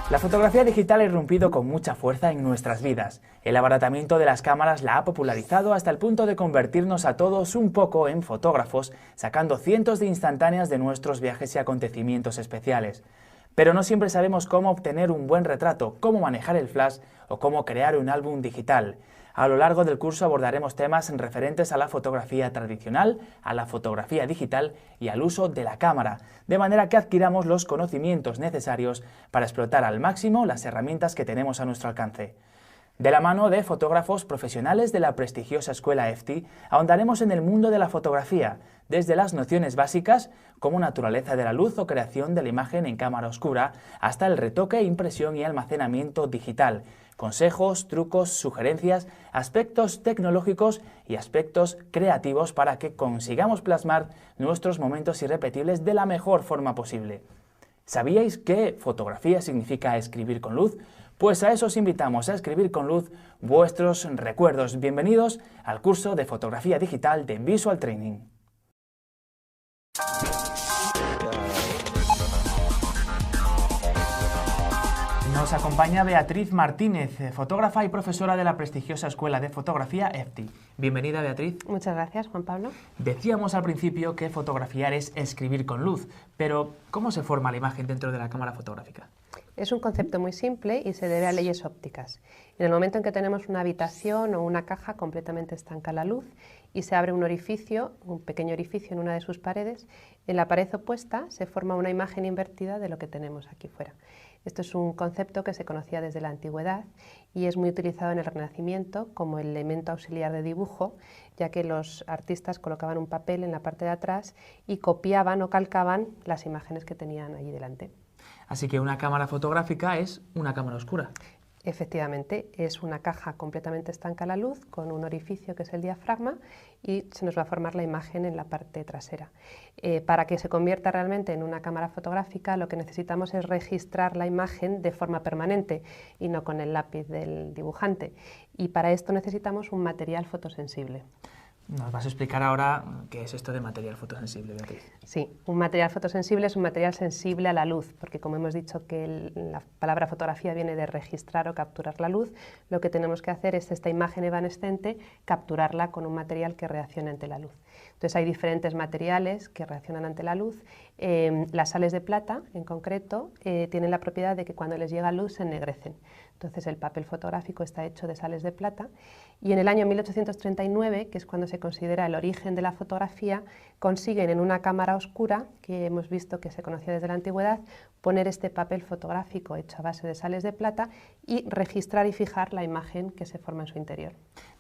La fotografía digital ha irrumpido con mucha fuerza en nuestras vidas. El abaratamiento de las cámaras la ha popularizado hasta el punto de convertirnos a todos un poco en fotógrafos, sacando cientos de instantáneas de nuestros viajes y acontecimientos especiales. Pero no siempre sabemos cómo obtener un buen retrato, cómo manejar el flash o cómo crear un álbum digital. A lo largo del curso abordaremos temas referentes a la fotografía tradicional, a la fotografía digital y al uso de la cámara, de manera que adquiramos los conocimientos necesarios para explotar al máximo las herramientas que tenemos a nuestro alcance. De la mano de fotógrafos profesionales de la prestigiosa escuela EFTI, ahondaremos en el mundo de la fotografía, desde las nociones básicas, como naturaleza de la luz o creación de la imagen en cámara oscura, hasta el retoque, impresión y almacenamiento digital, consejos, trucos, sugerencias, aspectos tecnológicos y aspectos creativos para que consigamos plasmar nuestros momentos irrepetibles de la mejor forma posible. ¿Sabíais que fotografía significa escribir con luz? Pues a eso os invitamos, a escribir con luz vuestros recuerdos. Bienvenidos al curso de fotografía digital de Visual Training. Nos acompaña Beatriz Martínez, fotógrafa y profesora de la prestigiosa escuela de fotografía EFTI. Bienvenida, Beatriz. Muchas gracias, Juan Pablo. Decíamos al principio que fotografiar es escribir con luz, pero ¿cómo se forma la imagen dentro de la cámara fotográfica? Es un concepto muy simple y se debe a leyes ópticas. En el momento en que tenemos una habitación o una caja completamente estanca la luz y se abre un orificio, un pequeño orificio en una de sus paredes, en la pared opuesta se forma una imagen invertida de lo que tenemos aquí fuera. Esto es un concepto que se conocía desde la antigüedad y es muy utilizado en el Renacimiento como elemento auxiliar de dibujo, ya que los artistas colocaban un papel en la parte de atrás y copiaban o calcaban las imágenes que tenían allí delante. Así que una cámara fotográfica es una cámara oscura. Efectivamente, es una caja completamente estanca a la luz con un orificio que es el diafragma y se nos va a formar la imagen en la parte trasera. Para que se convierta realmente en una cámara fotográfica lo que necesitamos es registrar la imagen de forma permanente y no con el lápiz del dibujante. Y para esto necesitamos un material fotosensible. Nos vas a explicar ahora qué es esto de material fotosensible, Beatriz. Sí, un material fotosensible es un material sensible a la luz, porque como hemos dicho que la palabra fotografía viene de registrar o capturar la luz, lo que tenemos que hacer es esta imagen evanescente, capturarla con un material que reaccione ante la luz. Entonces hay diferentes materiales que reaccionan ante la luz. Las sales de plata, en concreto, tienen la propiedad de que cuando les llega luz se ennegrecen. Entonces el papel fotográfico está hecho de sales de plata y en el año 1839, que es cuando se considera el origen de la fotografía, consiguen en una cámara oscura, que hemos visto que se conocía desde la antigüedad, poner este papel fotográfico hecho a base de sales de plata y registrar y fijar la imagen que se forma en su interior.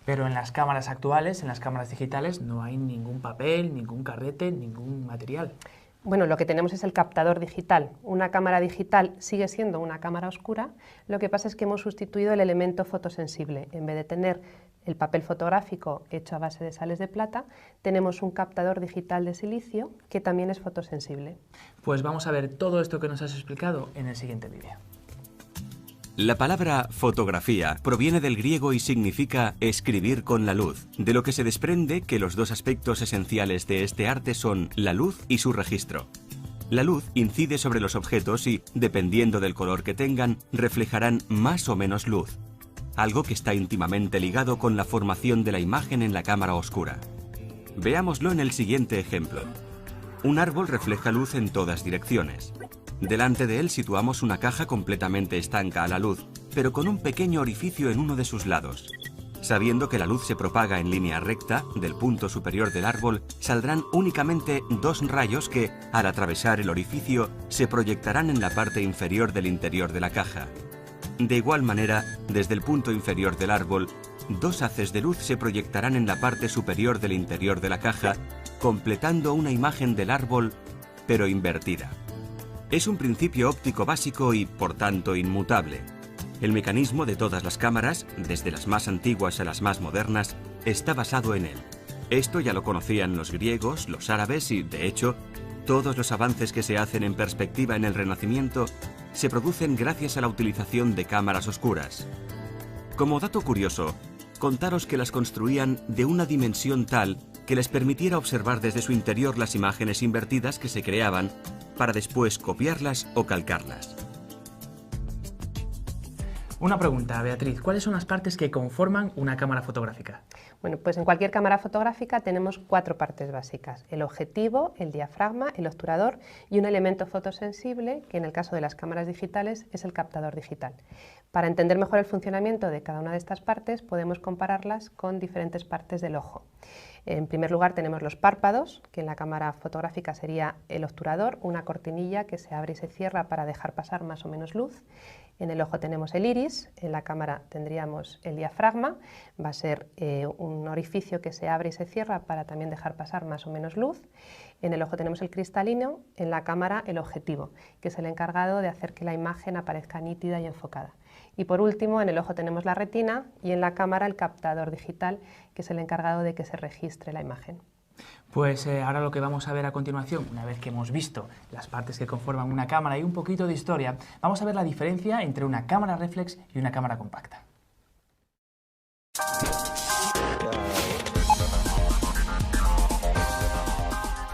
Pero en las cámaras actuales, en las cámaras digitales, no hay ningún papel, ningún carrete, ningún material. Bueno, lo que tenemos es el captador digital. Una cámara digital sigue siendo una cámara oscura, lo que pasa es que hemos sustituido el elemento fotosensible. En vez de tener el papel fotográfico hecho a base de sales de plata, tenemos un captador digital de silicio que también es fotosensible. Pues vamos a ver todo esto que nos has explicado en el siguiente vídeo. La palabra fotografía proviene del griego y significa escribir con la luz, de lo que se desprende que los dos aspectos esenciales de este arte son la luz y su registro. La luz incide sobre los objetos y, dependiendo del color que tengan, reflejarán más o menos luz, algo que está íntimamente ligado con la formación de la imagen en la cámara oscura. Veámoslo en el siguiente ejemplo. Un árbol refleja luz en todas direcciones. Delante de él situamos una caja completamente estanca a la luz, pero con un pequeño orificio en uno de sus lados. Sabiendo que la luz se propaga en línea recta, del punto superior del árbol, saldrán únicamente dos rayos que, al atravesar el orificio, se proyectarán en la parte inferior del interior de la caja. De igual manera, desde el punto inferior del árbol, dos haces de luz se proyectarán en la parte superior del interior de la caja, completando una imagen del árbol, pero invertida. Es un principio óptico básico y, por tanto, inmutable. El mecanismo de todas las cámaras, desde las más antiguas a las más modernas, está basado en él. Esto ya lo conocían los griegos, los árabes y, de hecho, todos los avances que se hacen en perspectiva en el Renacimiento se producen gracias a la utilización de cámaras oscuras. Como dato curioso, contaros que las construían de una dimensión tal que les permitiera observar desde su interior las imágenes invertidas que se creaban para después copiarlas o calcarlas. Una pregunta, Beatriz, ¿cuáles son las partes que conforman una cámara fotográfica? Bueno, pues en cualquier cámara fotográfica tenemos 4 partes básicas: el objetivo, el diafragma, el obturador y un elemento fotosensible que en el caso de las cámaras digitales es el captador digital. Para entender mejor el funcionamiento de cada una de estas partes podemos compararlas con diferentes partes del ojo. En primer lugar tenemos los párpados, que en la cámara fotográfica sería el obturador, una cortinilla que se abre y se cierra para dejar pasar más o menos luz. En el ojo tenemos el iris, en la cámara tendríamos el diafragma, va a ser un orificio que se abre y se cierra para también dejar pasar más o menos luz. En el ojo tenemos el cristalino, en la cámara el objetivo, que es el encargado de hacer que la imagen aparezca nítida y enfocada. Y por último, en el ojo tenemos la retina y en la cámara el captador digital, que es el encargado de que se registre la imagen. Pues ahora lo que vamos a ver a continuación, una vez que hemos visto las partes que conforman una cámara y un poquito de historia, vamos a ver la diferencia entre una cámara reflex y una cámara compacta.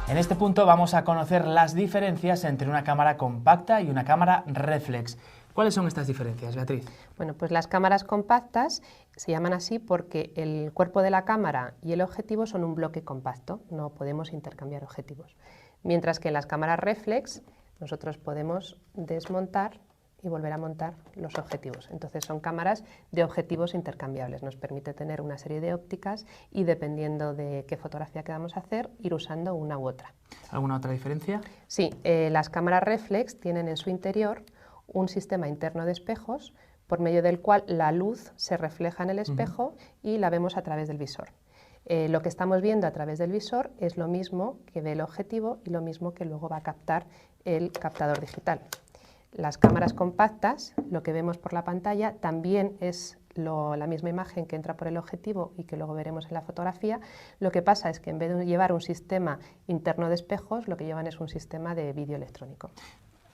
En este punto vamos a conocer las diferencias entre una cámara compacta y una cámara reflex. ¿Cuáles son estas diferencias, Beatriz? Bueno, pues las cámaras compactas se llaman así porque el cuerpo de la cámara y el objetivo son un bloque compacto, no podemos intercambiar objetivos. Mientras que en las cámaras reflex nosotros podemos desmontar y volver a montar los objetivos. Entonces son cámaras de objetivos intercambiables, nos permite tener una serie de ópticas y dependiendo de qué fotografía queramos hacer, ir usando una u otra. ¿Alguna otra diferencia? Sí, las cámaras reflex tienen en su interior un sistema interno de espejos por medio del cual la luz se refleja en el espejo y la vemos a través del visor. Lo que estamos viendo a través del visor es lo mismo que ve el objetivo y lo mismo que luego va a captar el captador digital. Las cámaras compactas, lo que vemos por la pantalla, también es la misma imagen que entra por el objetivo y que luego veremos en la fotografía. Lo que pasa es que en vez de llevar un sistema interno de espejos, lo que llevan es un sistema de vídeo electrónico.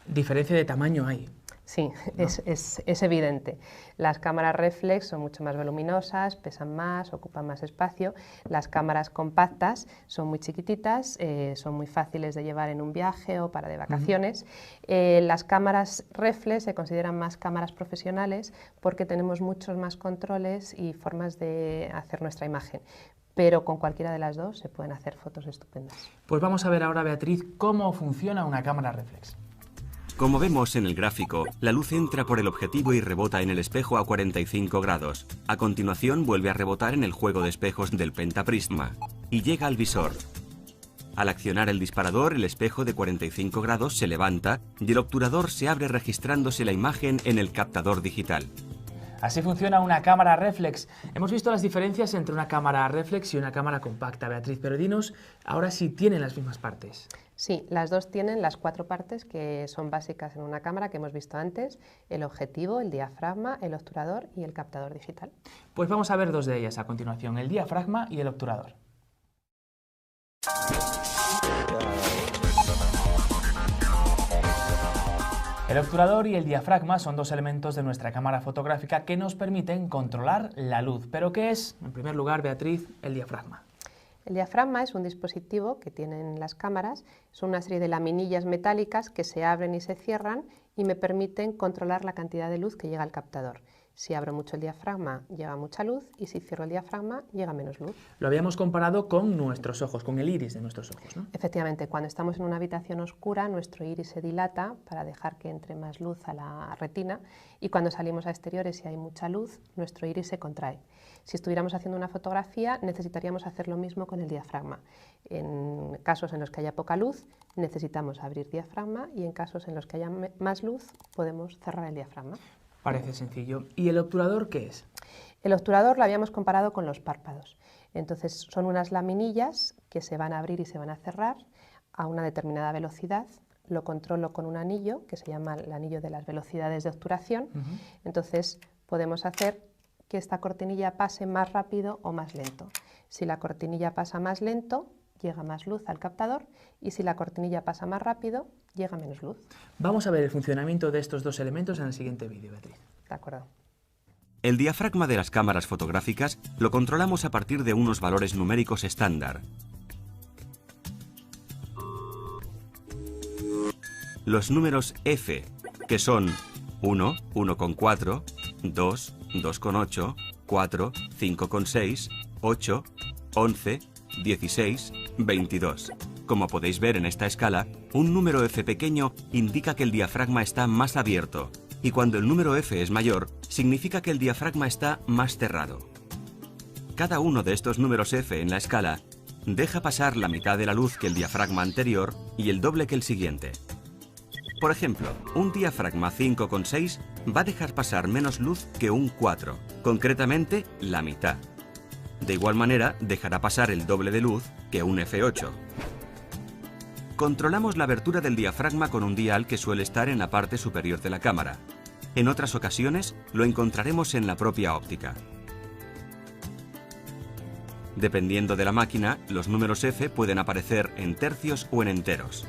¿Diferencia de tamaño hay? Sí, ¿no? Es evidente. Las cámaras reflex son mucho más voluminosas, pesan más, ocupan más espacio. Las cámaras compactas son muy chiquititas, son muy fáciles de llevar en un viaje o para de vacaciones. Las cámaras reflex se consideran más cámaras profesionales porque tenemos muchos más controles y formas de hacer nuestra imagen. Pero con cualquiera de las dos se pueden hacer fotos estupendas. Pues vamos a ver ahora, Beatriz, cómo funciona una cámara reflex. Como vemos en el gráfico, la luz entra por el objetivo y rebota en el espejo a 45 grados. A continuación vuelve a rebotar en el juego de espejos del pentaprisma y llega al visor. Al accionar el disparador, el espejo de 45 grados se levanta y el obturador se abre registrándose la imagen en el captador digital. Así funciona una cámara reflex. Hemos visto las diferencias entre una cámara reflex y una cámara compacta, Beatriz, pero dinos ahora si tienen las mismas partes. Sí, las dos tienen las 4 partes que son básicas en una cámara que hemos visto antes: el objetivo, el diafragma, el obturador y el captador digital. Pues vamos a ver 2 de ellas a continuación, el diafragma y el obturador. El obturador y el diafragma son 2 elementos de nuestra cámara fotográfica que nos permiten controlar la luz. ¿Pero qué es, en primer lugar, Beatriz, el diafragma? El diafragma es un dispositivo que tienen las cámaras, son una serie de laminillas metálicas que se abren y se cierran y me permiten controlar la cantidad de luz que llega al captador. Si abro mucho el diafragma llega mucha luz y si cierro el diafragma llega menos luz. Lo habíamos comparado con nuestros ojos, con el iris de nuestros ojos, ¿no? Efectivamente, cuando estamos en una habitación oscura nuestro iris se dilata para dejar que entre más luz a la retina y cuando salimos a exteriores y hay mucha luz nuestro iris se contrae. Si estuviéramos haciendo una fotografía necesitaríamos hacer lo mismo con el diafragma. En casos en los que haya poca luz necesitamos abrir diafragma y en casos en los que haya más luz podemos cerrar el diafragma. Parece sencillo. ¿Y el obturador qué es? El obturador lo habíamos comparado con los párpados. Entonces son unas laminillas que se van a abrir y se van a cerrar a una determinada velocidad. Lo controlo con un anillo que se llama el anillo de las velocidades de obturación. Entonces podemos hacer que esta cortinilla pase más rápido o más lento. Si la cortinilla pasa más lento, llega más luz al captador y si la cortinilla pasa más rápido, llega menos luz. Vamos a ver el funcionamiento de estos 2 elementos en el siguiente vídeo, Beatriz. De acuerdo. El diafragma de las cámaras fotográficas lo controlamos a partir de unos valores numéricos estándar. Los números F, que son 1, 1,4, 2, 2,8, 4, 5,6, 8, 11, 16, 22. Como podéis ver en esta escala, un número f pequeño indica que el diafragma está más abierto, y cuando el número f es mayor, significa que el diafragma está más cerrado. Cada uno de estos números f en la escala deja pasar la mitad de la luz que el diafragma anterior y el doble que el siguiente. Por ejemplo, un diafragma 5,6 va a dejar pasar menos luz que un 4, concretamente la mitad. De igual manera, dejará pasar el doble de luz que un f8. Controlamos la abertura del diafragma con un dial que suele estar en la parte superior de la cámara. En otras ocasiones, lo encontraremos en la propia óptica. Dependiendo de la máquina, los números f pueden aparecer en tercios o en enteros.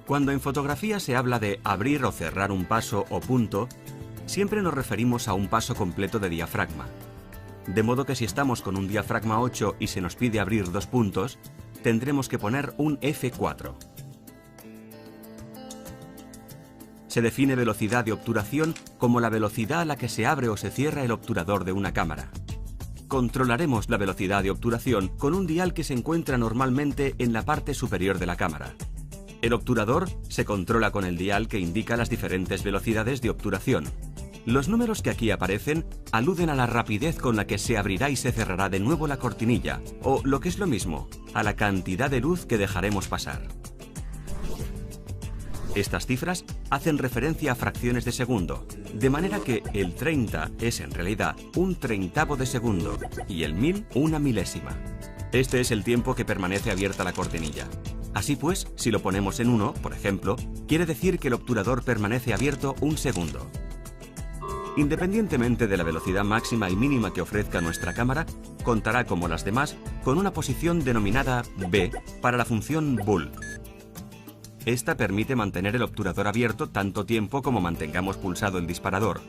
Cuando en fotografía se habla de abrir o cerrar un paso o punto, siempre nos referimos a un paso completo de diafragma. De modo que si estamos con un diafragma 8 y se nos pide abrir 2 puntos, tendremos que poner un f4. Se define velocidad de obturación como la velocidad a la que se abre o se cierra el obturador de una cámara. Controlaremos la velocidad de obturación con un dial que se encuentra normalmente en la parte superior de la cámara. El obturador se controla con el dial que indica las diferentes velocidades de obturación. Los números que aquí aparecen aluden a la rapidez con la que se abrirá y se cerrará de nuevo la cortinilla, o, lo que es lo mismo, a la cantidad de luz que dejaremos pasar. Estas cifras hacen referencia a fracciones de segundo, de manera que el 30 es en realidad un treintavo de segundo y el 1000 una milésima. Este es el tiempo que permanece abierta la cortinilla. Así pues, si lo ponemos en 1, por ejemplo, quiere decir que el obturador permanece abierto un segundo. Independientemente de la velocidad máxima y mínima que ofrezca nuestra cámara, contará como las demás con una posición denominada B para la función Bull. Esta permite mantener el obturador abierto tanto tiempo como mantengamos pulsado el disparador.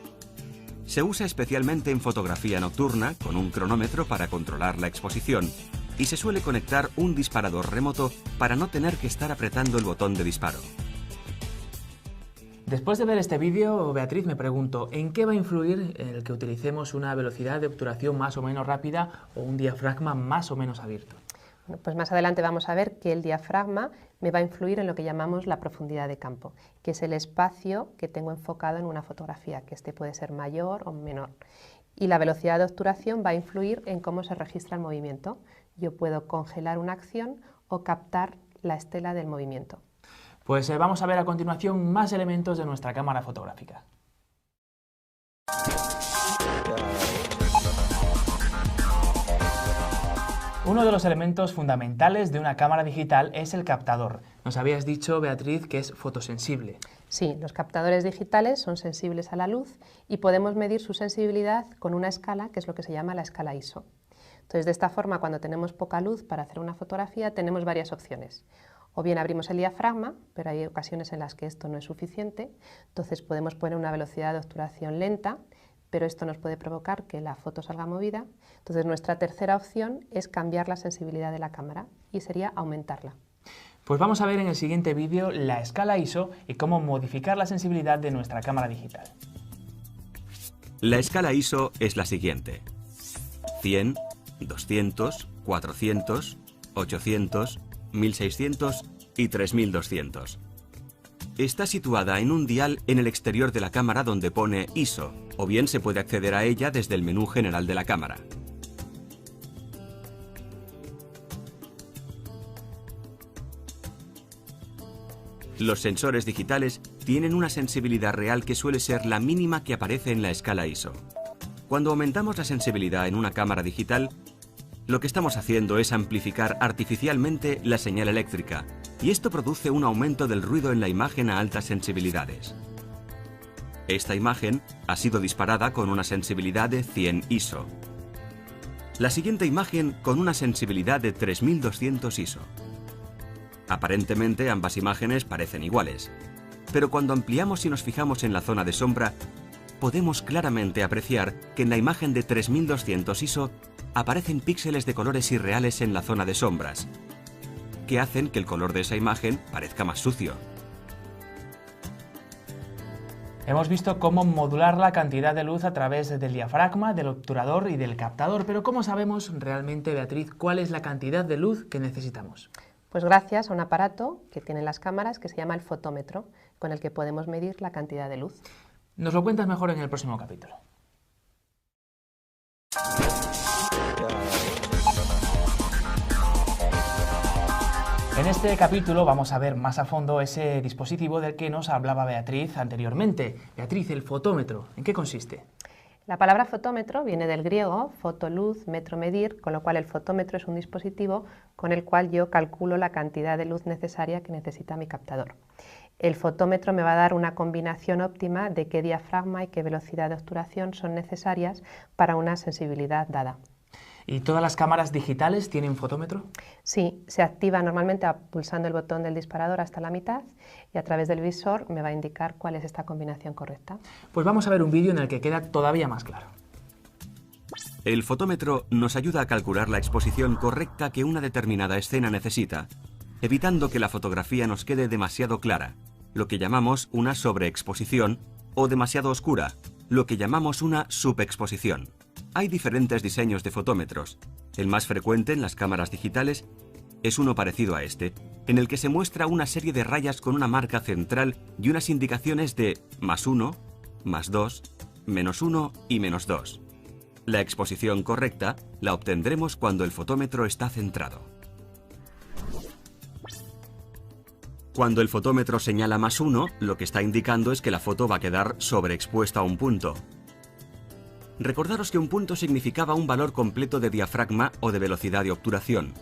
Se usa especialmente en fotografía nocturna con un cronómetro para controlar la exposición y se suele conectar un disparador remoto para no tener que estar apretando el botón de disparo. Después de ver este vídeo, Beatriz, me pregunto, ¿en qué va a influir el que utilicemos una velocidad de obturación más o menos rápida o un diafragma más o menos abierto? Bueno, pues más adelante vamos a ver que el diafragma me va a influir en lo que llamamos la profundidad de campo, que es el espacio que tengo enfocado en una fotografía, que este puede ser mayor o menor. Y la velocidad de obturación va a influir en cómo se registra el movimiento. Yo puedo congelar una acción o captar la estela del movimiento. Pues vamos a ver a continuación más elementos de nuestra cámara fotográfica. Uno de los elementos fundamentales de una cámara digital es el captador. Nos habías dicho, Beatriz, que es fotosensible. Sí, los captadores digitales son sensibles a la luz y podemos medir su sensibilidad con una escala, que es lo que se llama la escala ISO. Entonces, de esta forma, cuando tenemos poca luz para hacer una fotografía, tenemos varias opciones. O bien abrimos el diafragma, pero hay ocasiones en las que esto no es suficiente, entonces podemos poner una velocidad de obturación lenta, pero esto nos puede provocar que la foto salga movida. Entonces nuestra tercera opción es cambiar la sensibilidad de la cámara y sería aumentarla. Pues vamos a ver en el siguiente vídeo la escala ISO y cómo modificar la sensibilidad de nuestra cámara digital. La escala ISO es la siguiente: 100, 200, 400, 800, 1600 y 3200. Está situada en un dial en el exterior de la cámara donde pone ISO, o bien se puede acceder a ella desde el menú general de la cámara. Los sensores digitales tienen una sensibilidad real que suele ser la mínima que aparece en la escala ISO. Cuando aumentamos la sensibilidad en una cámara digital, lo que estamos haciendo es amplificar artificialmente la señal eléctrica, y esto produce un aumento del ruido en la imagen a altas sensibilidades. Esta imagen ha sido disparada con una sensibilidad de 100 ISO. La siguiente imagen con una sensibilidad de 3200 ISO. Aparentemente ambas imágenes parecen iguales, pero cuando ampliamos y nos fijamos en la zona de sombra, podemos claramente apreciar que en la imagen de 3200 ISO aparecen píxeles de colores irreales en la zona de sombras, que hacen que el color de esa imagen parezca más sucio. Hemos visto cómo modular la cantidad de luz a través del diafragma, del obturador y del captador, pero ¿cómo sabemos realmente, Beatriz, cuál es la cantidad de luz que necesitamos? Pues gracias a un aparato que tienen las cámaras que se llama el fotómetro, con el que podemos medir la cantidad de luz. Nos lo cuentas mejor en el próximo capítulo. En este capítulo vamos a ver más a fondo ese dispositivo del que nos hablaba Beatriz anteriormente. Beatriz, el fotómetro, ¿en qué consiste? La palabra fotómetro viene del griego, foto, luz, metro, medir, con lo cual el fotómetro es un dispositivo con el cual yo calculo la cantidad de luz necesaria que necesita mi captador. El fotómetro me va a dar una combinación óptima de qué diafragma y qué velocidad de obturación son necesarias para una sensibilidad dada. ¿Y todas las cámaras digitales tienen fotómetro? Sí, se activa normalmente pulsando el botón del disparador hasta la mitad y a través del visor me va a indicar cuál es esta combinación correcta. Pues vamos a ver un vídeo en el que queda todavía más claro. El fotómetro nos ayuda a calcular la exposición correcta que una determinada escena necesita, evitando que la fotografía nos quede demasiado clara, lo que llamamos una sobreexposición, o demasiado oscura, lo que llamamos una subexposición. Hay diferentes diseños de fotómetros. El más frecuente en las cámaras digitales es uno parecido a este, en el que se muestra una serie de rayas con una marca central y unas indicaciones de +1, +2, -1 y -2. La exposición correcta la obtendremos cuando el fotómetro está centrado. Cuando el fotómetro señala +1, lo que está indicando es que la foto va a quedar sobreexpuesta a un punto. Recordaros que un punto significaba un valor completo de diafragma o de velocidad de obturación.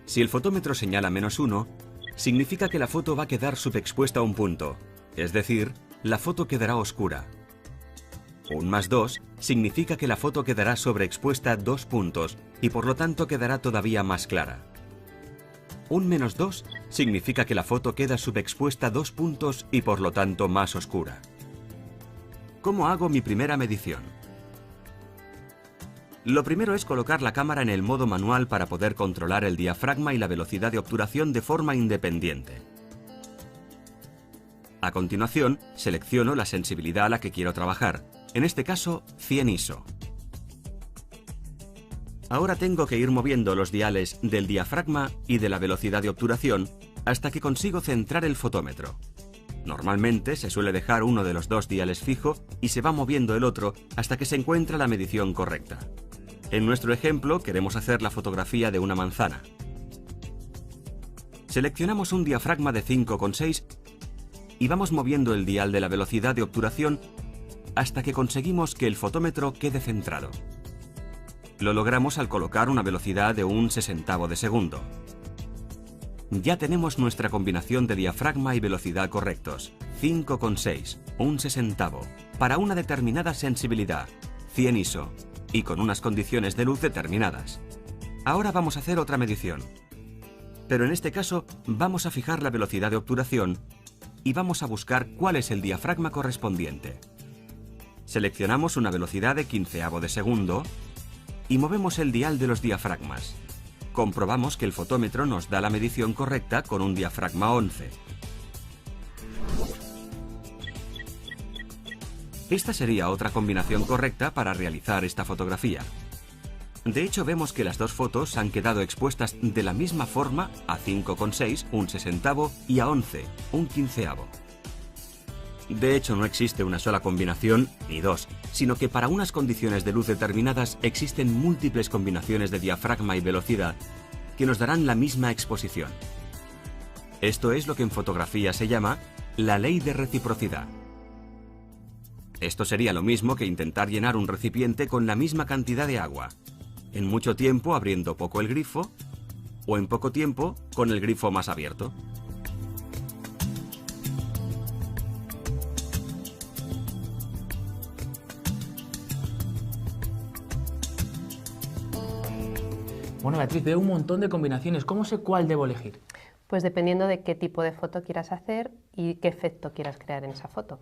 Si el fotómetro señala -1, significa que la foto va a quedar subexpuesta a un punto, es decir, la foto quedará oscura. Un +2 significa que la foto quedará sobreexpuesta a 2 puntos y por lo tanto quedará todavía más clara. Un -2 significa que la foto queda subexpuesta a 2 puntos y por lo tanto más oscura. ¿Cómo hago mi primera medición? Lo primero es colocar la cámara en el modo manual para poder controlar el diafragma y la velocidad de obturación de forma independiente. A continuación, selecciono la sensibilidad a la que quiero trabajar, en este caso 100 ISO. Ahora tengo que ir moviendo los diales del diafragma y de la velocidad de obturación hasta que consigo centrar el fotómetro. Normalmente se suele dejar uno de los dos diales fijo y se va moviendo el otro hasta que se encuentra la medición correcta. En nuestro ejemplo queremos hacer la fotografía de una manzana. Seleccionamos un diafragma de 5,6 y vamos moviendo el dial de la velocidad de obturación hasta que conseguimos que el fotómetro quede centrado. Lo logramos al colocar una velocidad de 1/60 de segundo. Ya tenemos nuestra combinación de diafragma y velocidad correctos, 5,6, 1/60, para una determinada sensibilidad, 100 ISO, y con unas condiciones de luz determinadas. Ahora vamos a hacer otra medición. Pero en este caso vamos a fijar la velocidad de obturación y vamos a buscar cuál es el diafragma correspondiente. Seleccionamos una velocidad de 1/15 de segundo y movemos el dial de los diafragmas. Comprobamos que el fotómetro nos da la medición correcta con un diafragma 11. Esta sería otra combinación correcta para realizar esta fotografía. De hecho, vemos que las dos fotos han quedado expuestas de la misma forma a 5,6, 1/60, y a 11, 1/15. De hecho, no existe una sola combinación, ni dos, sino que para unas condiciones de luz determinadas existen múltiples combinaciones de diafragma y velocidad que nos darán la misma exposición. Esto es lo que en fotografía se llama la ley de reciprocidad. Esto sería lo mismo que intentar llenar un recipiente con la misma cantidad de agua, en mucho tiempo abriendo poco el grifo, o en poco tiempo con el grifo más abierto. Bueno, Beatriz, veo un montón de combinaciones. ¿Cómo sé cuál debo elegir? Pues dependiendo de qué tipo de foto quieras hacer y qué efecto quieras crear en esa foto.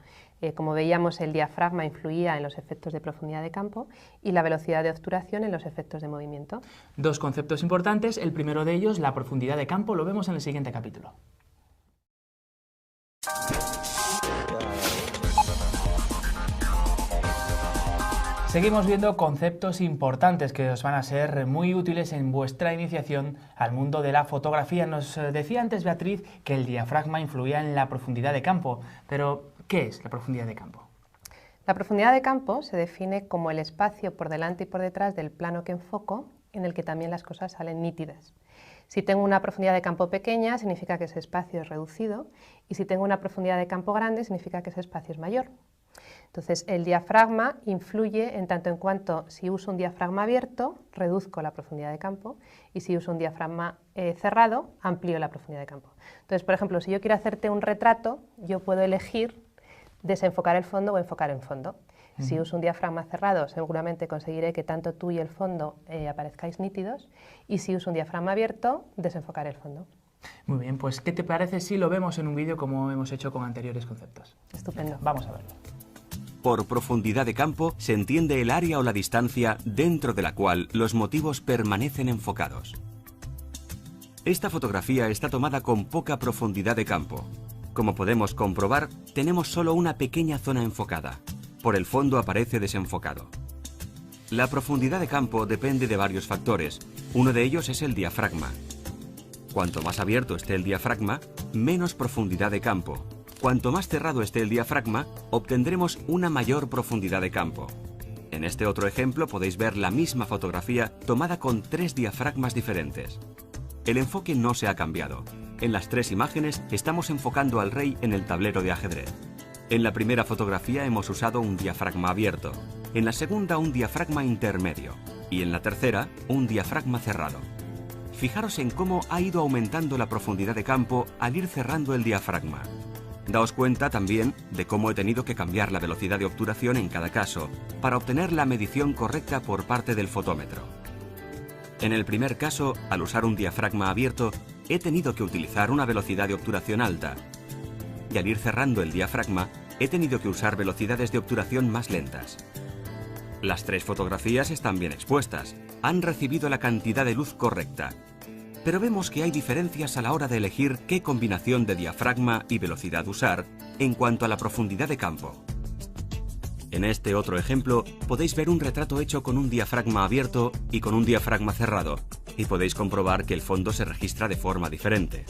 Como veíamos, el diafragma influía en los efectos de profundidad de campo y la velocidad de obturación en los efectos de movimiento. Dos conceptos importantes. El primero de ellos, la profundidad de campo, lo vemos en el siguiente capítulo. Seguimos viendo conceptos importantes que os van a ser muy útiles en vuestra iniciación al mundo de la fotografía. Nos decía antes Beatriz que el diafragma influía en la profundidad de campo, pero ¿qué es la profundidad de campo? La profundidad de campo se define como el espacio por delante y por detrás del plano que enfoco, en el que también las cosas salen nítidas. Si tengo una profundidad de campo pequeña, significa que ese espacio es reducido, y si tengo una profundidad de campo grande, significa que ese espacio es mayor. Entonces, el diafragma influye en tanto en cuanto si uso un diafragma abierto, reduzco la profundidad de campo, y si uso un diafragma cerrado, amplío la profundidad de campo. Entonces, por ejemplo, si yo quiero hacerte un retrato, yo puedo elegir desenfocar el fondo o enfocar el fondo. Si uso un diafragma cerrado, seguramente conseguiré que tanto tú y el fondo aparezcáis nítidos, y si uso un diafragma abierto, desenfocar el fondo. Muy bien, pues ¿qué te parece si lo vemos en un vídeo como hemos hecho con anteriores conceptos? Estupendo. Vamos a verlo. Por profundidad de campo se entiende el área o la distancia dentro de la cual los motivos permanecen enfocados. Esta fotografía está tomada con poca profundidad de campo. Como podemos comprobar, tenemos solo una pequeña zona enfocada. Por el fondo aparece desenfocado. La profundidad de campo depende de varios factores. Uno de ellos es el diafragma. Cuanto más abierto esté el diafragma, menos profundidad de campo. Cuanto más cerrado esté el diafragma, obtendremos una mayor profundidad de campo. En este otro ejemplo podéis ver la misma fotografía tomada con 3 diafragmas diferentes. El enfoque no se ha cambiado. En las 3 imágenes estamos enfocando al rey en el tablero de ajedrez. En la primera fotografía hemos usado un diafragma abierto, en la segunda un diafragma intermedio y en la tercera un diafragma cerrado. Fijaros en cómo ha ido aumentando la profundidad de campo al ir cerrando el diafragma. Daos cuenta también de cómo he tenido que cambiar la velocidad de obturación en cada caso para obtener la medición correcta por parte del fotómetro. En el primer caso, al usar un diafragma abierto, he tenido que utilizar una velocidad de obturación alta. Y al ir cerrando el diafragma, he tenido que usar velocidades de obturación más lentas. Las 3 fotografías están bien expuestas, han recibido la cantidad de luz correcta. Pero vemos que hay diferencias a la hora de elegir qué combinación de diafragma y velocidad usar en cuanto a la profundidad de campo. En este otro ejemplo podéis ver un retrato hecho con un diafragma abierto y con un diafragma cerrado, y podéis comprobar que el fondo se registra de forma diferente.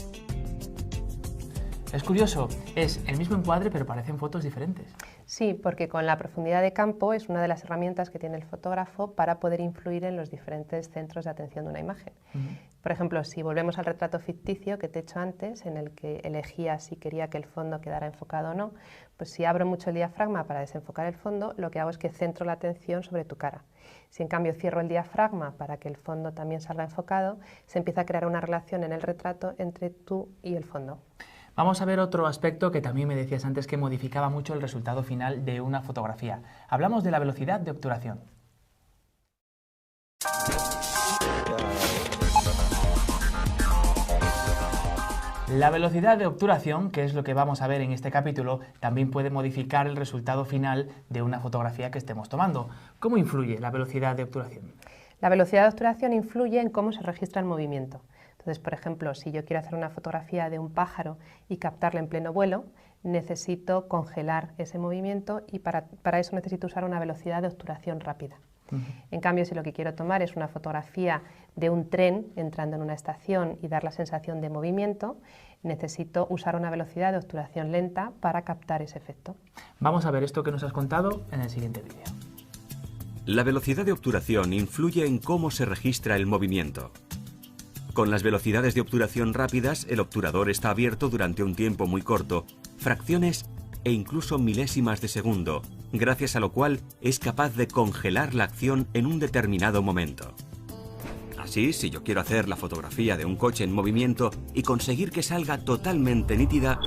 Es curioso, es el mismo encuadre pero parecen fotos diferentes. Sí, porque con la profundidad de campo es una de las herramientas que tiene el fotógrafo para poder influir en los diferentes centros de atención de una imagen. Por ejemplo, si volvemos al retrato ficticio que te he hecho antes, en el que elegía si quería que el fondo quedara enfocado o no, pues si abro mucho el diafragma para desenfocar el fondo, lo que hago es que centro la atención sobre tu cara. Si en cambio cierro el diafragma para que el fondo también salga enfocado, se empieza a crear una relación en el retrato entre tú y el fondo. Vamos a ver otro aspecto que también me decías antes que modificaba mucho el resultado final de una fotografía. Hablamos de la velocidad de obturación. La velocidad de obturación, que es lo que vamos a ver en este capítulo, también puede modificar el resultado final de una fotografía que estemos tomando. ¿Cómo influye la velocidad de obturación? La velocidad de obturación influye en cómo se registra el movimiento. Entonces, por ejemplo, si yo quiero hacer una fotografía de un pájaro y captarla en pleno vuelo, necesito congelar ese movimiento y para eso necesito usar una velocidad de obturación rápida. En cambio, si lo que quiero tomar es una fotografía de un tren entrando en una estación y dar la sensación de movimiento, necesito usar una velocidad de obturación lenta para captar ese efecto. Vamos a ver esto que nos has contado en el siguiente vídeo. La velocidad de obturación influye en cómo se registra el movimiento. Con las velocidades de obturación rápidas, el obturador está abierto durante un tiempo muy corto, fracciones e incluso milésimas de segundo, gracias a lo cual es capaz de congelar la acción en un determinado momento. Así, si yo quiero hacer la fotografía de un coche en movimiento y conseguir que salga totalmente nítida,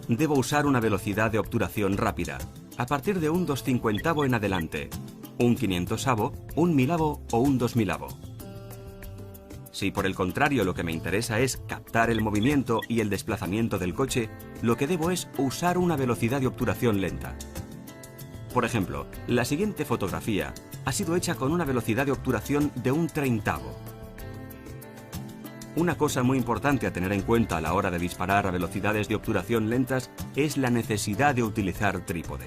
debo usar una velocidad de obturación rápida, a partir de un 2/50 en adelante, un 500avo, un 1000avo o un 2000avo. Si por el contrario lo que me interesa es captar el movimiento y el desplazamiento del coche, lo que debo es usar una velocidad de obturación lenta. Por ejemplo, la siguiente fotografía ha sido hecha con una velocidad de obturación de un 30avo. Una cosa muy importante a tener en cuenta a la hora de disparar a velocidades de obturación lentas es la necesidad de utilizar trípode.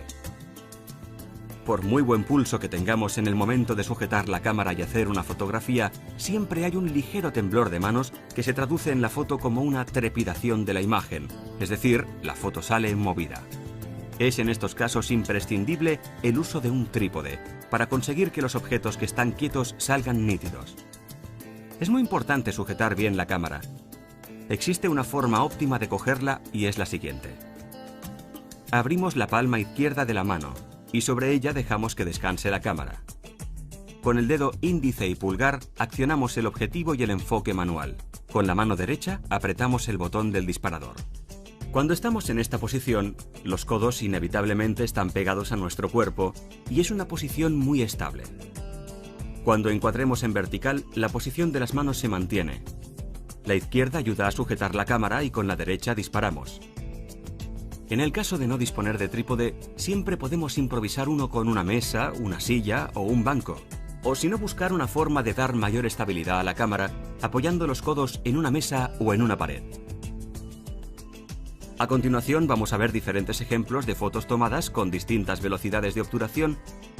Por muy buen pulso que tengamos en el momento de sujetar la cámara y hacer una fotografía, siempre hay un ligero temblor de manos que se traduce en la foto como una trepidación de la imagen, es decir, la foto sale movida. Es en estos casos imprescindible el uso de un trípode, para conseguir que los objetos que están quietos salgan nítidos. Es muy importante sujetar bien la cámara. Existe una forma óptima de cogerla y es la siguiente. Abrimos la palma izquierda de la mano y sobre ella dejamos que descanse la cámara. Con el dedo índice y pulgar accionamos el objetivo y el enfoque manual. Con la mano derecha apretamos el botón del disparador. Cuando estamos en esta posición, los codos inevitablemente están pegados a nuestro cuerpo y es una posición muy estable. Cuando encuadremos en vertical, la posición de las manos se mantiene. La izquierda ayuda a sujetar la cámara y con la derecha disparamos. En el caso de no disponer de trípode, siempre podemos improvisar uno con una mesa, una silla o un banco. O si no, buscar una forma de dar mayor estabilidad a la cámara, apoyando los codos en una mesa o en una pared. A continuación vamos a ver diferentes ejemplos de fotos tomadas con distintas velocidades de obturación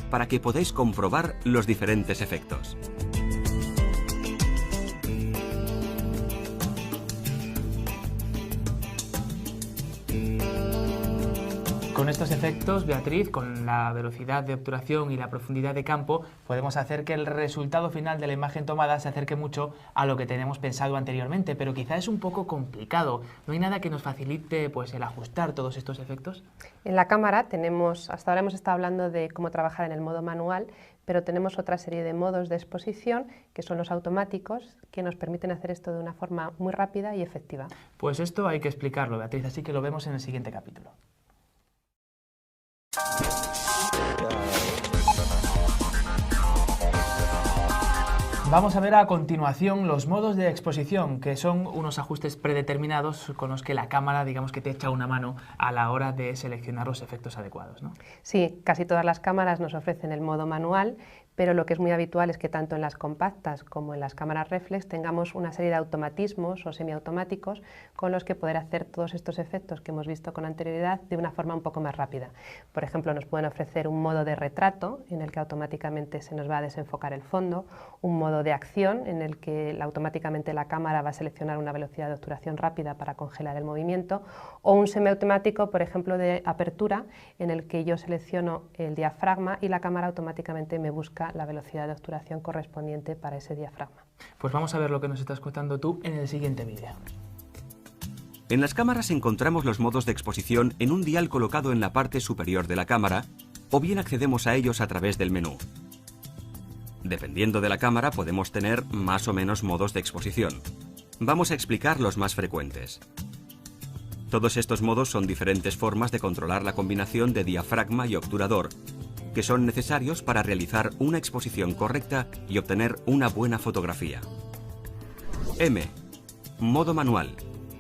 para que podáis comprobar los diferentes efectos. Con estos efectos, Beatriz, con la velocidad de obturación y la profundidad de campo, podemos hacer que el resultado final de la imagen tomada se acerque mucho a lo que tenemos pensado anteriormente, pero quizá es un poco complicado. ¿No hay nada que nos facilite pues, el ajustar todos estos efectos? En la cámara hasta ahora hemos estado hablando de cómo trabajar en el modo manual, pero tenemos otra serie de modos de exposición, que son los automáticos, que nos permiten hacer esto de una forma muy rápida y efectiva. Pues esto hay que explicarlo, Beatriz, así que lo vemos en el siguiente capítulo. Vamos a ver a continuación los modos de exposición, que son unos ajustes predeterminados con los que la cámara, digamos que te echa una mano a la hora de seleccionar los efectos adecuados, ¿no? Sí, casi todas las cámaras nos ofrecen el modo manual, pero lo que es muy habitual es que tanto en las compactas como en las cámaras reflex tengamos una serie de automatismos o semiautomáticos con los que poder hacer todos estos efectos que hemos visto con anterioridad de una forma un poco más rápida. Por ejemplo, nos pueden ofrecer un modo de retrato en el que automáticamente se nos va a desenfocar el fondo, un modo de acción en el que automáticamente la cámara va a seleccionar una velocidad de obturación rápida para congelar el movimiento, o un semiautomático, por ejemplo, de apertura en el que yo selecciono el diafragma y la cámara automáticamente me busca la velocidad de obturación correspondiente para ese diafragma. Pues vamos a ver lo que nos estás contando tú en el siguiente vídeo. En las cámaras encontramos los modos de exposición en un dial colocado en la parte superior de la cámara, o bien accedemos a ellos a través del menú. Dependiendo de la cámara podemos tener más o menos modos de exposición. Vamos a explicar los más frecuentes. Todos estos modos son diferentes formas de controlar la combinación de diafragma y obturador, que son necesarios para realizar una exposición correcta y obtener una buena fotografía. M. Modo manual.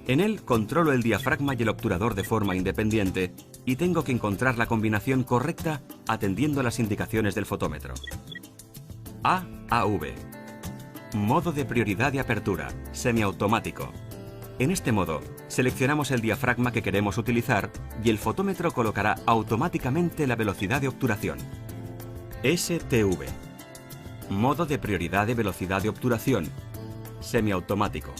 En él controlo el diafragma y el obturador de forma independiente y tengo que encontrar la combinación correcta atendiendo a las indicaciones del fotómetro. AV. Modo de prioridad de apertura, semiautomático. En este modo, seleccionamos el diafragma que queremos utilizar y el fotómetro colocará automáticamente la velocidad de obturación. STV. Modo de prioridad de velocidad de obturación, semiautomático.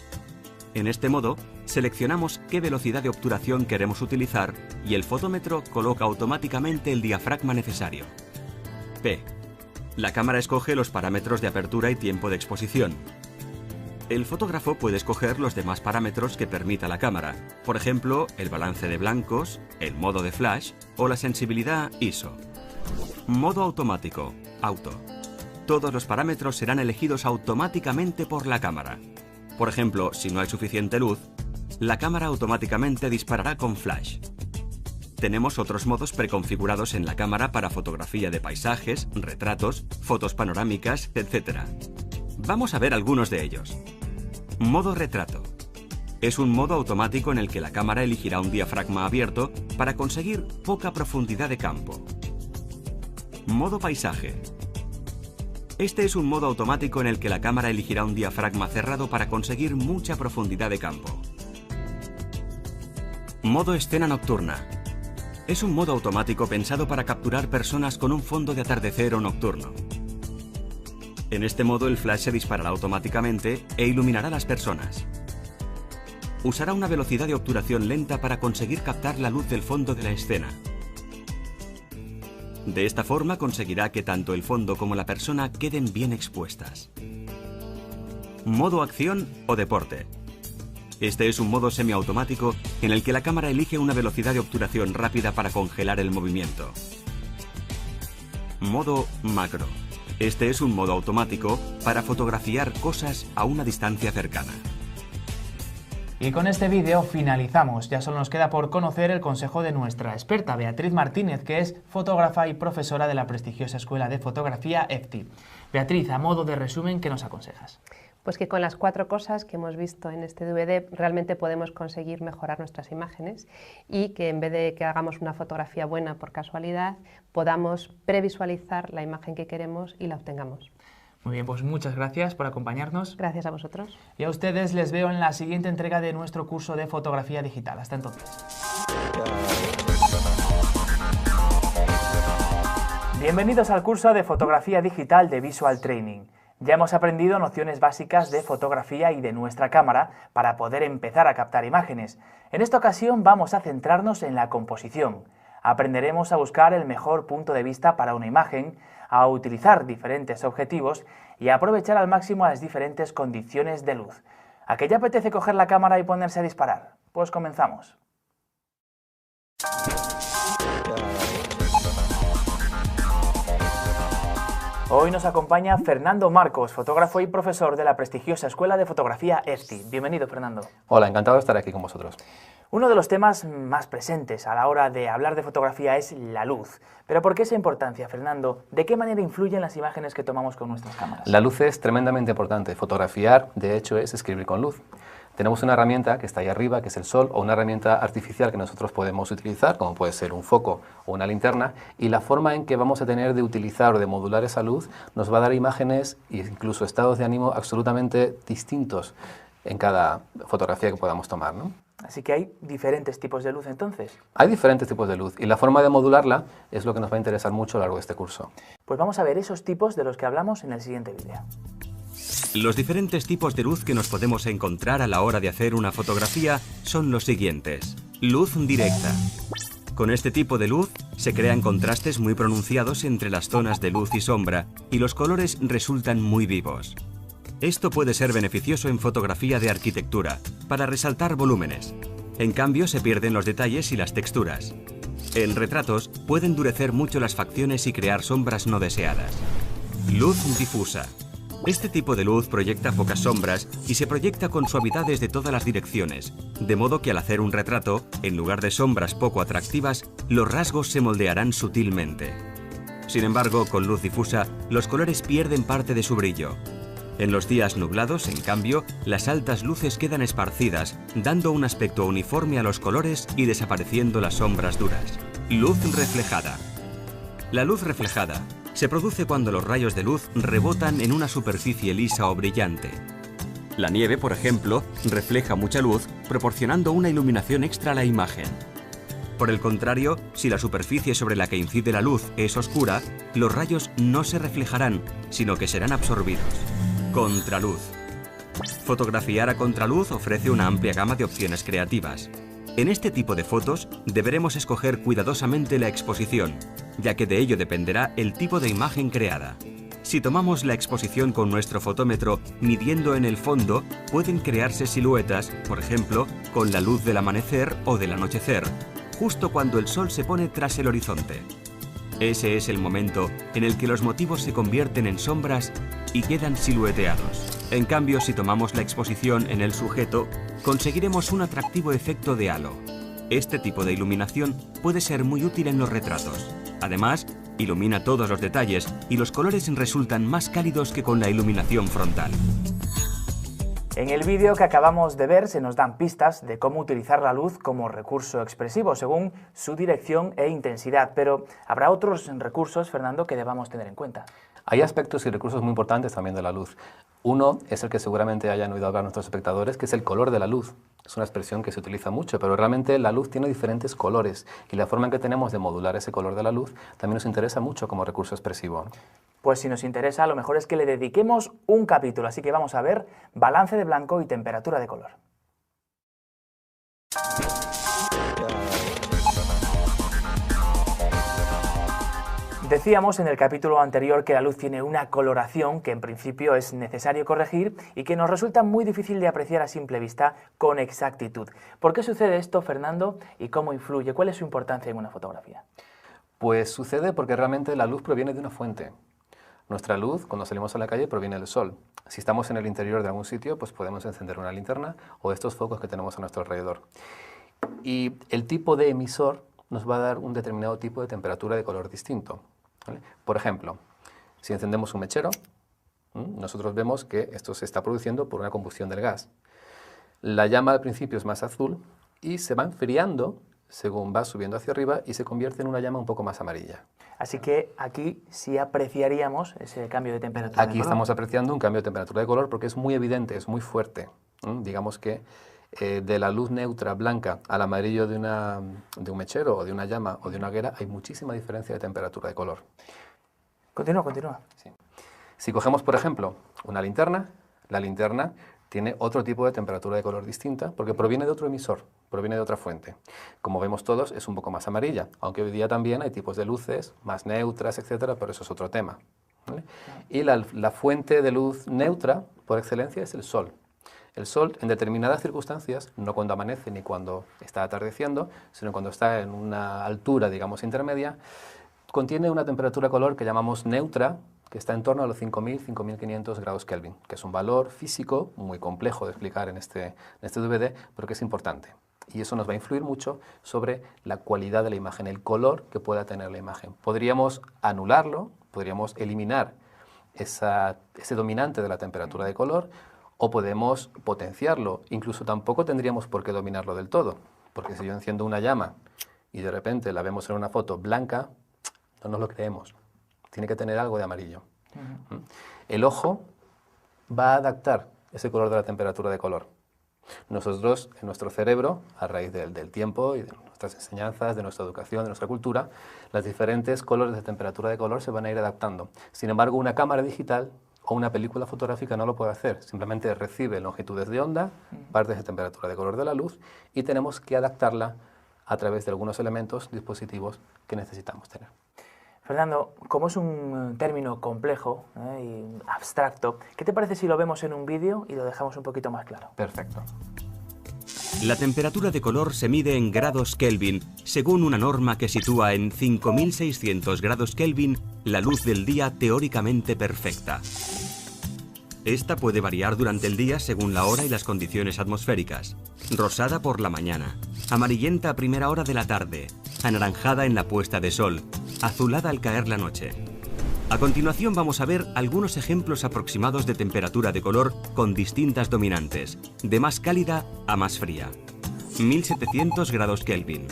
En este modo, seleccionamos qué velocidad de obturación queremos utilizar y el fotómetro coloca automáticamente el diafragma necesario. P. La cámara escoge los parámetros de apertura y tiempo de exposición. El fotógrafo puede escoger los demás parámetros que permita la cámara, por ejemplo, el balance de blancos, el modo de flash o la sensibilidad ISO. Modo automático, auto. Todos los parámetros serán elegidos automáticamente por la cámara. Por ejemplo, si no hay suficiente luz, la cámara automáticamente disparará con flash. Tenemos otros modos preconfigurados en la cámara para fotografía de paisajes, retratos, fotos panorámicas, etc. Vamos a ver algunos de ellos. Modo retrato. Es un modo automático en el que la cámara elegirá un diafragma abierto para conseguir poca profundidad de campo. Modo paisaje. Este es un modo automático en el que la cámara elegirá un diafragma cerrado para conseguir mucha profundidad de campo. Modo escena nocturna. Es un modo automático pensado para capturar personas con un fondo de atardecer o nocturno. En este modo el flash se disparará automáticamente e iluminará a las personas. Usará una velocidad de obturación lenta para conseguir captar la luz del fondo de la escena. De esta forma conseguirá que tanto el fondo como la persona queden bien expuestas. Modo acción o deporte. Este es un modo semiautomático en el que la cámara elige una velocidad de obturación rápida para congelar el movimiento. Modo macro. Este es un modo automático para fotografiar cosas a una distancia cercana. Y con este vídeo finalizamos. Ya solo nos queda por conocer el consejo de nuestra experta, Beatriz Martínez, que es fotógrafa y profesora de la prestigiosa Escuela de Fotografía EFTI. Beatriz, a modo de resumen, ¿qué nos aconsejas? Pues que con las 4 cosas que hemos visto en este DVD realmente podemos conseguir mejorar nuestras imágenes y que en vez de que hagamos una fotografía buena por casualidad, podamos previsualizar la imagen que queremos y la obtengamos. Muy bien, pues muchas gracias por acompañarnos. Gracias a vosotros. Y a ustedes les veo en la siguiente entrega de nuestro curso de fotografía digital. Hasta entonces. Bienvenidos al curso de fotografía digital de Visual Training. Ya hemos aprendido nociones básicas de fotografía y de nuestra cámara para poder empezar a captar imágenes. En esta ocasión vamos a centrarnos en la composición. Aprenderemos a buscar el mejor punto de vista para una imagen, a utilizar diferentes objetivos y a aprovechar al máximo las diferentes condiciones de luz. ¿A qué ya apetece coger la cámara y ponerse a disparar? Pues comenzamos. Hoy nos acompaña Fernando Marcos, fotógrafo y profesor de la prestigiosa Escuela de Fotografía EFTI. Bienvenido, Fernando. Hola, encantado de estar aquí con vosotros. Uno de los temas más presentes a la hora de hablar de fotografía es la luz. ¿Pero por qué esa importancia, Fernando? ¿De qué manera influyen las imágenes que tomamos con nuestras cámaras? La luz es tremendamente importante. Fotografiar, de hecho, es escribir con luz. Tenemos una herramienta que está ahí arriba, que es el sol, o una herramienta artificial que nosotros podemos utilizar, como puede ser un foco o una linterna, y la forma en que vamos a tener de utilizar o de modular esa luz nos va a dar imágenes e incluso estados de ánimo absolutamente distintos en cada fotografía que podamos tomar, ¿no? Así que hay diferentes tipos de luz, entonces. Hay diferentes tipos de luz y la forma de modularla es lo que nos va a interesar mucho a lo largo de este curso. Pues vamos a ver esos tipos de los que hablamos en el siguiente vídeo. Los diferentes tipos de luz que nos podemos encontrar a la hora de hacer una fotografía son los siguientes. Luz directa. Con este tipo de luz se crean contrastes muy pronunciados entre las zonas de luz y sombra y los colores resultan muy vivos. Esto puede ser beneficioso en fotografía de arquitectura, para resaltar volúmenes. En cambio, se pierden los detalles y las texturas. En retratos puede endurecer mucho las facciones y crear sombras no deseadas. Luz difusa. Este tipo de luz proyecta pocas sombras y se proyecta con suavidades de todas las direcciones, de modo que al hacer un retrato, en lugar de sombras poco atractivas, los rasgos se moldearán sutilmente. Sin embargo, con luz difusa, los colores pierden parte de su brillo. En los días nublados, en cambio, las altas luces quedan esparcidas, dando un aspecto uniforme a los colores y desapareciendo las sombras duras. Luz reflejada. La luz reflejada se produce cuando los rayos de luz rebotan en una superficie lisa o brillante. La nieve, por ejemplo, refleja mucha luz, proporcionando una iluminación extra a la imagen. Por el contrario, si la superficie sobre la que incide la luz es oscura, los rayos no se reflejarán, sino que serán absorbidos. Contraluz. Fotografiar a contraluz ofrece una amplia gama de opciones creativas. En este tipo de fotos deberemos escoger cuidadosamente la exposición, ya que de ello dependerá el tipo de imagen creada. Si tomamos la exposición con nuestro fotómetro midiendo en el fondo, pueden crearse siluetas, por ejemplo, con la luz del amanecer o del anochecer, justo cuando el sol se pone tras el horizonte. Ese es el momento en el que los motivos se convierten en sombras y quedan silueteados. En cambio, si tomamos la exposición en el sujeto, conseguiremos un atractivo efecto de halo. Este tipo de iluminación puede ser muy útil en los retratos. Además, ilumina todos los detalles y los colores resultan más cálidos que con la iluminación frontal. En el vídeo que acabamos de ver se nos dan pistas de cómo utilizar la luz como recurso expresivo según su dirección e intensidad, pero habrá otros recursos, Fernando, que debamos tener en cuenta. Hay aspectos y recursos muy importantes también de la luz. Uno es el que seguramente hayan oído hablar nuestros espectadores, que es el color de la luz. Es una expresión que se utiliza mucho, pero realmente la luz tiene diferentes colores y la forma en que tenemos de modular ese color de la luz también nos interesa mucho como recurso expresivo. Pues si nos interesa, lo mejor es que le dediquemos un capítulo, así que vamos a ver balance de blanco y temperatura de color. Decíamos en el capítulo anterior que la luz tiene una coloración que en principio es necesario corregir y que nos resulta muy difícil de apreciar a simple vista con exactitud. ¿Por qué sucede esto, Fernando, y cómo influye? ¿Cuál es su importancia en una fotografía? Pues sucede porque realmente la luz proviene de una fuente. Nuestra luz, cuando salimos a la calle, proviene del sol. Si estamos en el interior de algún sitio, pues podemos encender una linterna o estos focos que tenemos a nuestro alrededor. Y el tipo de emisor nos va a dar un determinado tipo de temperatura de color distinto, ¿vale? Por ejemplo, si encendemos un mechero, nosotros vemos que esto se está produciendo por una combustión del gas. La llama al principio es más azul y se va enfriando según va subiendo hacia arriba y se convierte en una llama un poco más amarilla. Así que aquí sí apreciaríamos ese cambio de temperatura. Aquí estamos apreciando un cambio de temperatura de color porque es muy evidente, es muy fuerte. Digamos que de la luz neutra blanca al amarillo de un mechero o de una llama o de una hoguera hay muchísima diferencia de temperatura de color. Continúa. Sí. Si cogemos, por ejemplo, una linterna, la linterna tiene otro tipo de temperatura de color distinta porque proviene de otro emisor, proviene de otra fuente. Como vemos todos, es un poco más amarilla, aunque hoy día también hay tipos de luces más neutras, etcétera, pero eso es otro tema, ¿vale? Y la fuente de luz neutra, por excelencia, es el sol. El sol, en determinadas circunstancias, no cuando amanece ni cuando está atardeciendo, sino cuando está en una altura, digamos, intermedia, contiene una temperatura de color que llamamos neutra, que está en torno a los 5.000, 5.500 grados Kelvin, que es un valor físico muy complejo de explicar en este DVD, pero que es importante. Y eso nos va a influir mucho sobre la cualidad de la imagen, el color que pueda tener la imagen. Podríamos anularlo, podríamos eliminar ese dominante de la temperatura de color, o podemos potenciarlo. Incluso tampoco tendríamos por qué dominarlo del todo, porque si yo enciendo una llama y de repente la vemos en una foto blanca, no nos lo creemos. Tiene que tener algo de amarillo. El ojo va a adaptar ese color de la temperatura de color. Nosotros, en nuestro cerebro, a raíz del tiempo y de nuestras enseñanzas, de nuestra educación, de nuestra cultura, los diferentes colores de temperatura de color se van a ir adaptando. Sin embargo, una cámara digital o una película fotográfica no lo puede hacer. Simplemente recibe longitudes de onda, partes de temperatura de color de la luz y tenemos que adaptarla a través de algunos elementos, dispositivos que necesitamos tener. Fernando, como es un término complejo y abstracto, ¿qué te parece si lo vemos en un vídeo y lo dejamos un poquito más claro? Perfecto. La temperatura de color se mide en grados Kelvin, según una norma que sitúa en 5.600 grados Kelvin la luz del día teóricamente perfecta. Esta puede variar durante el día según la hora y las condiciones atmosféricas. Rosada por la mañana, amarillenta a primera hora de la tarde, anaranjada en la puesta de sol, azulada al caer la noche. A continuación vamos a ver algunos ejemplos aproximados de temperatura de color con distintas dominantes, de más cálida a más fría. 1700 grados Kelvin.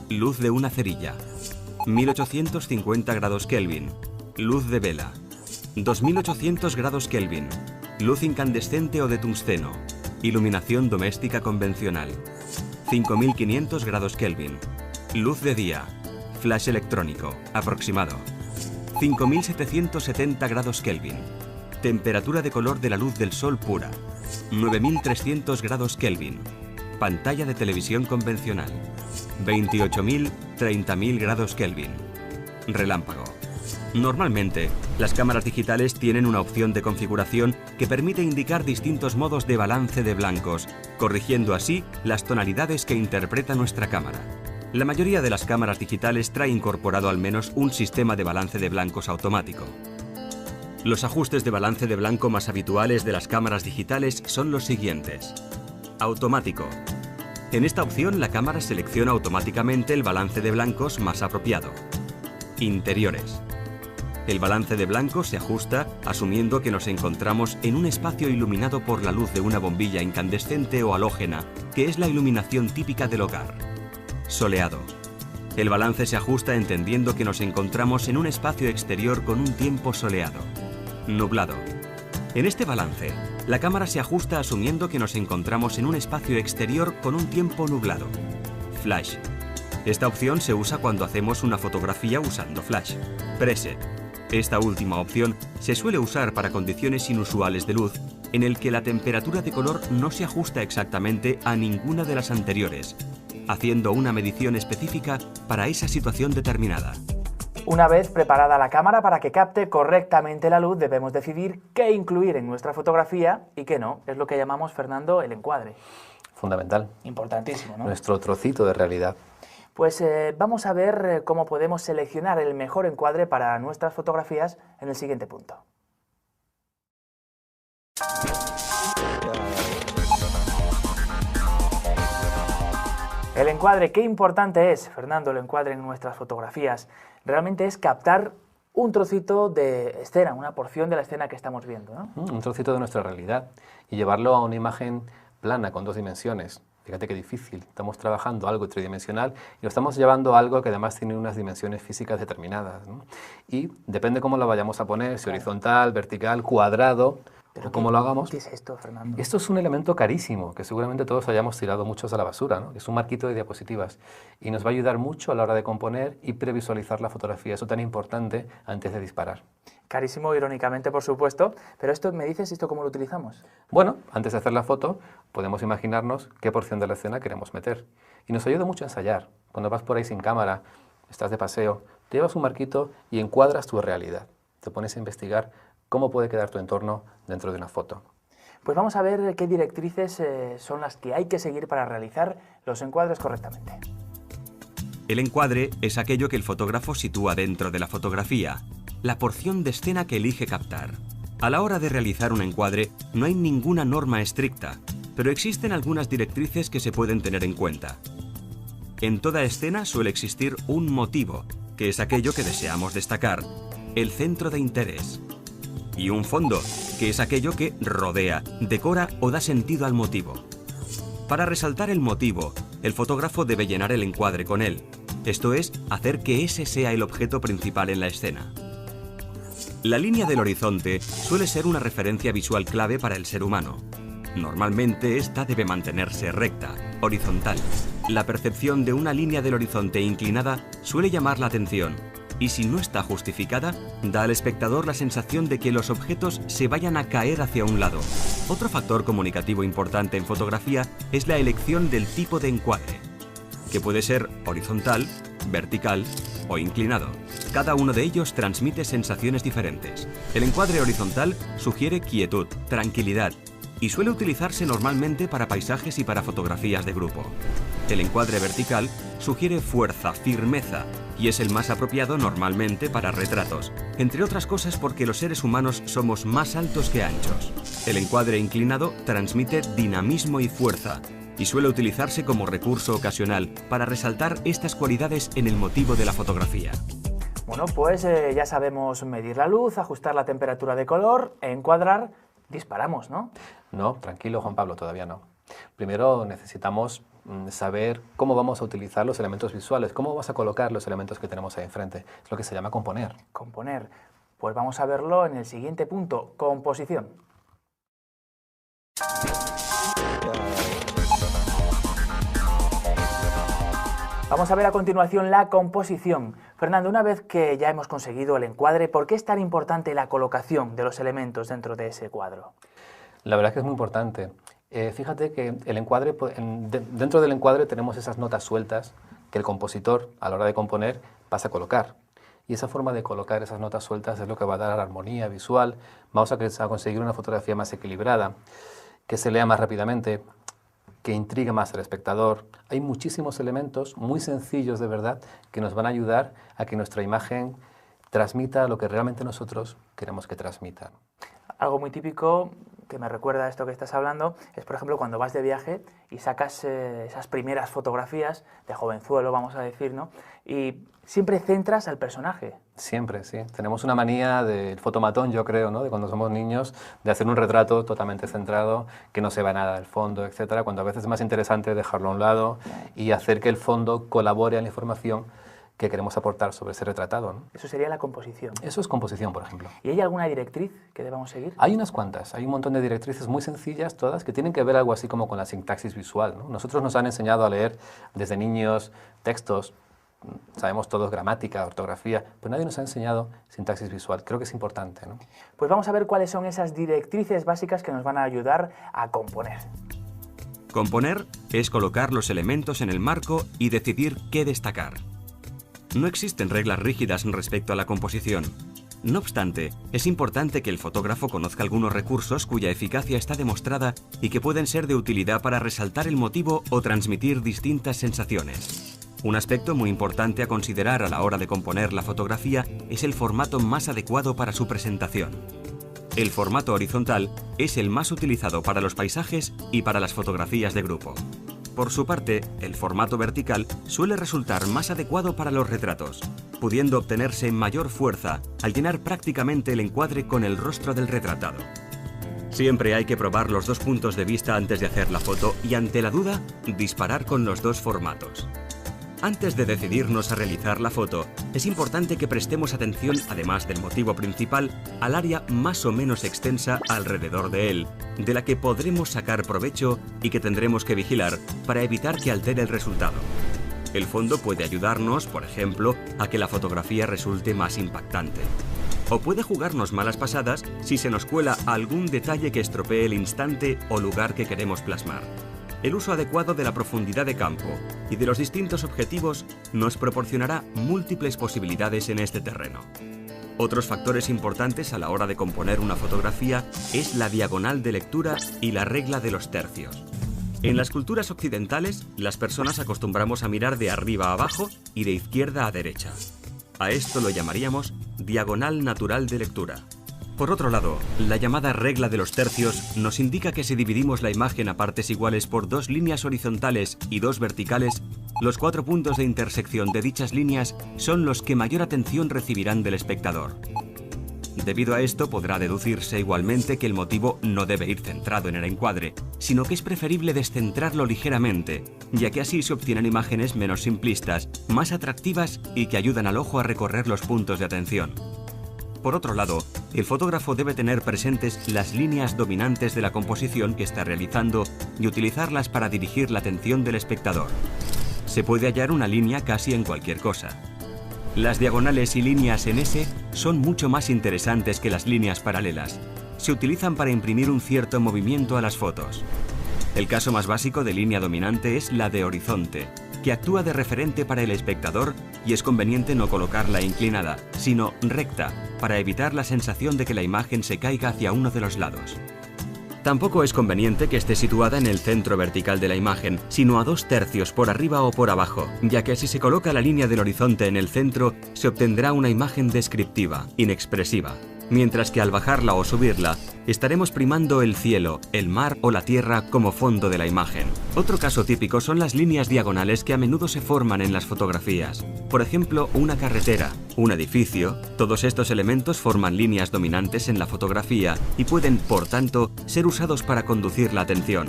Luz de una cerilla. 1850 grados Kelvin. Luz de vela. 2800 grados Kelvin. Luz incandescente o de tungsteno. Iluminación doméstica convencional. 5500 grados Kelvin. Luz de día. Flash electrónico, aproximado. 5770 grados Kelvin. Temperatura de color de la luz del sol pura. 9300 grados Kelvin. Pantalla de televisión convencional. 28.000, 30.000 grados Kelvin. Relámpago. Normalmente, las cámaras digitales tienen una opción de configuración que permite indicar distintos modos de balance de blancos, corrigiendo así las tonalidades que interpreta nuestra cámara. La mayoría de las cámaras digitales trae incorporado al menos un sistema de balance de blancos automático. Los ajustes de balance de blanco más habituales de las cámaras digitales son los siguientes. Automático. En esta opción la cámara selecciona automáticamente el balance de blancos más apropiado. Interiores. El balance de blancos se ajusta asumiendo que nos encontramos en un espacio iluminado por la luz de una bombilla incandescente o halógena, que es la iluminación típica del hogar. Soleado. El balance se ajusta entendiendo que nos encontramos en un espacio exterior con un tiempo soleado. Nublado. En este balance, la cámara se ajusta asumiendo que nos encontramos en un espacio exterior con un tiempo nublado. Flash. Esta opción se usa cuando hacemos una fotografía usando flash. Preset. Esta última opción se suele usar para condiciones inusuales de luz, en el que la temperatura de color no se ajusta exactamente a ninguna de las anteriores, haciendo una medición específica para esa situación determinada. Una vez preparada la cámara para que capte correctamente la luz, debemos decidir qué incluir en nuestra fotografía y qué no. Es lo que llamamos, Fernando, el encuadre. Fundamental. Importantísimo, ¿no? Nuestro trocito de realidad. Pues vamos a ver cómo podemos seleccionar el mejor encuadre para nuestras fotografías en el siguiente punto. El encuadre, qué importante es, Fernando, el encuadre en nuestras fotografías. Realmente es captar un trocito de escena, una porción de la escena que estamos viendo, ¿no? Un trocito de nuestra realidad y llevarlo a una imagen plana con 2 dimensiones. Fíjate qué difícil, estamos trabajando algo tridimensional y lo estamos llevando a algo que además tiene unas dimensiones físicas determinadas, ¿no? Y depende cómo lo vayamos a poner, si horizontal, vertical, cuadrado, ¿Pero cómo lo hagamos. ¿Qué es esto, Fernando? Esto es un elemento carísimo, que seguramente todos hayamos tirado muchos a la basura, ¿no? Es un marquito de diapositivas y nos va a ayudar mucho a la hora de componer y previsualizar la fotografía, eso tan importante antes de disparar. Carísimo, irónicamente, por supuesto, pero esto, ¿me dices esto cómo lo utilizamos? Bueno, antes de hacer la foto, podemos imaginarnos qué porción de la escena queremos meter. Y nos ayuda mucho a ensayar. Cuando vas por ahí sin cámara, estás de paseo, te llevas un marquito y encuadras tu realidad. Te pones a investigar cómo puede quedar tu entorno dentro de una foto. Pues vamos a ver qué directrices son las que hay que seguir para realizar los encuadres correctamente. El encuadre es aquello que el fotógrafo sitúa dentro de la fotografía, la porción de escena que elige captar. A la hora de realizar un encuadre no hay ninguna norma estricta, pero existen algunas directrices que se pueden tener en cuenta. En toda escena suele existir un motivo, que es aquello que deseamos destacar, el centro de interés. Y un fondo, que es aquello que rodea, decora o da sentido al motivo. Para resaltar el motivo, el fotógrafo debe llenar el encuadre con él, esto es, hacer que ese sea el objeto principal en la escena. La línea del horizonte suele ser una referencia visual clave para el ser humano. Normalmente esta debe mantenerse recta, horizontal. La percepción de una línea del horizonte inclinada suele llamar la atención, y si no está justificada, da al espectador la sensación de que los objetos se vayan a caer hacia un lado. Otro factor comunicativo importante en fotografía es la elección del tipo de encuadre, que puede ser horizontal, vertical o inclinado. Cada uno de ellos transmite sensaciones diferentes. El encuadre horizontal sugiere quietud, tranquilidad, y suele utilizarse normalmente para paisajes y para fotografías de grupo. El encuadre vertical sugiere fuerza, firmeza, y es el más apropiado normalmente para retratos, entre otras cosas porque los seres humanos somos más altos que anchos. El encuadre inclinado transmite dinamismo y fuerza, y suele utilizarse como recurso ocasional para resaltar estas cualidades en el motivo de la fotografía. Bueno, pues ya sabemos medir la luz, ajustar la temperatura de color, encuadrar, disparamos, ¿no? No, tranquilo, Juan Pablo, todavía no. Primero necesitamos saber cómo vamos a utilizar los elementos visuales, cómo vas a colocar los elementos que tenemos ahí enfrente. Es lo que se llama componer. Componer. Pues vamos a verlo en el siguiente punto, composición. Vamos a ver a continuación la composición. Fernando, una vez que ya hemos conseguido el encuadre, ¿por qué es tan importante la colocación de los elementos dentro de ese cuadro? La verdad es que es muy importante. Fíjate que el encuadre, dentro del encuadre tenemos esas notas sueltas que el compositor, a la hora de componer, pasa a colocar. Y esa forma de colocar esas notas sueltas es lo que va a dar armonía visual. Vamos a conseguir una fotografía más equilibrada, que se lea más rápidamente, que intrigue más al espectador. Hay muchísimos elementos muy sencillos de verdad que nos van a ayudar a que nuestra imagen transmita lo que realmente nosotros queremos que transmita. Algo muy típico que me recuerda a esto que estás hablando es, por ejemplo, cuando vas de viaje y sacas esas primeras fotografías de jovenzuelo, vamos a decir, ¿no? Y siempre centras al personaje. Siempre, sí. Tenemos una manía del fotomatón, yo creo, ¿no? De cuando somos niños, de hacer un retrato totalmente centrado, que no se va nada del fondo, etcétera, cuando a veces es más interesante dejarlo a un lado y hacer que el fondo colabore a la información que queremos aportar sobre ese retratado, ¿no? Eso sería la composición. Eso es composición, por ejemplo. ¿Y hay alguna directriz que debamos seguir? Hay unas cuantas, hay un montón de directrices muy sencillas, todas, que tienen que ver algo así como con la sintaxis visual, ¿no? Nosotros nos han enseñado a leer desde niños textos, sabemos todos gramática, ortografía, pero nadie nos ha enseñado sintaxis visual. Creo que es importante, ¿no? Pues vamos a ver cuáles son esas directrices básicas que nos van a ayudar a componer. Componer es colocar los elementos en el marco y decidir qué destacar. No existen reglas rígidas respecto a la composición. No obstante, es importante que el fotógrafo conozca algunos recursos cuya eficacia está demostrada y que pueden ser de utilidad para resaltar el motivo o transmitir distintas sensaciones. Un aspecto muy importante a considerar a la hora de componer la fotografía es el formato más adecuado para su presentación. El formato horizontal es el más utilizado para los paisajes y para las fotografías de grupo. Por su parte, el formato vertical suele resultar más adecuado para los retratos, pudiendo obtenerse mayor fuerza al llenar prácticamente el encuadre con el rostro del retratado. Siempre hay que probar los dos puntos de vista antes de hacer la foto y, ante la duda, disparar con los dos formatos. Antes de decidirnos a realizar la foto, es importante que prestemos atención, además del motivo principal, al área más o menos extensa alrededor de él, de la que podremos sacar provecho y que tendremos que vigilar para evitar que altere el resultado. El fondo puede ayudarnos, por ejemplo, a que la fotografía resulte más impactante. O puede jugarnos malas pasadas si se nos cuela algún detalle que estropee el instante o lugar que queremos plasmar. El uso adecuado de la profundidad de campo y de los distintos objetivos nos proporcionará múltiples posibilidades en este terreno. Otros factores importantes a la hora de componer una fotografía es la diagonal de lectura y la regla de los tercios. En las culturas occidentales, las personas acostumbramos a mirar de arriba a abajo y de izquierda a derecha. A esto lo llamaríamos diagonal natural de lectura. Por otro lado, la llamada regla de los tercios nos indica que si dividimos la imagen a partes iguales por dos líneas horizontales y dos verticales, los 4 puntos de intersección de dichas líneas son los que mayor atención recibirán del espectador. Debido a esto, podrá deducirse igualmente que el motivo no debe ir centrado en el encuadre, sino que es preferible descentrarlo ligeramente, ya que así se obtienen imágenes menos simplistas, más atractivas y que ayudan al ojo a recorrer los puntos de atención. Por otro lado, el fotógrafo debe tener presentes las líneas dominantes de la composición que está realizando y utilizarlas para dirigir la atención del espectador. Se puede hallar una línea casi en cualquier cosa. Las diagonales y líneas en S son mucho más interesantes que las líneas paralelas. Se utilizan para imprimir un cierto movimiento a las fotos. El caso más básico de línea dominante es la de horizonte, que actúa de referente para el espectador y es conveniente no colocarla inclinada, sino recta, para evitar la sensación de que la imagen se caiga hacia uno de los lados. Tampoco es conveniente que esté situada en el centro vertical de la imagen, sino a 2 tercios por arriba o por abajo, ya que si se coloca la línea del horizonte en el centro, se obtendrá una imagen descriptiva, inexpresiva. Mientras que al bajarla o subirla, estaremos primando el cielo, el mar o la tierra como fondo de la imagen. Otro caso típico son las líneas diagonales que a menudo se forman en las fotografías. Por ejemplo, una carretera, un edificio. Todos estos elementos forman líneas dominantes en la fotografía y pueden, por tanto, ser usados para conducir la atención.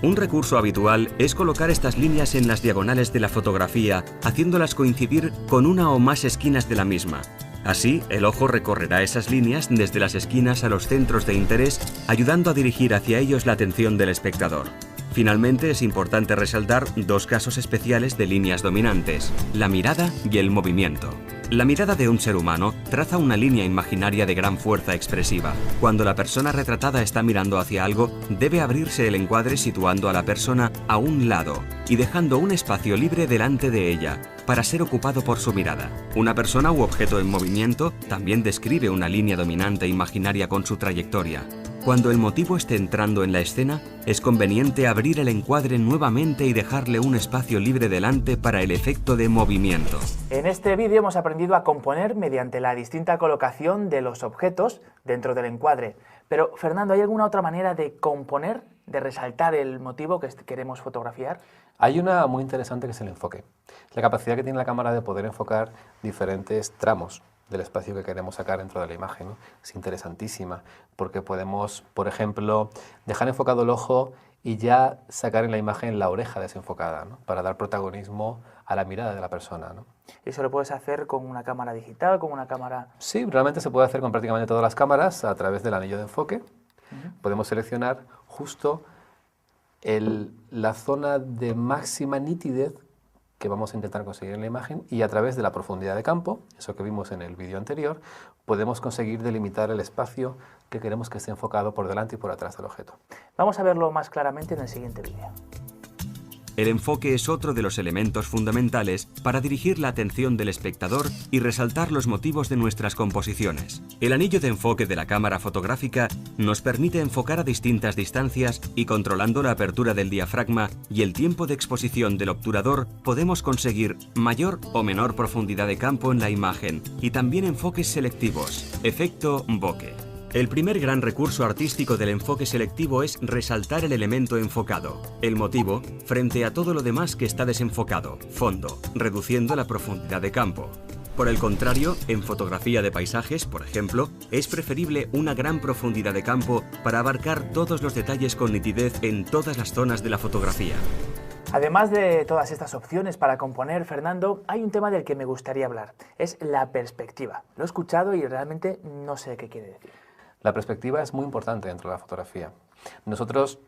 Un recurso habitual es colocar estas líneas en las diagonales de la fotografía, haciéndolas coincidir con una o más esquinas de la misma. Así, el ojo recorrerá esas líneas desde las esquinas a los centros de interés, ayudando a dirigir hacia ellos la atención del espectador. Finalmente, es importante resaltar 2 casos especiales de líneas dominantes: la mirada y el movimiento. La mirada de un ser humano traza una línea imaginaria de gran fuerza expresiva. Cuando la persona retratada está mirando hacia algo, debe abrirse el encuadre situando a la persona a un lado y dejando un espacio libre delante de ella, para ser ocupado por su mirada. Una persona u objeto en movimiento también describe una línea dominante imaginaria con su trayectoria. Cuando el motivo esté entrando en la escena, es conveniente abrir el encuadre nuevamente y dejarle un espacio libre delante para el efecto de movimiento. En este vídeo hemos aprendido a componer mediante la distinta colocación de los objetos dentro del encuadre. Pero, Fernando, ¿hay alguna otra manera de componer, de resaltar el motivo que queremos fotografiar? Hay una muy interesante que es el enfoque. La capacidad que tiene la cámara de poder enfocar diferentes tramos del espacio que queremos sacar dentro de la imagen, ¿no? Es interesantísima porque podemos, por ejemplo, dejar enfocado el ojo y ya sacar en la imagen la oreja desenfocada, ¿no? Para dar protagonismo a la mirada de la persona, ¿no? ¿Eso lo puedes hacer con una cámara digital, con una cámara...? Sí, realmente se puede hacer con prácticamente todas las cámaras a través del anillo de enfoque. Podemos seleccionar justo la zona de máxima nitidez que vamos a intentar conseguir en la imagen, y a través de la profundidad de campo, eso que vimos en el vídeo anterior, podemos conseguir delimitar el espacio que queremos que esté enfocado por delante y por atrás del objeto. Vamos a verlo más claramente en el siguiente vídeo. El enfoque es otro de los elementos fundamentales para dirigir la atención del espectador y resaltar los motivos de nuestras composiciones. El anillo de enfoque de la cámara fotográfica nos permite enfocar a distintas distancias y, controlando la apertura del diafragma y el tiempo de exposición del obturador, podemos conseguir mayor o menor profundidad de campo en la imagen y también enfoques selectivos. Efecto bokeh. El primer gran recurso artístico del enfoque selectivo es resaltar el elemento enfocado, el motivo, frente a todo lo demás que está desenfocado, fondo, reduciendo la profundidad de campo. Por el contrario, en fotografía de paisajes, por ejemplo, es preferible una gran profundidad de campo para abarcar todos los detalles con nitidez en todas las zonas de la fotografía. Además de todas estas opciones para componer, Fernando, hay un tema del que me gustaría hablar, es la perspectiva. Lo he escuchado y realmente no sé qué quiere decir. La perspectiva es muy importante dentro de la fotografía. Nosotros,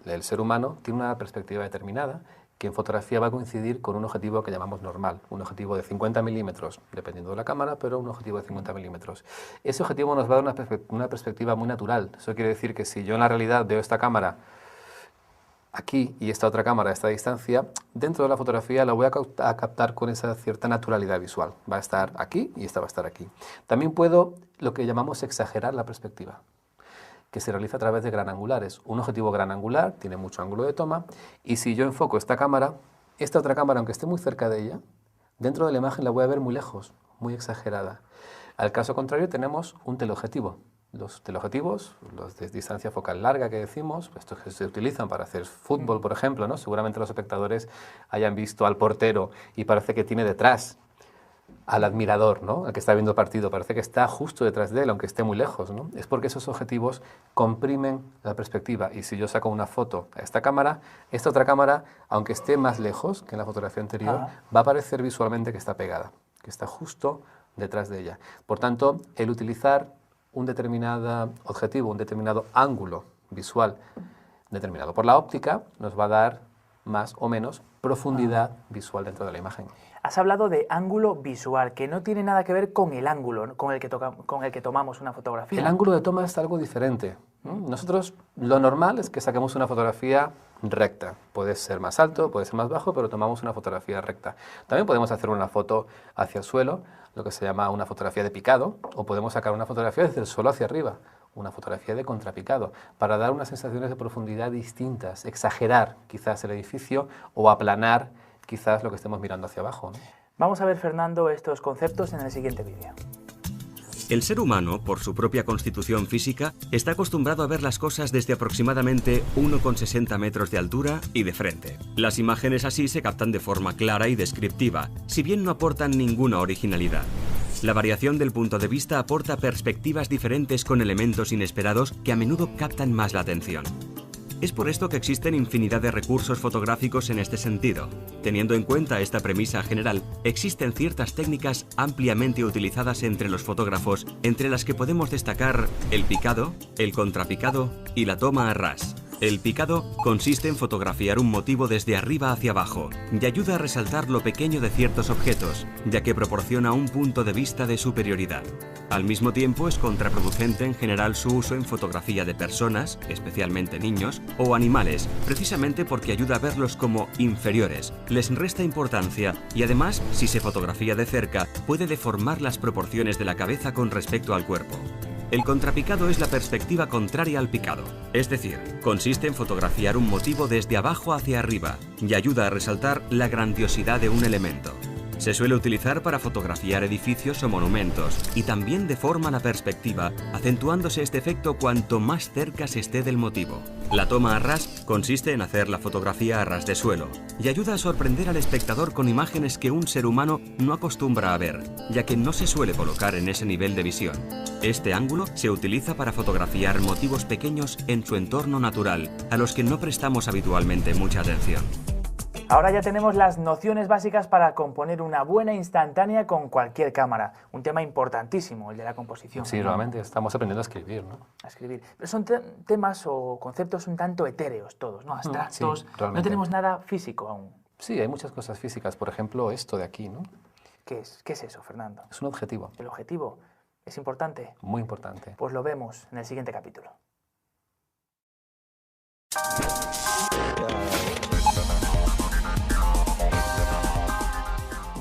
el ser humano, tiene una perspectiva determinada que en fotografía va a coincidir con un objetivo que llamamos normal, un objetivo de 50 milímetros, dependiendo de la cámara, pero un objetivo de 50 milímetros. Ese objetivo nos va a dar una perspectiva muy natural. Eso quiere decir que si yo en la realidad veo esta cámara aquí y esta otra cámara a esta distancia, dentro de la fotografía la voy a captar con esa cierta naturalidad visual. Va a estar aquí y esta va a estar aquí. También puedo lo que llamamos exagerar la perspectiva, que se realiza a través de gran angulares. Un objetivo gran angular tiene mucho ángulo de toma, y si yo enfoco esta otra cámara, aunque esté muy cerca de ella, dentro de la imagen la voy a ver muy lejos, muy exagerada. Al caso contrario tenemos un teleobjetivo. Los teleobjetivos, los de distancia focal larga que decimos, estos que se utilizan para hacer fútbol, por ejemplo, ¿no? Seguramente los espectadores hayan visto al portero y parece que tiene detrás al admirador, ¿no? Al que está viendo el partido, parece que está justo detrás de él, aunque esté muy lejos, ¿no? Es porque esos objetivos comprimen la perspectiva, y si yo saco una foto a esta cámara, esta otra cámara, aunque esté más lejos que en la fotografía anterior, va a parecer visualmente que está pegada, que está justo detrás de ella. Por tanto, el utilizar un determinado objetivo, un determinado ángulo visual determinado por la óptica, nos va a dar más o menos profundidad visual dentro de la imagen. Has hablado de ángulo visual, que no tiene nada que ver con el ángulo con el que tomamos una fotografía. El ángulo de toma es algo diferente, ¿no? Nosotros, lo normal es que saquemos una fotografía recta. Puede ser más alto, puede ser más bajo, pero tomamos una fotografía recta. También podemos hacer una foto hacia el suelo, lo que se llama una fotografía de picado, o podemos sacar una fotografía desde el suelo hacia arriba, una fotografía de contrapicado, para dar unas sensaciones de profundidad distintas, exagerar quizás el edificio o aplanar quizás lo que estemos mirando hacia abajo, ¿no? Vamos a ver, Fernando, estos conceptos en el siguiente vídeo. El ser humano, por su propia constitución física, está acostumbrado a ver las cosas desde aproximadamente 1,60 metros de altura y de frente. Las imágenes así se captan de forma clara y descriptiva, si bien no aportan ninguna originalidad. La variación del punto de vista aporta perspectivas diferentes con elementos inesperados que a menudo captan más la atención. Es por esto que existen infinidad de recursos fotográficos en este sentido. Teniendo en cuenta esta premisa general, existen ciertas técnicas ampliamente utilizadas entre los fotógrafos, entre las que podemos destacar el picado, el contrapicado y la toma a ras. El picado consiste en fotografiar un motivo desde arriba hacia abajo y ayuda a resaltar lo pequeño de ciertos objetos, ya que proporciona un punto de vista de superioridad. Al mismo tiempo, es contraproducente en general su uso en fotografía de personas, especialmente niños, o animales, precisamente porque ayuda a verlos como inferiores, les resta importancia y además, si se fotografía de cerca, puede deformar las proporciones de la cabeza con respecto al cuerpo. El contrapicado es la perspectiva contraria al picado, es decir, consiste en fotografiar un motivo desde abajo hacia arriba y ayuda a resaltar la grandiosidad de un elemento. Se suele utilizar para fotografiar edificios o monumentos y también deforma la perspectiva, acentuándose este efecto cuanto más cerca se esté del motivo. La toma a ras consiste en hacer la fotografía a ras de suelo y ayuda a sorprender al espectador con imágenes que un ser humano no acostumbra a ver, ya que no se suele colocar en ese nivel de visión. Este ángulo se utiliza para fotografiar motivos pequeños en su entorno natural, a los que no prestamos habitualmente mucha atención. Ahora ya tenemos las nociones básicas para componer una buena instantánea con cualquier cámara. Un tema importantísimo, el de la composición. Sí, realmente estamos aprendiendo a escribir, ¿no? A escribir. Pero son temas o conceptos un tanto etéreos todos, ¿no? Abstractos. Sí, no tenemos nada físico aún. Sí, hay muchas cosas físicas. Por ejemplo, esto de aquí, ¿no? ¿Qué es? ¿Qué es eso, Fernando? Es un objetivo. ¿El objetivo es importante? Muy importante. Pues lo vemos en el siguiente capítulo.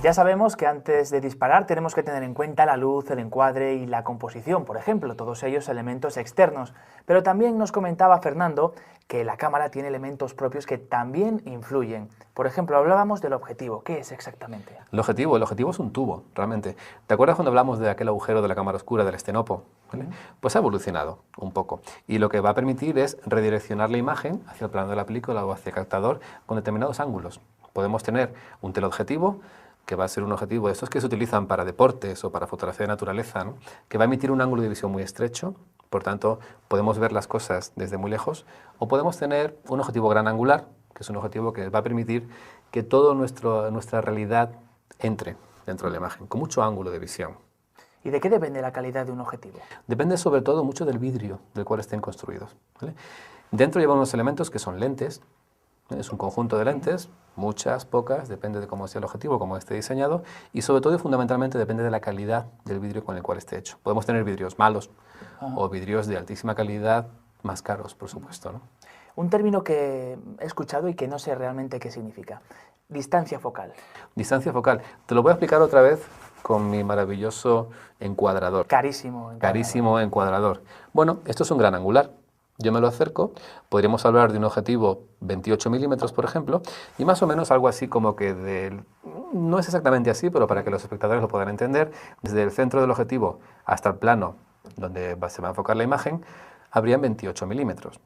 Ya sabemos que antes de disparar tenemos que tener en cuenta la luz, el encuadre y la composición, por ejemplo, todos ellos elementos externos. Pero también nos comentaba Fernando que la cámara tiene elementos propios que también influyen. Por ejemplo, hablábamos del objetivo. ¿Qué es exactamente? El objetivo es un tubo, realmente. ¿Te acuerdas cuando hablamos de aquel agujero de la cámara oscura, del estenopo? ¿Vale? Pues ha evolucionado un poco. Y lo que va a permitir es redireccionar la imagen hacia el plano de la película o hacia el captador con determinados ángulos. Podemos tener un teleobjetivo, que va a ser un objetivo de estos que se utilizan para deportes o para fotografía de naturaleza, ¿no? Que va a emitir un ángulo de visión muy estrecho, por tanto podemos ver las cosas desde muy lejos, o podemos tener un objetivo gran angular, que es un objetivo que va a permitir que toda nuestra realidad entre dentro de la imagen, con mucho ángulo de visión. ¿Y de qué depende la calidad de un objetivo? Depende sobre todo mucho del vidrio del cual estén construidos, ¿vale? Dentro llevan unos elementos que son lentes. Es un conjunto de lentes, muchas, pocas, depende de cómo sea el objetivo, cómo esté diseñado, y sobre todo y fundamentalmente depende de la calidad del vidrio con el cual esté hecho. Podemos tener vidrios malos o vidrios de altísima calidad más caros, por supuesto, ¿no? Un término que he escuchado y que no sé realmente qué significa. Distancia focal. Distancia focal. Te lo voy a explicar otra vez con mi maravilloso encuadrador. Carísimo encuadrador. Carísimo encuadrador. Bueno, esto es un gran angular. Yo me lo acerco, podríamos hablar de un objetivo 28 milímetros, por ejemplo, y más o menos algo así como que no es exactamente así, pero para que los espectadores lo puedan entender, desde el centro del objetivo hasta el plano donde se va a enfocar la imagen, habrían 28 milímetros.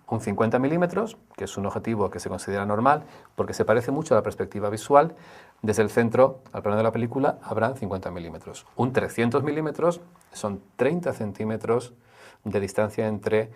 Un 50 milímetros, que es un objetivo que se considera normal, porque se parece mucho a la perspectiva visual, desde el centro al plano de la película habrán 50 milímetros. Un 300 milímetros son 30 centímetros de distancia entre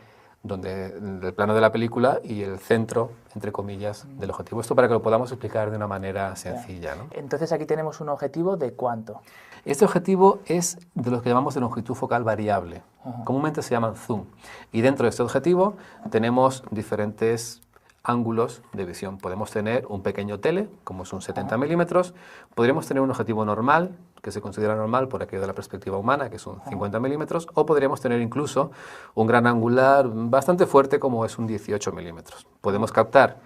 el plano de la película y el centro, entre comillas, del objetivo. Esto para que lo podamos explicar de una manera sencilla, ¿no? Entonces aquí tenemos un objetivo ¿de cuánto? Este objetivo es de lo que llamamos de longitud focal variable. Comúnmente se llaman zoom. Y dentro de este objetivo tenemos diferentes ángulos de visión. Podemos tener un pequeño tele, como es un 70 milímetros. Podríamos tener un objetivo normal, que se considera normal por aquello de la perspectiva humana, que es un 50 milímetros, o podríamos tener incluso un gran angular bastante fuerte, como es un 18 milímetros. Podemos captar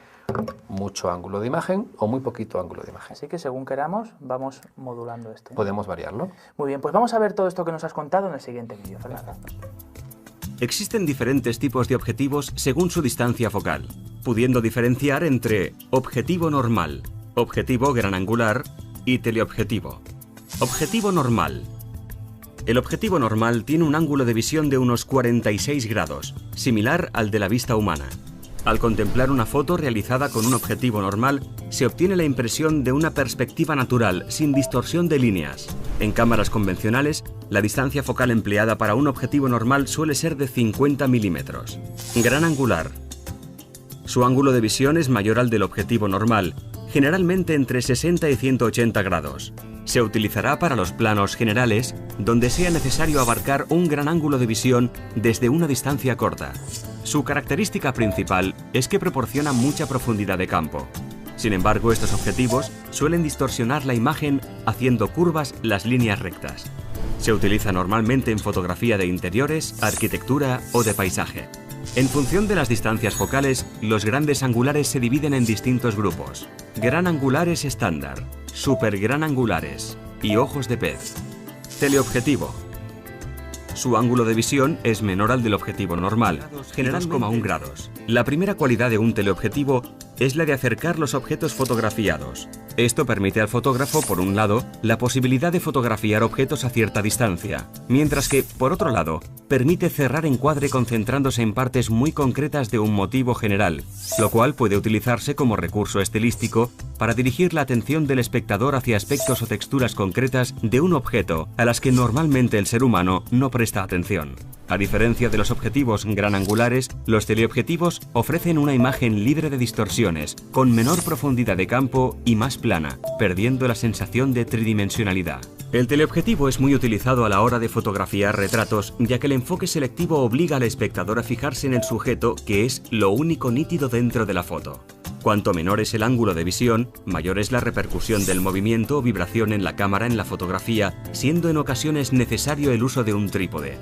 mucho ángulo de imagen o muy poquito ángulo de imagen. Así que según queramos, vamos modulando esto. Podemos variarlo. Muy bien, pues vamos a ver todo esto que nos has contado en el siguiente vídeo, Fernando. Existen diferentes tipos de objetivos según su distancia focal, pudiendo diferenciar entre objetivo normal, objetivo gran angular y teleobjetivo. Objetivo normal. El objetivo normal tiene un ángulo de visión de unos 46 grados, similar al de la vista humana. Al contemplar una foto realizada con un objetivo normal, se obtiene la impresión de una perspectiva natural, sin distorsión de líneas. En cámaras convencionales, la distancia focal empleada para un objetivo normal suele ser de 50 milímetros. Gran angular. Su ángulo de visión es mayor al del objetivo normal, generalmente entre 60 y 180 grados. Se utilizará para los planos generales, donde sea necesario abarcar un gran ángulo de visión desde una distancia corta. Su característica principal es que proporciona mucha profundidad de campo. Sin embargo, estos objetivos suelen distorsionar la imagen haciendo curvas las líneas rectas. Se utiliza normalmente en fotografía de interiores, arquitectura o de paisaje. En función de las distancias focales, los grandes angulares se dividen en distintos grupos. Gran angulares estándar, supergran angulares y ojos de pez. Teleobjetivo. Su ángulo de visión es menor al del objetivo normal, generalmente 2,1 grados. La primera cualidad de un teleobjetivo es la de acercar los objetos fotografiados. Esto permite al fotógrafo, por un lado, la posibilidad de fotografiar objetos a cierta distancia, mientras que, por otro lado, permite cerrar encuadre concentrándose en partes muy concretas de un motivo general, lo cual puede utilizarse como recurso estilístico para dirigir la atención del espectador hacia aspectos o texturas concretas de un objeto a las que normalmente el ser humano no presta atención. A diferencia de los objetivos gran angulares, los teleobjetivos ofrecen una imagen libre de distorsiones, con menor profundidad de campo y más plana, perdiendo la sensación de tridimensionalidad. El teleobjetivo es muy utilizado a la hora de fotografiar retratos, ya que el enfoque selectivo obliga al espectador a fijarse en el sujeto, que es lo único nítido dentro de la foto. Cuanto menor es el ángulo de visión, mayor es la repercusión del movimiento o vibración en la cámara en la fotografía, siendo en ocasiones necesario el uso de un trípode.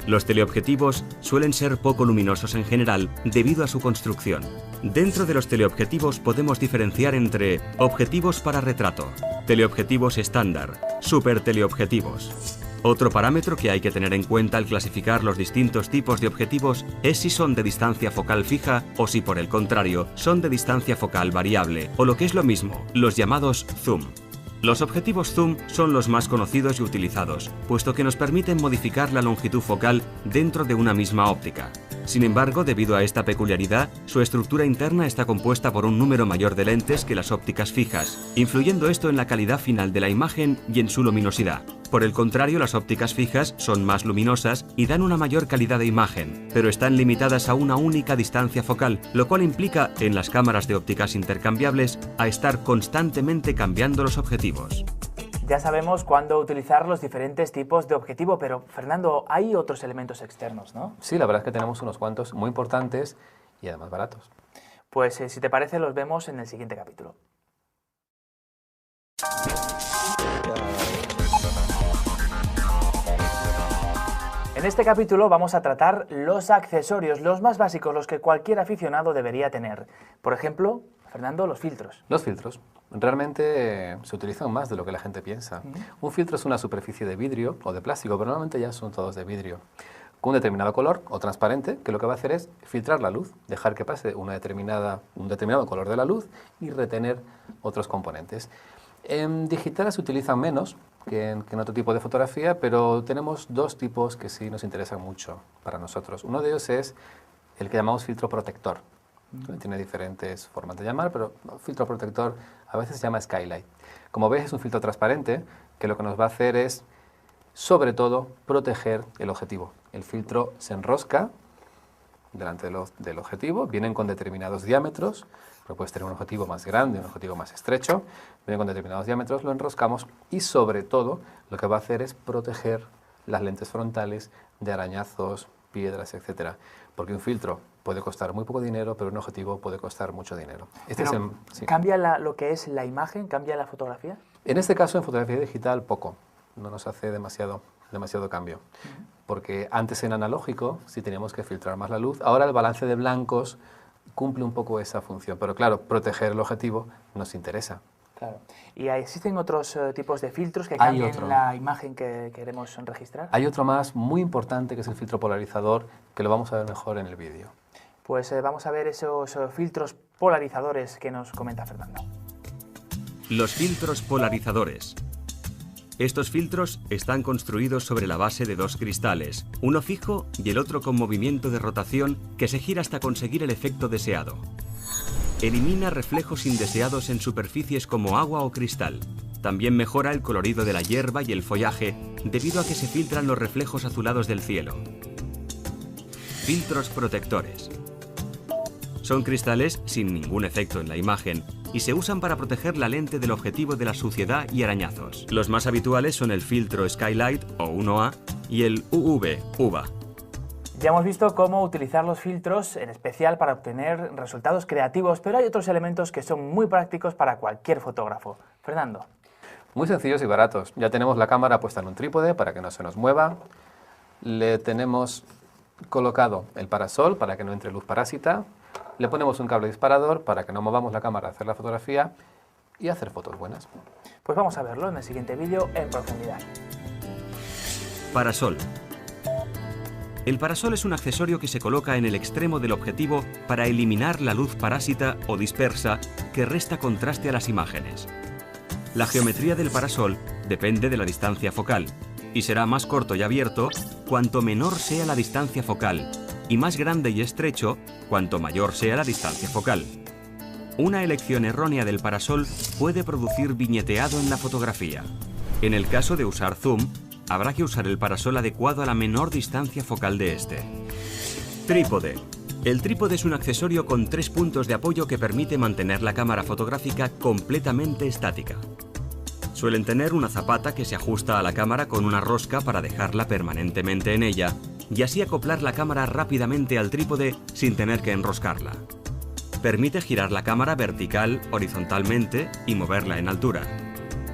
Los teleobjetivos suelen ser poco luminosos en general debido a su construcción. Dentro de los teleobjetivos podemos diferenciar entre objetivos para retrato, teleobjetivos estándar, superteleobjetivos. Otro parámetro que hay que tener en cuenta al clasificar los distintos tipos de objetivos es si son de distancia focal fija o si, por el contrario, son de distancia focal variable, o lo que es lo mismo, los llamados zoom. Los objetivos zoom son los más conocidos y utilizados, puesto que nos permiten modificar la longitud focal dentro de una misma óptica. Sin embargo, debido a esta peculiaridad, su estructura interna está compuesta por un número mayor de lentes que las ópticas fijas, influyendo esto en la calidad final de la imagen y en su luminosidad. Por el contrario, las ópticas fijas son más luminosas y dan una mayor calidad de imagen, pero están limitadas a una única distancia focal, lo cual implica, en las cámaras de ópticas intercambiables, a estar constantemente cambiando los objetivos. Ya sabemos cuándo utilizar los diferentes tipos de objetivo, pero Fernando, hay otros elementos externos, ¿no? Sí, la verdad es que tenemos unos cuantos muy importantes y además baratos. Pues si te parece, los vemos en el siguiente capítulo. En este capítulo vamos a tratar los accesorios, los más básicos, los que cualquier aficionado debería tener. Por ejemplo, Fernando, los filtros. Los filtros realmente se utilizan más de lo que la gente piensa. Un filtro es una superficie de vidrio o de plástico, pero normalmente ya son todos de vidrio, con un determinado color o transparente, que lo que va a hacer es filtrar la luz, dejar que pase un determinado color de la luz y retener otros componentes. En digital se utilizan menos que en otro tipo de fotografía, pero tenemos dos tipos que sí nos interesan mucho para nosotros. Uno de ellos es el que llamamos filtro protector. Tiene diferentes formas de llamar, pero filtro protector a veces se llama skylight. Como ves, es un filtro transparente que lo que nos va a hacer es, sobre todo, proteger el objetivo. El filtro se enrosca delante del objetivo, vienen con determinados diámetros, pero puedes tener un objetivo más grande, un objetivo más estrecho, vienen con determinados diámetros, lo enroscamos y, sobre todo, lo que va a hacer es proteger las lentes frontales de arañazos, piedras, etcétera. Porque un filtro puede costar muy poco dinero, pero un objetivo puede costar mucho dinero. Sí. ¿Cambia lo que es la imagen? ¿Cambia la fotografía? En este caso, en fotografía digital, poco. No nos hace demasiado cambio. Porque antes en analógico sí teníamos que filtrar más la luz. Ahora el balance de blancos cumple un poco esa función. Pero claro, proteger el objetivo nos interesa. Claro. ¿Y existen otros tipos de filtros que cambien la imagen que queremos registrar? Hay otro más muy importante, que es el filtro polarizador, que lo vamos a ver mejor en el vídeo. Pues vamos a ver esos filtros polarizadores que nos comenta Fernando. Los filtros polarizadores. Estos filtros están construidos sobre la base de dos cristales, uno fijo y el otro con movimiento de rotación que se gira hasta conseguir el efecto deseado. Elimina reflejos indeseados en superficies como agua o cristal. También mejora el colorido de la hierba y el follaje debido a que se filtran los reflejos azulados del cielo. Filtros protectores. Son cristales sin ningún efecto en la imagen y se usan para proteger la lente del objetivo de la suciedad y arañazos. Los más habituales son el filtro Skylight o 1A y el UV. Ya hemos visto cómo utilizar los filtros, en especial para obtener resultados creativos, pero hay otros elementos que son muy prácticos para cualquier fotógrafo. Fernando. Muy sencillos y baratos. Ya tenemos la cámara puesta en un trípode para que no se nos mueva. Le tenemos colocado el parasol para que no entre luz parásita. Le ponemos un cable disparador para que no movamos la cámara a hacer la fotografía y hacer fotos buenas. Pues vamos a verlo en el siguiente vídeo en profundidad. Parasol. El parasol es un accesorio que se coloca en el extremo del objetivo para eliminar la luz parásita o dispersa que resta contraste a las imágenes. La geometría del parasol depende de la distancia focal y será más corto y abierto cuanto menor sea la distancia focal y más grande y estrecho cuanto mayor sea la distancia focal. Una elección errónea del parasol puede producir viñeteado en la fotografía. En el caso de usar zoom, habrá que usar el parasol adecuado a la menor distancia focal de este. Trípode. El trípode es un accesorio con 3 puntos de apoyo que permite mantener la cámara fotográfica completamente estática. Suelen tener una zapata que se ajusta a la cámara con una rosca para dejarla permanentemente en ella y así acoplar la cámara rápidamente al trípode sin tener que enroscarla. Permite girar la cámara vertical, horizontalmente y moverla en altura.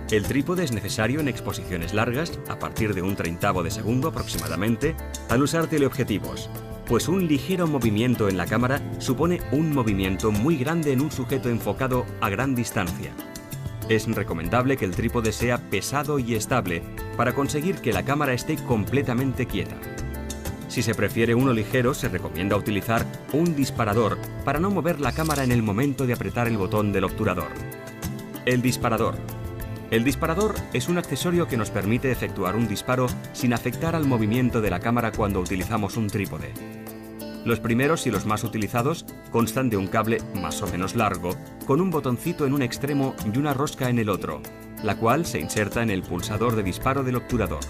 El trípode es necesario en exposiciones largas, a partir de 1/30 de segundo aproximadamente, al usar teleobjetivos, pues un ligero movimiento en la cámara supone un movimiento muy grande en un sujeto enfocado a gran distancia. Es recomendable que el trípode sea pesado y estable para conseguir que la cámara esté completamente quieta. Si se prefiere uno ligero, se recomienda utilizar un disparador para no mover la cámara en el momento de apretar el botón del obturador. El disparador. El disparador es un accesorio que nos permite efectuar un disparo sin afectar al movimiento de la cámara cuando utilizamos un trípode. Los primeros y los más utilizados constan de un cable más o menos largo, con un botoncito en un extremo y una rosca en el otro, la cual se inserta en el pulsador de disparo del obturador.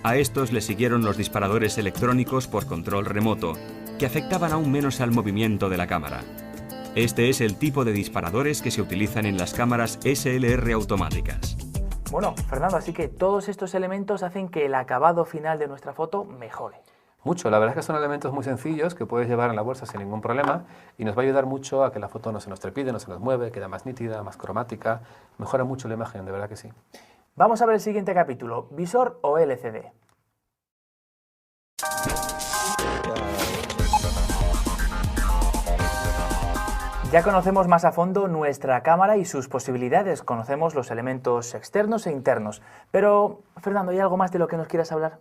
A estos le siguieron los disparadores electrónicos por control remoto, que afectaban aún menos al movimiento de la cámara. Este es el tipo de disparadores que se utilizan en las cámaras SLR automáticas. Bueno, Fernando, así que todos estos elementos hacen que el acabado final de nuestra foto mejore. Mucho, la verdad es que son elementos muy sencillos que puedes llevar en la bolsa sin ningún problema y nos va a ayudar mucho a que la foto no se nos trepide, no se nos mueve, queda más nítida, más cromática, mejora mucho la imagen, de verdad que sí. Vamos a ver el siguiente capítulo, visor o LCD. Ya conocemos más a fondo nuestra cámara y sus posibilidades, conocemos los elementos externos e internos. Pero, Fernando, ¿hay algo más de lo que nos quieras hablar?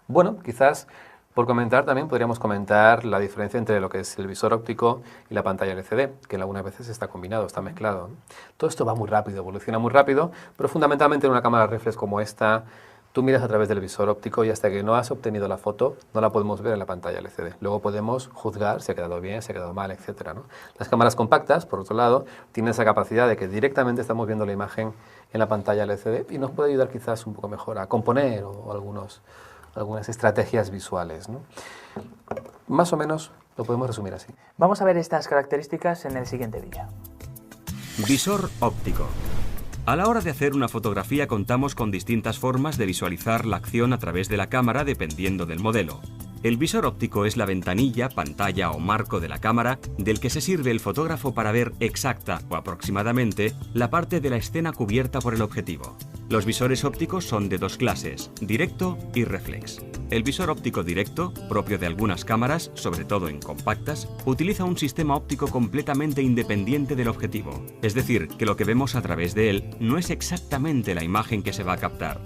Bueno, quizás por comentar también podríamos comentar la diferencia entre lo que es el visor óptico y la pantalla LCD, que algunas veces está combinado, está mezclado, ¿no? Todo esto va muy rápido, evoluciona muy rápido, pero fundamentalmente en una cámara reflex como esta, tú miras a través del visor óptico y hasta que no has obtenido la foto no la podemos ver en la pantalla LCD. Luego podemos juzgar si ha quedado bien, si ha quedado mal, etc., ¿no? Las cámaras compactas, por otro lado, tienen esa capacidad de que directamente estamos viendo la imagen en la pantalla LCD y nos puede ayudar quizás un poco mejor a componer o algunas estrategias visuales, ¿no? Más o menos lo podemos resumir así. Vamos a ver estas características en el siguiente vídeo. Visor óptico. A la hora de hacer una fotografía contamos con distintas formas de visualizar la acción a través de la cámara dependiendo del modelo. El visor óptico es la ventanilla, pantalla o marco de la cámara del que se sirve el fotógrafo para ver exacta o aproximadamente la parte de la escena cubierta por el objetivo. Los visores ópticos son de 2 clases, directo y reflex. El visor óptico directo, propio de algunas cámaras, sobre todo en compactas, utiliza un sistema óptico completamente independiente del objetivo. Es decir, que lo que vemos a través de él no es exactamente la imagen que se va a captar.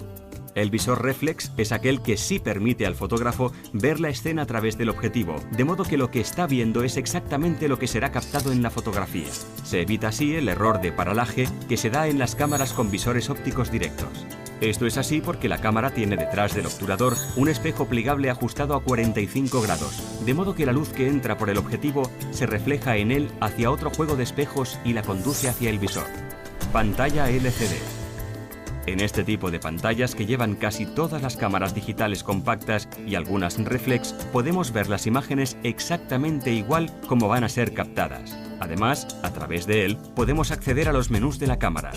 El visor reflex es aquel que sí permite al fotógrafo ver la escena a través del objetivo, de modo que lo que está viendo es exactamente lo que será captado en la fotografía. Se evita así el error de paralaje que se da en las cámaras con visores ópticos directos. Esto es así porque la cámara tiene detrás del obturador un espejo plegable ajustado a 45 grados, de modo que la luz que entra por el objetivo se refleja en él hacia otro juego de espejos y la conduce hacia el visor. Pantalla LCD. En este tipo de pantallas que llevan casi todas las cámaras digitales compactas y algunas reflex, podemos ver las imágenes exactamente igual como van a ser captadas. Además, a través de él, podemos acceder a los menús de la cámara.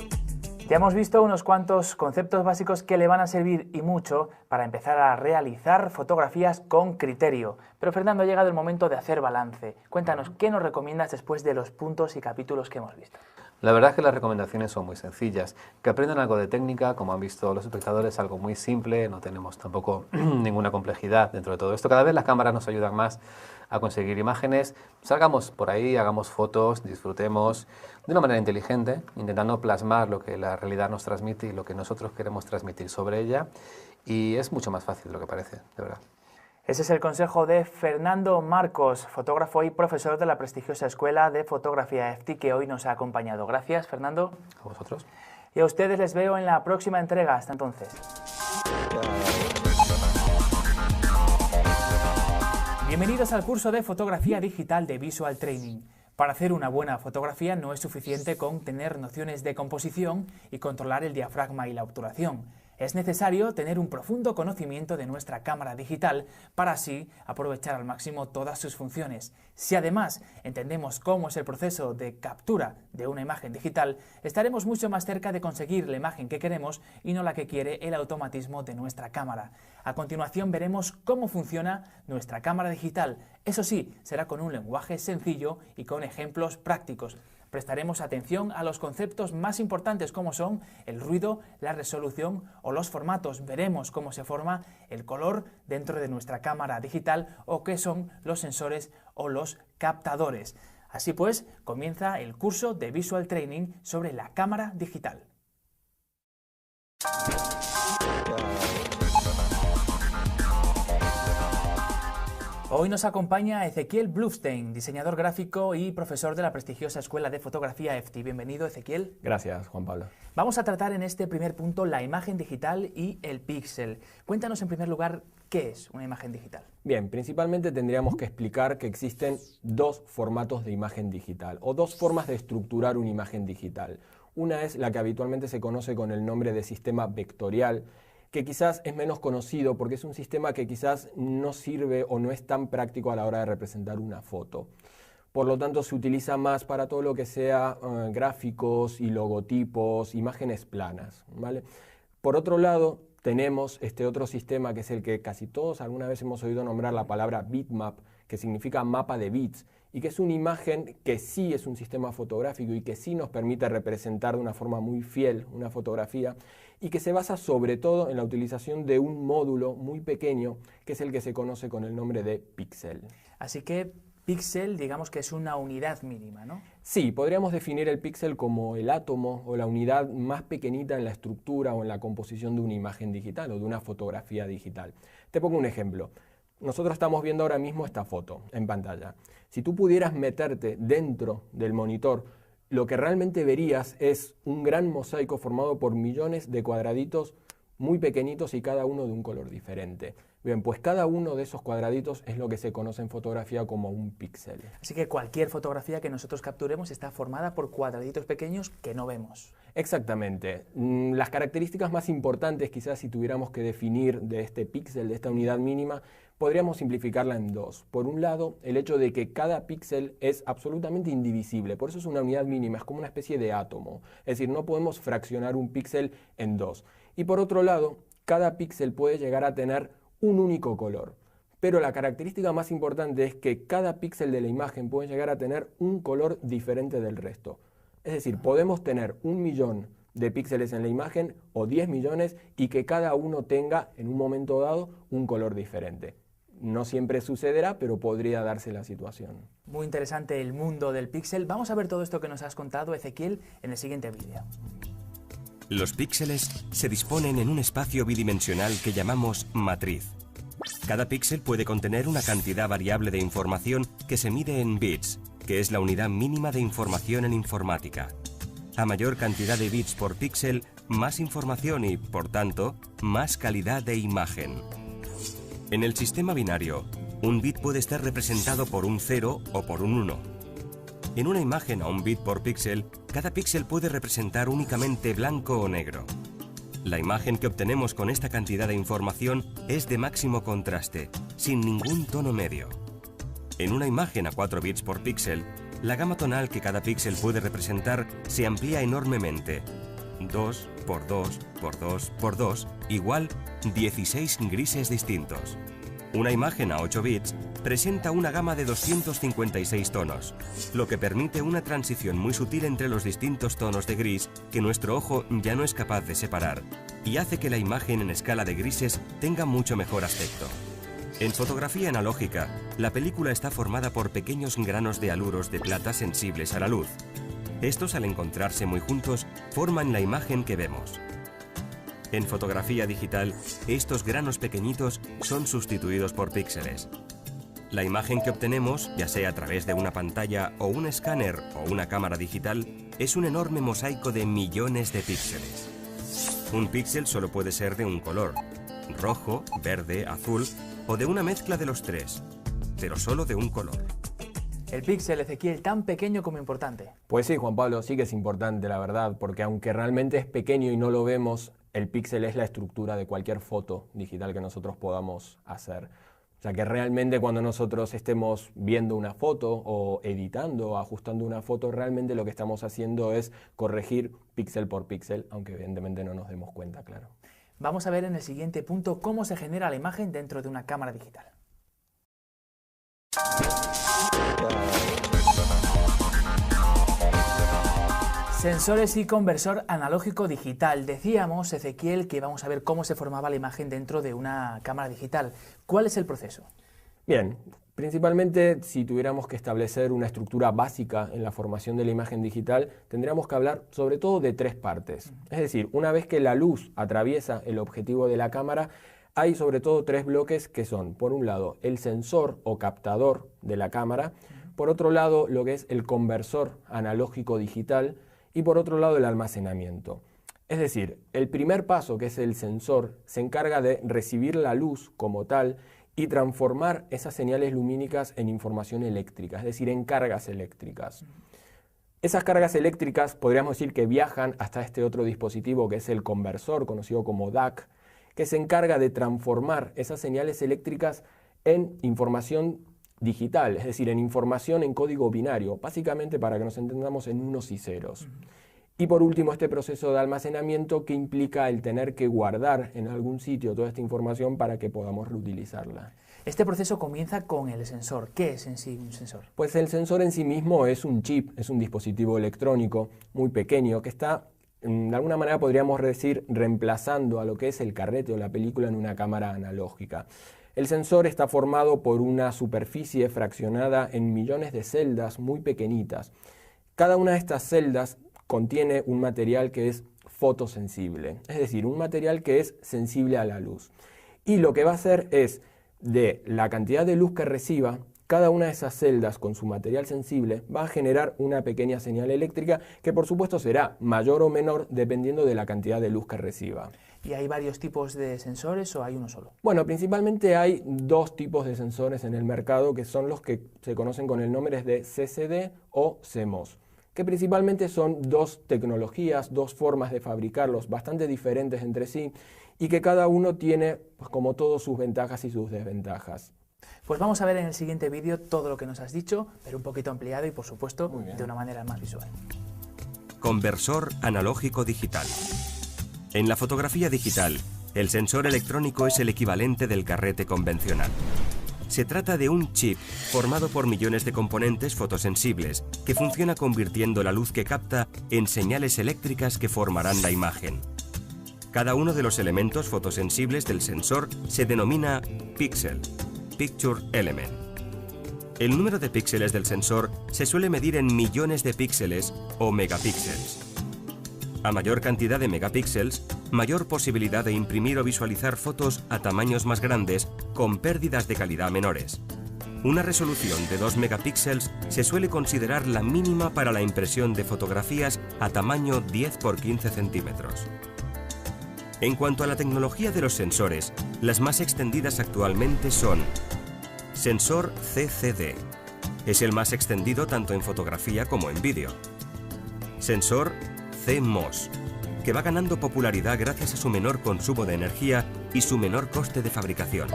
Ya hemos visto unos cuantos conceptos básicos que le van a servir y mucho para empezar a realizar fotografías con criterio. Pero Fernando, ha llegado el momento de hacer balance. Cuéntanos, ¿qué nos recomiendas después de los puntos y capítulos que hemos visto? La verdad es que las recomendaciones son muy sencillas, que aprendan algo de técnica, como han visto los espectadores, algo muy simple, no tenemos tampoco ninguna complejidad dentro de todo esto. Cada vez las cámaras nos ayudan más a conseguir imágenes, salgamos por ahí, hagamos fotos, disfrutemos de una manera inteligente, intentando plasmar lo que la realidad nos transmite y lo que nosotros queremos transmitir sobre ella, y es mucho más fácil de lo que parece, de verdad. Ese es el consejo de Fernando Marcos, fotógrafo y profesor de la prestigiosa Escuela de Fotografía EFTI, que hoy nos ha acompañado. Gracias, Fernando. A vosotros. Y a ustedes les veo en la próxima entrega. Hasta entonces. Bienvenidos al curso de fotografía digital de Visual Training. Para hacer una buena fotografía no es suficiente con tener nociones de composición y controlar el diafragma y la obturación. Es necesario tener un profundo conocimiento de nuestra cámara digital para así aprovechar al máximo todas sus funciones. Si además entendemos cómo es el proceso de captura de una imagen digital, estaremos mucho más cerca de conseguir la imagen que queremos y no la que quiere el automatismo de nuestra cámara. A continuación veremos cómo funciona nuestra cámara digital. Eso sí, será con un lenguaje sencillo y con ejemplos prácticos. Prestaremos atención a los conceptos más importantes como son el ruido, la resolución o los formatos. Veremos cómo se forma el color dentro de nuestra cámara digital o qué son los sensores o los captadores. Así pues, comienza el curso de Visual Training sobre la cámara digital. Hoy nos acompaña Ezequiel Blufstein, diseñador gráfico y profesor de la prestigiosa Escuela de Fotografía EFTI. Bienvenido, Ezequiel. Gracias, Juan Pablo. Vamos a tratar en este primer punto la imagen digital y el píxel. Cuéntanos en primer lugar qué es una imagen digital. Bien, principalmente tendríamos que explicar que existen dos formatos de imagen digital o dos formas de estructurar una imagen digital. Una es la que habitualmente se conoce con el nombre de sistema vectorial, que quizás es menos conocido porque es un sistema que quizás no sirve o no es tan práctico a la hora de representar una foto. Por lo tanto, se utiliza más para todo lo que sea gráficos y logotipos, imágenes planas, ¿vale? Por otro lado, tenemos este otro sistema que es el que casi todos alguna vez hemos oído nombrar la palabra bitmap, que significa mapa de bits, y que es una imagen que sí es un sistema fotográfico y que sí nos permite representar de una forma muy fiel una fotografía y que se basa sobre todo en la utilización de un módulo muy pequeño que es el que se conoce con el nombre de píxel. Así que píxel, digamos que es una unidad mínima, ¿no? Sí, podríamos definir el píxel como el átomo o la unidad más pequeñita en la estructura o en la composición de una imagen digital o de una fotografía digital. Te pongo un ejemplo. Nosotros estamos viendo ahora mismo esta foto en pantalla. Si tú pudieras meterte dentro del monitor, lo que realmente verías es un gran mosaico formado por millones de cuadraditos muy pequeñitos y cada uno de un color diferente. Bien, pues cada uno de esos cuadraditos es lo que se conoce en fotografía como un píxel. Así que cualquier fotografía que nosotros capturemos está formada por cuadraditos pequeños que no vemos. Exactamente. Las características más importantes, quizás si tuviéramos que definir de este píxel, de esta unidad mínima, podríamos simplificarla en dos. Por un lado, el hecho de que cada píxel es absolutamente indivisible, por eso es una unidad mínima, es como una especie de átomo. Es decir, no podemos fraccionar un píxel en dos. Y por otro lado, cada píxel puede llegar a tener un único color. Pero la característica más importante es que cada píxel de la imagen puede llegar a tener un color diferente del resto. Es decir, podemos tener 1 millón de píxeles en la imagen o 10 millones y que cada uno tenga en un momento dado un color diferente. No siempre sucederá, pero podría darse la situación. Muy interesante el mundo del píxel. Vamos a ver todo esto que nos has contado, Ezequiel, en el siguiente vídeo. Los píxeles se disponen en un espacio bidimensional que llamamos matriz. Cada píxel puede contener una cantidad variable de información que se mide en bits, que es la unidad mínima de información en informática. A mayor cantidad de bits por píxel, más información y, por tanto, más calidad de imagen. En el sistema binario, un bit puede estar representado por un 0 o por un 1. En una imagen a un bit por píxel, cada píxel puede representar únicamente blanco o negro. La imagen que obtenemos con esta cantidad de información es de máximo contraste, sin ningún tono medio. En una imagen a 4 bits por píxel, la gama tonal que cada píxel puede representar se amplía enormemente. 2 por 2 por 2 por 2 igual 16 grises distintos. Una imagen a 8 bits presenta una gama de 256 tonos, lo que permite una transición muy sutil entre los distintos tonos de gris que nuestro ojo ya no es capaz de separar, y hace que la imagen en escala de grises tenga mucho mejor aspecto. En fotografía analógica, la película está formada por pequeños granos de haluros de plata sensibles a la luz. Estos, al encontrarse muy juntos, forman la imagen que vemos. En fotografía digital, estos granos pequeñitos son sustituidos por píxeles. La imagen que obtenemos, ya sea a través de una pantalla o un escáner o una cámara digital, es un enorme mosaico de millones de píxeles. Un píxel solo puede ser de un color, rojo, verde, azul o de una mezcla de los tres, pero solo de un color. El píxel, Ezequiel, tan pequeño como importante. Pues sí, Juan Pablo, sí que es importante, la verdad, porque aunque realmente es pequeño y no lo vemos, el píxel es la estructura de cualquier foto digital que nosotros podamos hacer. O sea que realmente cuando nosotros estemos viendo una foto o editando o ajustando una foto, realmente lo que estamos haciendo es corregir píxel por píxel, aunque evidentemente no nos demos cuenta, claro. Vamos a ver en el siguiente punto cómo se genera la imagen dentro de una cámara digital. Sensores y conversor analógico digital. Decíamos, Ezequiel, que vamos a ver cómo se formaba la imagen dentro de una cámara digital. ¿Cuál es el proceso? Bien, principalmente si tuviéramos que establecer una estructura básica en la formación de la imagen digital, tendríamos que hablar sobre todo de tres partes. Es decir, una vez que la luz atraviesa el objetivo de la cámara, hay sobre todo tres bloques que son, por un lado, el sensor o captador de la cámara, por otro lado, lo que es el conversor analógico digital, y por otro lado el almacenamiento. Es decir, el primer paso, que es el sensor, se encarga de recibir la luz como tal y transformar esas señales lumínicas en información eléctrica, es decir, en cargas eléctricas. Esas cargas eléctricas podríamos decir que viajan hasta este otro dispositivo que es el conversor, conocido como DAC, que se encarga de transformar esas señales eléctricas en información digital, es decir, en información en código binario, básicamente para que nos entendamos en unos y ceros. Y por último, este proceso de almacenamiento que implica el tener que guardar en algún sitio toda esta información para que podamos reutilizarla. Este proceso comienza con el sensor. ¿Qué es en sí un sensor? Pues el sensor en sí mismo es un chip, es un dispositivo electrónico muy pequeño que está, de alguna manera podríamos decir, reemplazando a lo que es el carrete o la película en una cámara analógica. El sensor está formado por una superficie fraccionada en millones de celdas muy pequeñitas. Cada una de estas celdas contiene un material que es fotosensible, es decir, un material que es sensible a la luz. Y lo que va a hacer es, de la cantidad de luz que reciba, cada una de esas celdas con su material sensible va a generar una pequeña señal eléctrica que por supuesto será mayor o menor dependiendo de la cantidad de luz que reciba. ¿Y hay varios tipos de sensores o hay uno solo? Bueno, principalmente hay dos tipos de sensores en el mercado que son los que se conocen con el nombre de CCD o CMOS, que principalmente son dos tecnologías, dos formas de fabricarlos bastante diferentes entre sí y que cada uno tiene, pues, como todo, sus ventajas y sus desventajas. Pues vamos a ver en el siguiente vídeo todo lo que nos has dicho, pero un poquito ampliado y por supuesto de una manera más visual. Conversor analógico digital. En la fotografía digital, el sensor electrónico es el equivalente del carrete convencional. Se trata de un chip formado por millones de componentes fotosensibles que funciona convirtiendo la luz que capta en señales eléctricas que formarán la imagen. Cada uno de los elementos fotosensibles del sensor se denomina píxel, Picture Element. El número de píxeles del sensor se suele medir en millones de píxeles o megapíxeles. A mayor cantidad de megapíxeles, mayor posibilidad de imprimir o visualizar fotos a tamaños más grandes con pérdidas de calidad menores. Una resolución de 2 megapíxeles se suele considerar la mínima para la impresión de fotografías a tamaño 10 por 15 centímetros. En cuanto a la tecnología de los sensores, las más extendidas actualmente son sensor CCD. Es el más extendido tanto en fotografía como en vídeo. Sensor CMOS, que va ganando popularidad gracias a su menor consumo de energía y su menor coste de fabricación.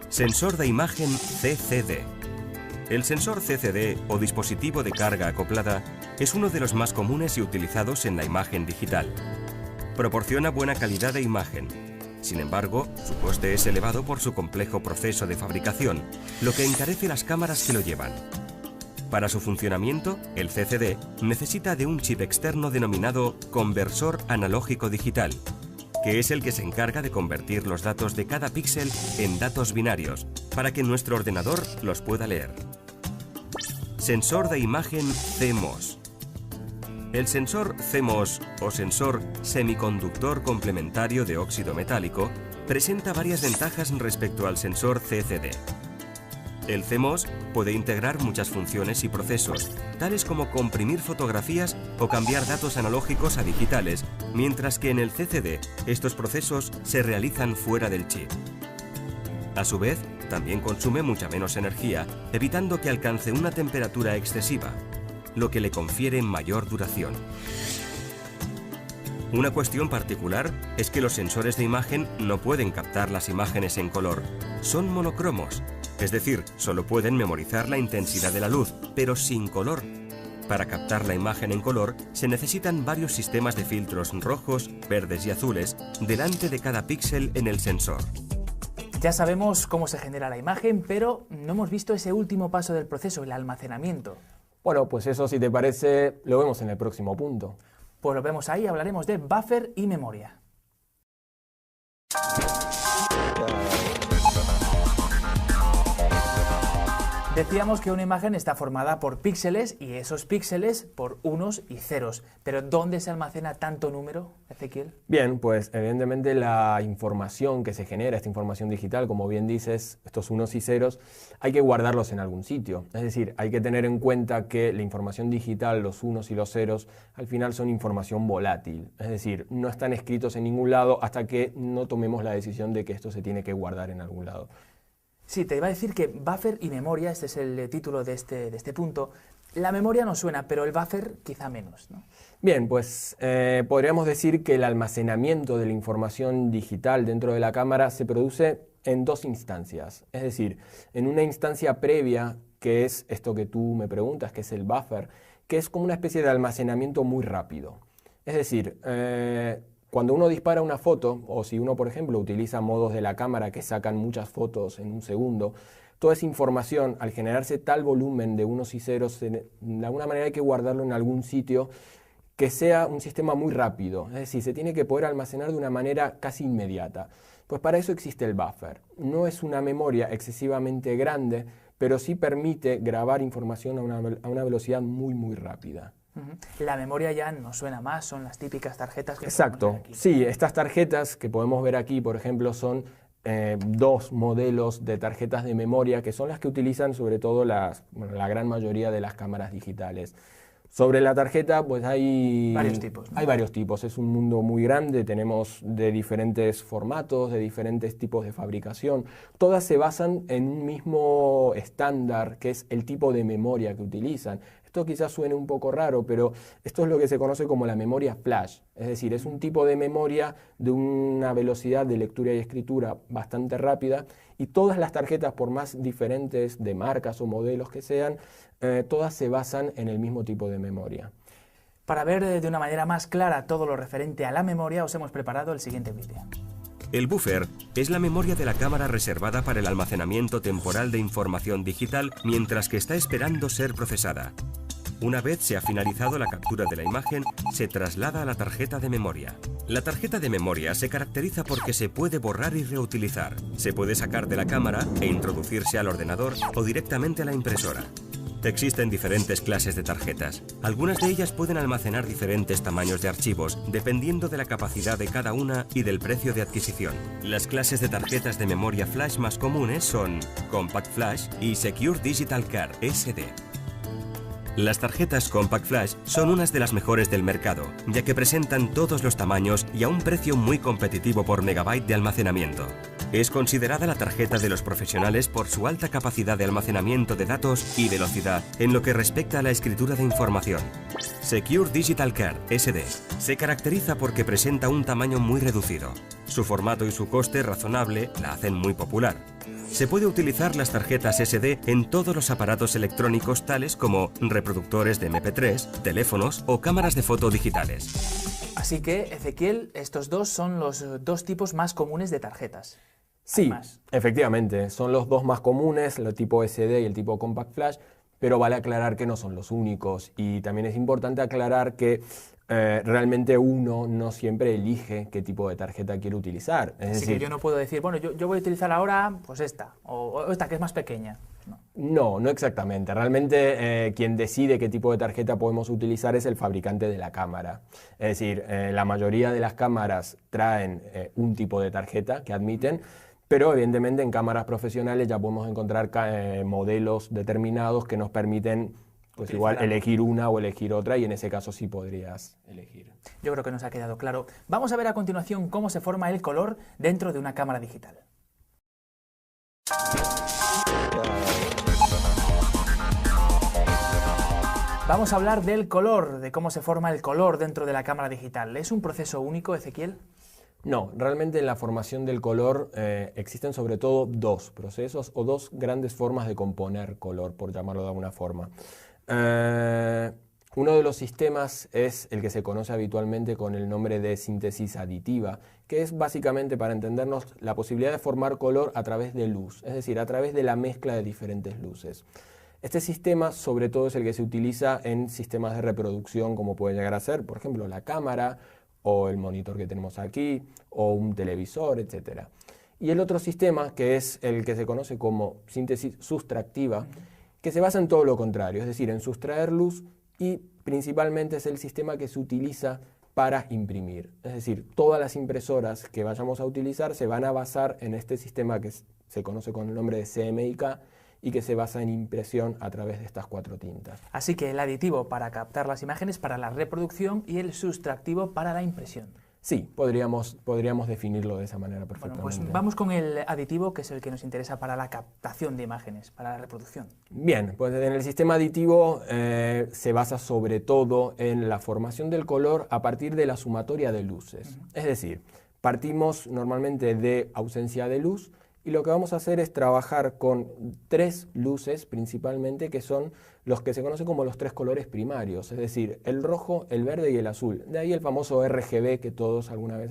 Sensor de imagen CCD. El sensor CCD o dispositivo de carga acoplada es uno de los más comunes y utilizados en la imagen digital. Proporciona buena calidad de imagen. Sin embargo, su coste es elevado por su complejo proceso de fabricación, lo que encarece las cámaras que lo llevan. Para su funcionamiento, el CCD necesita de un chip externo denominado conversor analógico digital, que es el que se encarga de convertir los datos de cada píxel en datos binarios, para que nuestro ordenador los pueda leer. Sensor de imagen CMOS. El sensor CMOS o sensor semiconductor complementario de óxido metálico presenta varias ventajas respecto al sensor CCD. El CMOS puede integrar muchas funciones y procesos, tales como comprimir fotografías o cambiar datos analógicos a digitales, mientras que en el CCD estos procesos se realizan fuera del chip. A su vez, también consume mucha menos energía, evitando que alcance una temperatura excesiva, lo que le confiere mayor duración. Una cuestión particular es que los sensores de imagen no pueden captar las imágenes en color, son monocromos, es decir, solo pueden memorizar la intensidad de la luz, pero sin color. Para captar la imagen en color se necesitan varios sistemas de filtros rojos, verdes y azules delante de cada píxel en el sensor. Ya sabemos cómo se genera la imagen, pero no hemos visto ese último paso del proceso, el almacenamiento. Bueno, pues eso, si te parece, lo vemos en el próximo punto. Pues lo vemos ahí, hablaremos de buffer y memoria. Decíamos que una imagen está formada por píxeles y esos píxeles por unos y ceros. Pero ¿dónde se almacena tanto número, Ezequiel? Bien, pues evidentemente la información que se genera, esta información digital, como bien dices, estos unos y ceros, hay que guardarlos en algún sitio. Es decir, hay que tener en cuenta que la información digital, los unos y los ceros, al final son información volátil. Es decir, no están escritos en ningún lado hasta que no tomemos la decisión de que esto se tiene que guardar en algún lado. Sí, te iba a decir que buffer y memoria, este es el título de este punto. La memoria nos suena, pero el buffer quizá menos, ¿no? Bien, pues podríamos decir que el almacenamiento de la información digital dentro de la cámara se produce en dos instancias. Es decir, en una instancia previa, que es esto que tú me preguntas, que es el buffer, que es como una especie de almacenamiento muy rápido. Es decir, cuando uno dispara una foto, o si uno, por ejemplo, utiliza modos de la cámara que sacan muchas fotos en un segundo, toda esa información, al generarse tal volumen de unos y ceros, de alguna manera hay que guardarlo en algún sitio que sea un sistema muy rápido. Es decir, se tiene que poder almacenar de una manera casi inmediata. Pues para eso existe el buffer. No es una memoria excesivamente grande, pero sí permite grabar información a una velocidad muy, muy rápida. La memoria ya nos suena más, son las típicas tarjetas que Exacto, podemos ver aquí. sí, estas tarjetas que podemos ver aquí, por ejemplo, son dos modelos de tarjetas de memoria que son las que utilizan sobre todo la gran mayoría de las cámaras digitales. Sobre la tarjeta pues hay varios tipos, ¿no? Hay varios tipos, es un mundo muy grande, tenemos de diferentes formatos, de diferentes tipos de fabricación. Todas se basan en un mismo estándar que es el tipo de memoria que utilizan. Esto quizás suene un poco raro, pero esto es lo que se conoce como la memoria flash. Es decir, es un tipo de memoria de una velocidad de lectura y escritura bastante rápida y todas las tarjetas, por más diferentes de marcas o modelos que sean, todas se basan en el mismo tipo de memoria. Para ver de una manera más clara todo lo referente a la memoria, os hemos preparado el siguiente vídeo. El buffer es la memoria de la cámara reservada para el almacenamiento temporal de información digital mientras que está esperando ser procesada. Una vez se ha finalizado la captura de la imagen, se traslada a la tarjeta de memoria. La tarjeta de memoria se caracteriza porque se puede borrar y reutilizar. Se puede sacar de la cámara e introducirse al ordenador o directamente a la impresora. Existen diferentes clases de tarjetas. Algunas de ellas pueden almacenar diferentes tamaños de archivos, dependiendo de la capacidad de cada una y del precio de adquisición. Las clases de tarjetas de memoria flash más comunes son Compact Flash y Secure Digital Card, SD. Las tarjetas Compact Flash son unas de las mejores del mercado, ya que presentan todos los tamaños y a un precio muy competitivo por megabyte de almacenamiento. Es considerada la tarjeta de los profesionales por su alta capacidad de almacenamiento de datos y velocidad en lo que respecta a la escritura de información. Secure Digital Card, SD, se caracteriza porque presenta un tamaño muy reducido. Su formato y su coste razonable la hacen muy popular. Se puede utilizar las tarjetas SD en todos los aparatos electrónicos tales como reproductores de MP3, teléfonos o cámaras de foto digitales. Así que, Ezequiel, estos dos son los dos tipos más comunes de tarjetas. Sí, efectivamente, son los dos más comunes, el tipo SD y el tipo Compact Flash, pero vale aclarar que no son los únicos y también es importante aclarar que realmente uno no siempre elige qué tipo de tarjeta quiere utilizar. Es Así decir, que yo no puedo decir, bueno, yo voy a utilizar ahora pues esta, o esta que es más pequeña. No. no exactamente. Realmente quien decide qué tipo de tarjeta podemos utilizar es el fabricante de la cámara. Es decir, la mayoría de las cámaras traen un tipo de tarjeta que admiten, pero evidentemente en cámaras profesionales ya podemos encontrar modelos determinados que nos permiten pues igual elegir una o elegir otra, y en ese caso sí podrías elegir. Yo creo que nos ha quedado claro. Vamos a ver a continuación cómo se forma el color dentro de una cámara digital. Vamos a hablar del color, de cómo se forma el color dentro de la cámara digital. ¿Es un proceso único, Ezequiel? No, realmente en la formación del color existen sobre todo dos procesos o dos grandes formas de componer color, por llamarlo de alguna forma. Uno de los sistemas es el que se conoce habitualmente con el nombre de síntesis aditiva, que es básicamente, para entendernos, la posibilidad de formar color a través de luz, es decir, a través de la mezcla de diferentes luces. Este sistema sobre todo es el que se utiliza en sistemas de reproducción, como puede llegar a ser, por ejemplo, la cámara o el monitor que tenemos aquí, o un televisor, etc. Y el otro sistema, que es el que se conoce como síntesis sustractiva, que se basa en todo lo contrario, es decir, en sustraer luz, y principalmente es el sistema que se utiliza para imprimir. Es decir, todas las impresoras que vayamos a utilizar se van a basar en este sistema que se conoce con el nombre de CMYK, y que se basa en impresión a través de estas cuatro tintas. Así que el aditivo para captar las imágenes para la reproducción y el sustractivo para la impresión. Sí, podríamos definirlo de esa manera perfectamente. Bueno, pues vamos con el aditivo, que es el que nos interesa para la captación de imágenes, para la reproducción. Bien, pues en el sistema aditivo se basa sobre todo en la formación del color a partir de la sumatoria de luces. Es decir, partimos normalmente de ausencia de luz, y lo que vamos a hacer es trabajar con tres luces principalmente, que son los que se conocen como los tres colores primarios, es decir, el rojo, el verde y el azul. De ahí el famoso RGB que todos alguna vez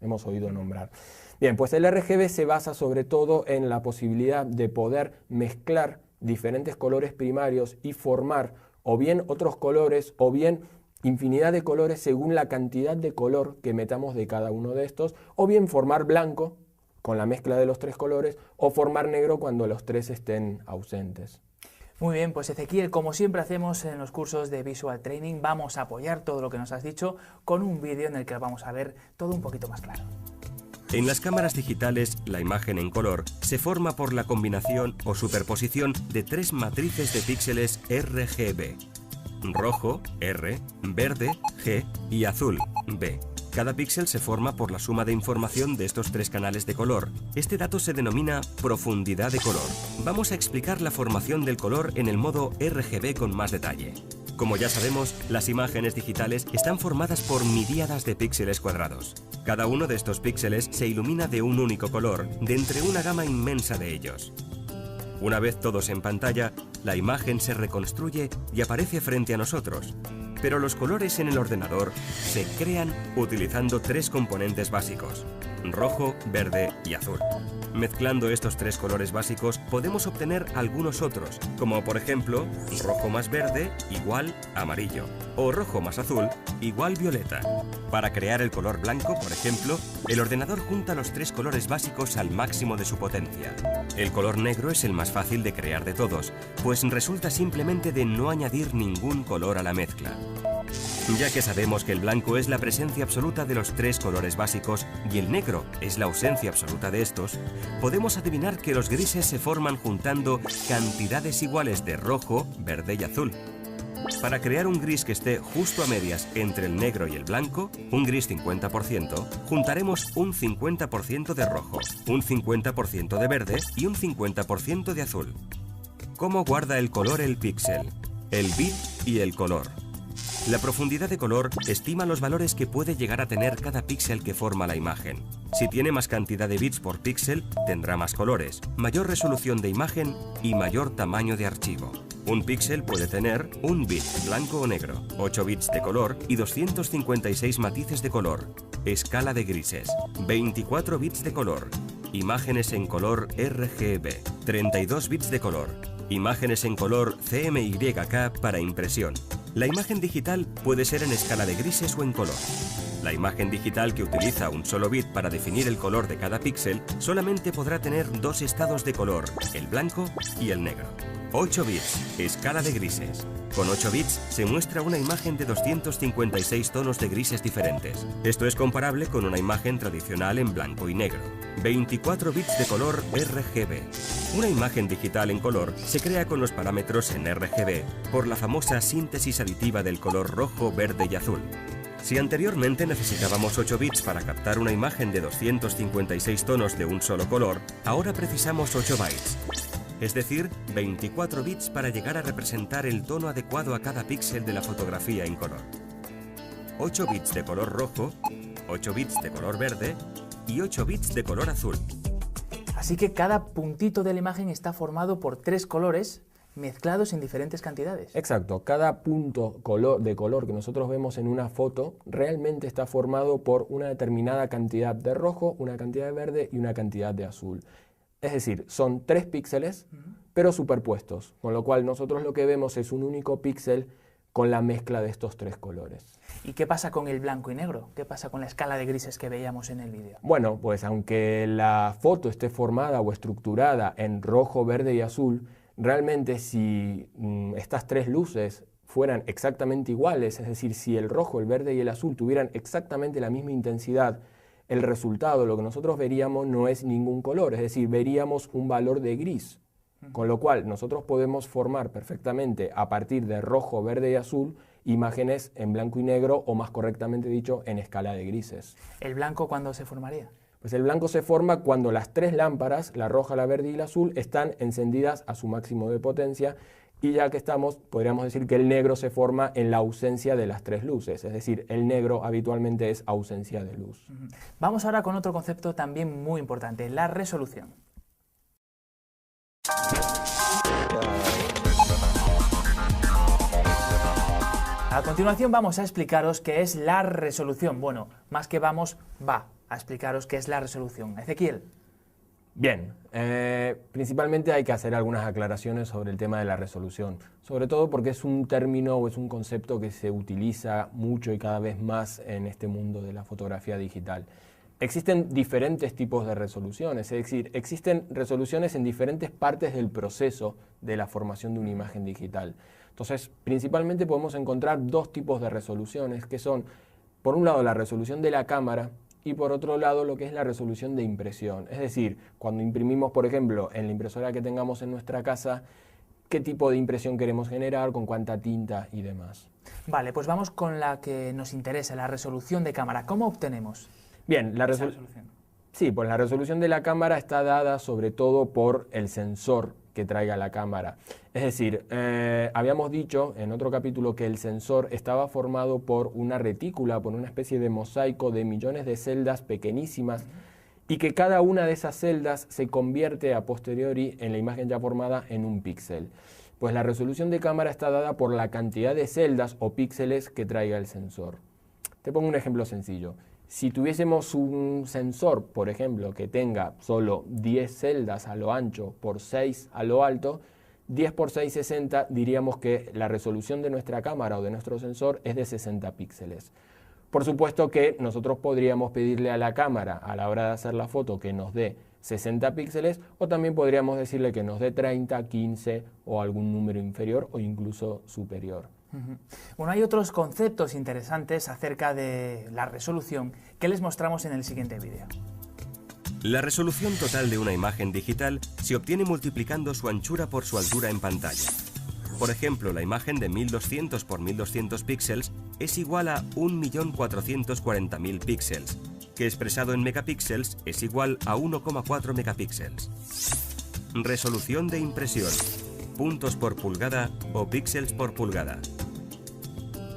hemos oído nombrar. Bien, pues el RGB se basa sobre todo en la posibilidad de poder mezclar diferentes colores primarios y formar o bien otros colores o bien infinidad de colores según la cantidad de color que metamos de cada uno de estos, o bien formar blanco con la mezcla de los tres colores, o formar negro cuando los tres estén ausentes. Muy bien, pues Ezequiel, como siempre hacemos en los cursos de Visual Training, vamos a apoyar todo lo que nos has dicho con un vídeo en el que vamos a ver todo un poquito más claro. En las cámaras digitales, la imagen en color se forma por la combinación o superposición de tres matrices de píxeles RGB: rojo, R, verde, G y azul, B. Cada píxel se forma por la suma de información de estos tres canales de color. Este dato se denomina profundidad de color. Vamos a explicar la formación del color en el modo RGB con más detalle. Como ya sabemos, las imágenes digitales están formadas por miríadas de píxeles cuadrados. Cada uno de estos píxeles se ilumina de un único color, de entre una gama inmensa de ellos. Una vez todos en pantalla, la imagen se reconstruye y aparece frente a nosotros. Pero los colores en el ordenador se crean utilizando tres componentes básicos: rojo, verde y azul. Mezclando estos tres colores básicos podemos obtener algunos otros, como por ejemplo, rojo más verde igual amarillo, o rojo más azul igual violeta. Para crear el color blanco, por ejemplo, el ordenador junta los tres colores básicos al máximo de su potencia. El color negro es el más fácil de crear de todos, pues resulta simplemente de no añadir ningún color a la mezcla. Ya que sabemos que el blanco es la presencia absoluta de los tres colores básicos y el negro es la ausencia absoluta de estos, podemos adivinar que los grises se forman juntando cantidades iguales de rojo, verde y azul. Para crear un gris que esté justo a medias entre el negro y el blanco, un gris 50%, juntaremos un 50% de rojo, un 50% de verde y un 50% de azul. ¿Cómo guarda el color el píxel? El bit y el color. La profundidad de color estima los valores que puede llegar a tener cada píxel que forma la imagen. Si tiene más cantidad de bits por píxel, tendrá más colores, mayor resolución de imagen y mayor tamaño de archivo. Un píxel puede tener un bit blanco o negro, 8 bits de color y 256 matices de color. Escala de grises, 24 bits de color. Imágenes en color RGB, 32 bits de color. Imágenes en color CMYK para impresión, La imagen digital puede ser en escala de grises o en color. La imagen digital que utiliza un solo bit para definir el color de cada píxel solamente podrá tener dos estados de color, el blanco y el negro. 8 bits, escala de grises. Con 8 bits se muestra una imagen de 256 tonos de grises diferentes. Esto es comparable con una imagen tradicional en blanco y negro. 24 bits de color RGB. Una imagen digital en color se crea con los parámetros en RGB por la famosa síntesis aditiva del color rojo, verde y azul. Si anteriormente necesitábamos 8 bits para captar una imagen de 256 tonos de un solo color, ahora precisamos 8 bytes. Es decir, 24 bits para llegar a representar el tono adecuado a cada píxel de la fotografía en color. 8 bits de color rojo, 8 bits de color verde y 8 bits de color azul. Así que cada puntito de la imagen está formado por 3 colores mezclados en diferentes cantidades. Exacto, cada punto de color que nosotros vemos en una foto realmente está formado por una determinada cantidad de rojo, una cantidad de verde y una cantidad de azul. Es decir, son 3 píxeles, pero superpuestos, con lo cual nosotros lo que vemos es un único píxel con la mezcla de estos 3 colores. ¿Y qué pasa con el blanco y negro? ¿Qué pasa con la escala de grises que veíamos en el vídeo? Bueno, pues aunque la foto esté formada o estructurada en rojo, verde y azul, realmente si estas 3 luces fueran exactamente iguales, es decir, si el rojo, el verde y el azul tuvieran exactamente la misma intensidad, el resultado, lo que nosotros veríamos no es ningún color, es decir, veríamos un valor de gris. Con lo cual nosotros podemos formar perfectamente a partir de rojo, verde y azul imágenes en blanco y negro o más correctamente dicho en escala de grises. ¿El blanco cuándo se formaría? Pues el blanco se forma cuando las 3 lámparas, la roja, la verde y la azul, están encendidas a su máximo de potencia y ya que estamos, podríamos decir que el negro se forma en la ausencia de las 3 luces, es decir, el negro habitualmente es ausencia de luz. Vamos ahora con otro concepto también muy importante, la resolución. A continuación vamos a explicaros qué es la resolución. Bueno, más que vamos, va a explicaros qué es la resolución. Ezequiel. Bien, principalmente hay que hacer algunas aclaraciones sobre el tema de la resolución, sobre todo porque es un término o es un concepto que se utiliza mucho y cada vez más en este mundo de la fotografía digital. Existen diferentes tipos de resoluciones, es decir, existen resoluciones en diferentes partes del proceso de la formación de una imagen digital. Entonces, principalmente podemos encontrar 2 tipos de resoluciones, que son, por un lado, la resolución de la cámara y por otro lado, lo que es la resolución de impresión. Es decir, cuando imprimimos, por ejemplo, en la impresora que tengamos en nuestra casa, qué tipo de impresión queremos generar, con cuánta tinta y demás. Vale, pues vamos con la que nos interesa, la resolución de cámara. ¿Cómo obtenemos? Bien, la resolución. Sí, pues la resolución de la cámara está dada sobre todo por el sensor que traiga la cámara. Es decir, habíamos dicho en otro capítulo que el sensor estaba formado por una retícula, por una especie de mosaico de millones de celdas pequeñísimas y que cada una de esas celdas se convierte a posteriori en la imagen ya formada en un píxel. Pues la resolución de cámara está dada por la cantidad de celdas o píxeles que traiga el sensor. Te pongo un ejemplo sencillo. Si tuviésemos un sensor, por ejemplo, que tenga solo 10 celdas a lo ancho por 6 a lo alto, 10 por 6, 60, diríamos que la resolución de nuestra cámara o de nuestro sensor es de 60 píxeles. Por supuesto que nosotros podríamos pedirle a la cámara a la hora de hacer la foto que nos dé 60 píxeles o también podríamos decirle que nos dé 30, 15 o algún número inferior o incluso superior. Bueno, hay otros conceptos interesantes acerca de la resolución que les mostramos en el siguiente vídeo. La resolución total de una imagen digital se obtiene multiplicando su anchura por su altura en pantalla. Por ejemplo, la imagen de 1200 por 1200 píxeles es igual a 1.440.000 píxeles, que expresado en megapíxeles es igual a 1,4 megapíxeles. Resolución de impresión, puntos por pulgada o píxeles por pulgada.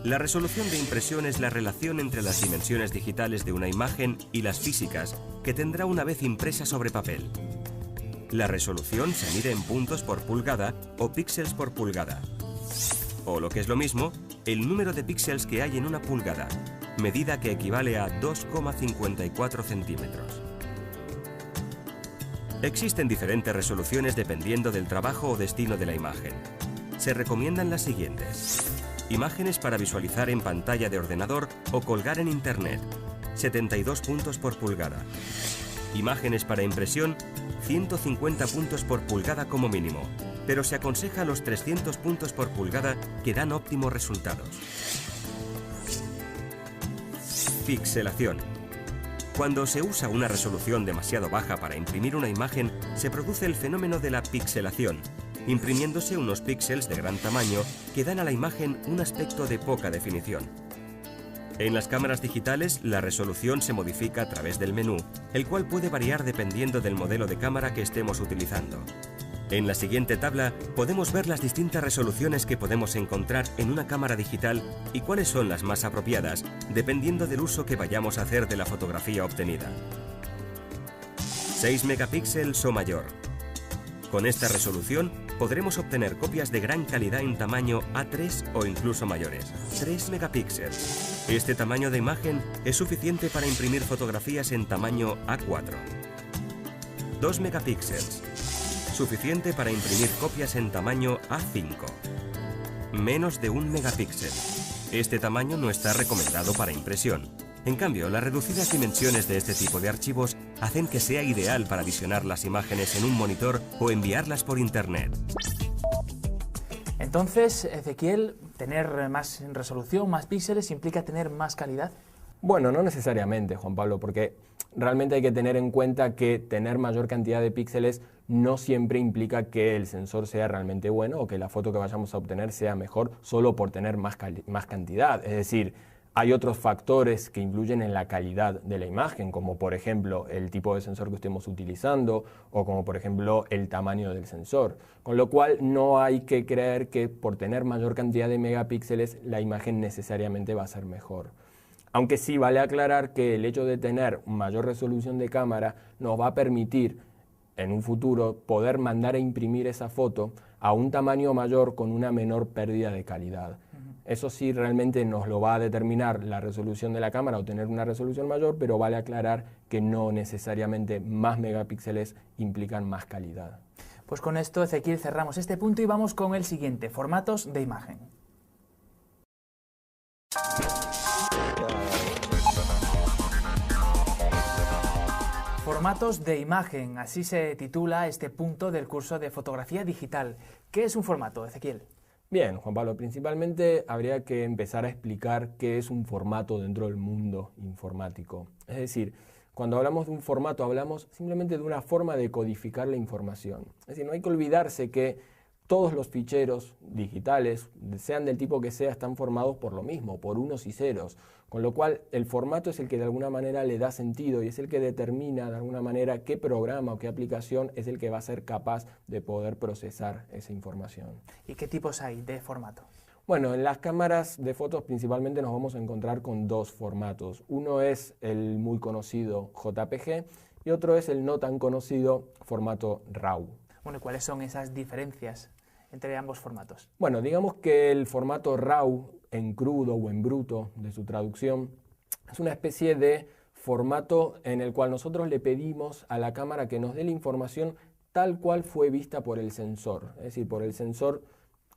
La resolución de impresión es la relación entre las dimensiones digitales de una imagen y las físicas que tendrá una vez impresa sobre papel. La resolución se mide en puntos por pulgada o píxeles por pulgada. O lo que es lo mismo, el número de píxeles que hay en una pulgada, medida que equivale a 2,54 centímetros. Existen diferentes resoluciones dependiendo del trabajo o destino de la imagen. Se recomiendan las siguientes. Imágenes para visualizar en pantalla de ordenador o colgar en Internet, 72 puntos por pulgada. Imágenes para impresión, 150 puntos por pulgada como mínimo, pero se aconseja los 300 puntos por pulgada que dan óptimos resultados. Pixelación. Cuando se usa una resolución demasiado baja para imprimir una imagen, se produce el fenómeno de la pixelación, imprimiéndose unos píxeles de gran tamaño que dan a la imagen un aspecto de poca definición. En las cámaras digitales, la resolución se modifica a través del menú, el cual puede variar dependiendo del modelo de cámara que estemos utilizando. En la siguiente tabla podemos ver las distintas resoluciones que podemos encontrar en una cámara digital y cuáles son las más apropiadas, dependiendo del uso que vayamos a hacer de la fotografía obtenida. 6 megapíxeles o mayor. Con esta resolución podremos obtener copias de gran calidad en tamaño A3 o incluso mayores. 3 megapíxeles. Este tamaño de imagen es suficiente para imprimir fotografías en tamaño A4. 2 megapíxeles. Suficiente para imprimir copias en tamaño A5. Menos de 1 megapíxel. Este tamaño no está recomendado para impresión. En cambio, las reducidas dimensiones de este tipo de archivos hacen que sea ideal para visionar las imágenes en un monitor o enviarlas por Internet. Entonces, Ezequiel, ¿tener más resolución, más píxeles, implica tener más calidad? Bueno, no necesariamente, Juan Pablo, porque realmente hay que tener en cuenta que tener mayor cantidad de píxeles no siempre implica que el sensor sea realmente bueno o que la foto que vayamos a obtener sea mejor solo por tener más cantidad. Es decir, hay otros factores que influyen en la calidad de la imagen, como por ejemplo el tipo de sensor que estemos utilizando o como por ejemplo el tamaño del sensor. Con lo cual no hay que creer que por tener mayor cantidad de megapíxeles la imagen necesariamente va a ser mejor. Aunque sí vale aclarar que el hecho de tener mayor resolución de cámara nos va a permitir en un futuro poder mandar a imprimir esa foto a un tamaño mayor con una menor pérdida de calidad. Eso sí realmente nos lo va a determinar la resolución de la cámara o tener una resolución mayor, pero vale aclarar que no necesariamente más megapíxeles implican más calidad. Pues con esto, Ezequiel, cerramos este punto y vamos con el siguiente, formatos de imagen. Formatos de imagen, así se titula este punto del curso de fotografía digital. ¿Qué es un formato, Ezequiel? Bien, Juan Pablo, principalmente habría que empezar a explicar qué es un formato dentro del mundo informático. Es decir, cuando hablamos de un formato hablamos simplemente de una forma de codificar la información. Es decir, no hay que olvidarse que todos los ficheros digitales, sean del tipo que sea, están formados por lo mismo, por unos y ceros. Con lo cual, el formato es el que de alguna manera le da sentido y es el que determina de alguna manera qué programa o qué aplicación es el que va a ser capaz de poder procesar esa información. ¿Y qué tipos hay de formato? Bueno, en las cámaras de fotos principalmente nos vamos a encontrar con dos formatos. Uno es el muy conocido JPG y otro es el no tan conocido formato RAW. Bueno, ¿cuáles son esas diferencias entre ambos formatos? Bueno, digamos que el formato RAW, en crudo o en bruto de su traducción, es una especie de formato en el cual nosotros le pedimos a la cámara que nos dé la información tal cual fue vista por el sensor, es decir, por el sensor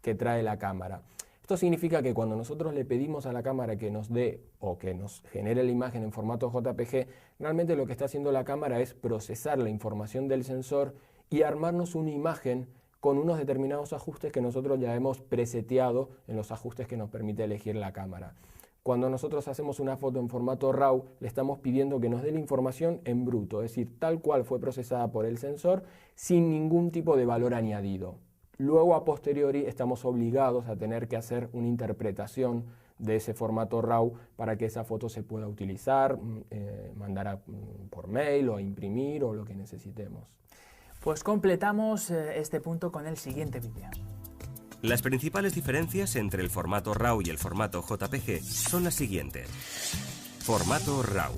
que trae la cámara. Esto significa que cuando nosotros le pedimos a la cámara que nos dé o que nos genere la imagen en formato JPG, realmente lo que está haciendo la cámara es procesar la información del sensor y armarnos una imagen con unos determinados ajustes que nosotros ya hemos preseteado en los ajustes que nos permite elegir la cámara. Cuando nosotros hacemos una foto en formato RAW, le estamos pidiendo que nos dé la información en bruto, es decir, tal cual fue procesada por el sensor, sin ningún tipo de valor añadido. Luego, a posteriori, estamos obligados a tener que hacer una interpretación de ese formato RAW para que esa foto se pueda utilizar, mandar por mail o a imprimir o lo que necesitemos. Pues completamos este punto con el siguiente vídeo. Las principales diferencias entre el formato RAW y el formato JPG son las siguientes. Formato RAW.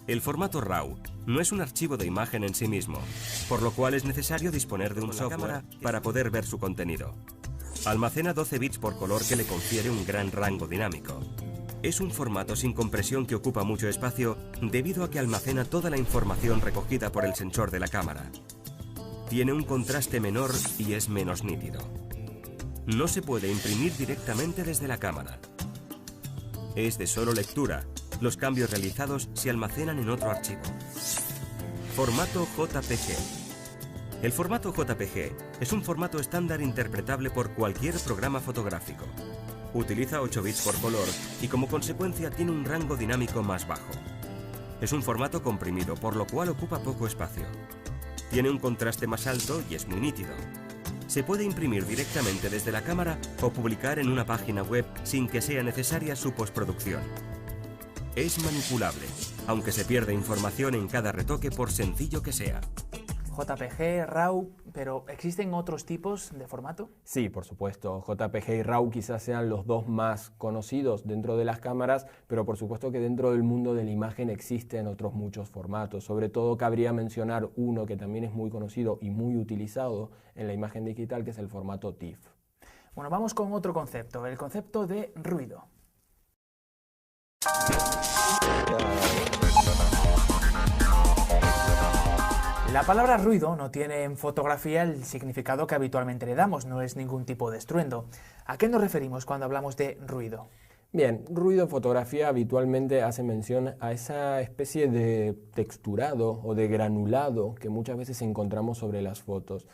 El formato RAW no es un archivo de imagen en sí mismo, por lo cual es necesario disponer de un software para poder ver su contenido. Almacena 12 bits por color que le confiere un gran rango dinámico. Es un formato sin compresión que ocupa mucho espacio debido a que almacena toda la información recogida por el sensor de la cámara. Tiene un contraste menor y es menos nítido. No se puede imprimir directamente desde la cámara. Es de solo lectura. Los cambios realizados se almacenan en otro archivo. Formato JPG. El formato JPG es un formato estándar interpretable por cualquier programa fotográfico. Utiliza 8 bits por color y como consecuencia tiene un rango dinámico más bajo. Es un formato comprimido, por lo cual ocupa poco espacio. Tiene un contraste más alto y es muy nítido. Se puede imprimir directamente desde la cámara o publicar en una página web sin que sea necesaria su postproducción. Es manipulable, aunque se pierde información en cada retoque por sencillo que sea. JPG, RAW, pero ¿existen otros tipos de formato? Sí, por supuesto. JPG y RAW quizás sean los dos más conocidos dentro de las cámaras, pero por supuesto que dentro del mundo de la imagen existen otros muchos formatos. Sobre todo cabría mencionar uno que también es muy conocido y muy utilizado en la imagen digital, que es el formato TIFF. Bueno, vamos con otro concepto, el concepto de ruido. La palabra ruido no tiene en fotografía el significado que habitualmente le damos, no es ningún tipo de estruendo. ¿A qué nos referimos cuando hablamos de ruido? Bien, ruido en fotografía habitualmente hace mención a esa especie de texturado o de granulado que muchas veces encontramos sobre las fotos.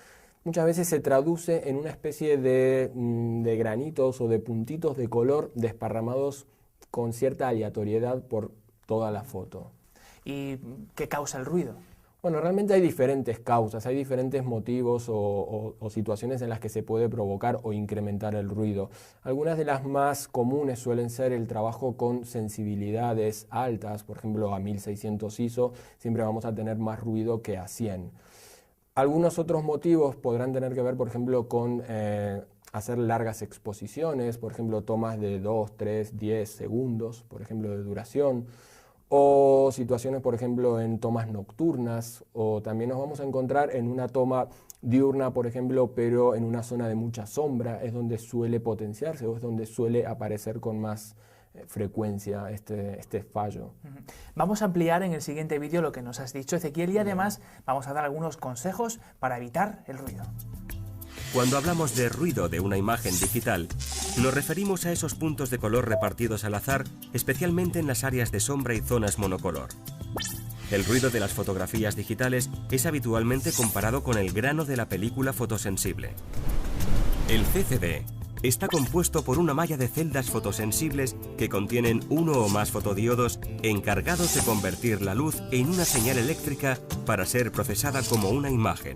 Muchas veces se traduce en una especie de granitos o de puntitos de color desparramados con cierta aleatoriedad por toda la foto. ¿Y qué causa el ruido? Bueno, realmente hay diferentes causas, hay diferentes motivos o situaciones en las que se puede provocar o incrementar el ruido. Algunas de las más comunes suelen ser el trabajo con sensibilidades altas, por ejemplo a 1600 ISO siempre vamos a tener más ruido que a 100. Algunos otros motivos podrán tener que ver, por ejemplo, con hacer largas exposiciones, por ejemplo, tomas de 2, 3, 10 segundos, por ejemplo, de duración, o situaciones, por ejemplo, en tomas nocturnas, o también nos vamos a encontrar en una toma diurna, por ejemplo, pero en una zona de mucha sombra, es donde suele potenciarse o es donde suele aparecer con más frecuencia este fallo. Vamos a ampliar en el siguiente vídeo lo que nos has dicho, Ezequiel, y además vamos a dar algunos consejos para evitar el ruido. Cuando hablamos de ruido de una imagen digital, nos referimos a esos puntos de color repartidos al azar, especialmente en las áreas de sombra y zonas monocolor. El ruido de las fotografías digitales es habitualmente comparado con el grano de la película fotosensible. El CCD está compuesto por una malla de celdas fotosensibles que contienen uno o más fotodiodos encargados de convertir la luz en una señal eléctrica para ser procesada como una imagen.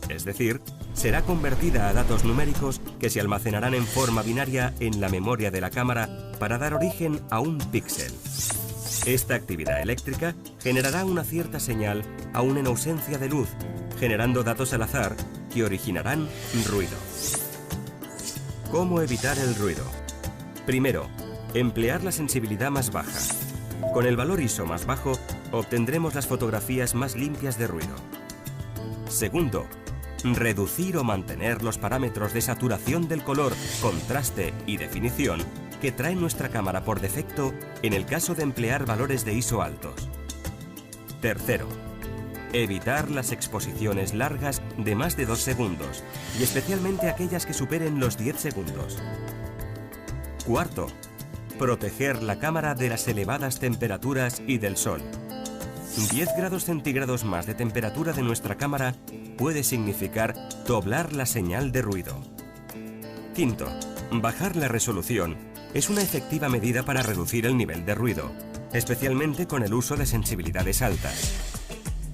Es decir, será convertida a datos numéricos que se almacenarán en forma binaria en la memoria de la cámara para dar origen a un píxel. Esta actividad eléctrica generará una cierta señal aún en ausencia de luz, generando datos al azar que originarán ruido. ¿Cómo evitar el ruido? Primero, emplear la sensibilidad más baja. Con el valor ISO más bajo, obtendremos las fotografías más limpias de ruido. Segundo, reducir o mantener los parámetros de saturación del color, contraste y definición que trae nuestra cámara por defecto en el caso de emplear valores de ISO altos. Tercero, evitar las exposiciones largas de más de 2 segundos y especialmente aquellas que superen los 10 segundos. Cuarto, proteger la cámara de las elevadas temperaturas y del sol. 10 grados centígrados más de temperatura de nuestra cámara puede significar doblar la señal de ruido. Quinto, bajar la resolución es una efectiva medida para reducir el nivel de ruido, especialmente con el uso de sensibilidades altas.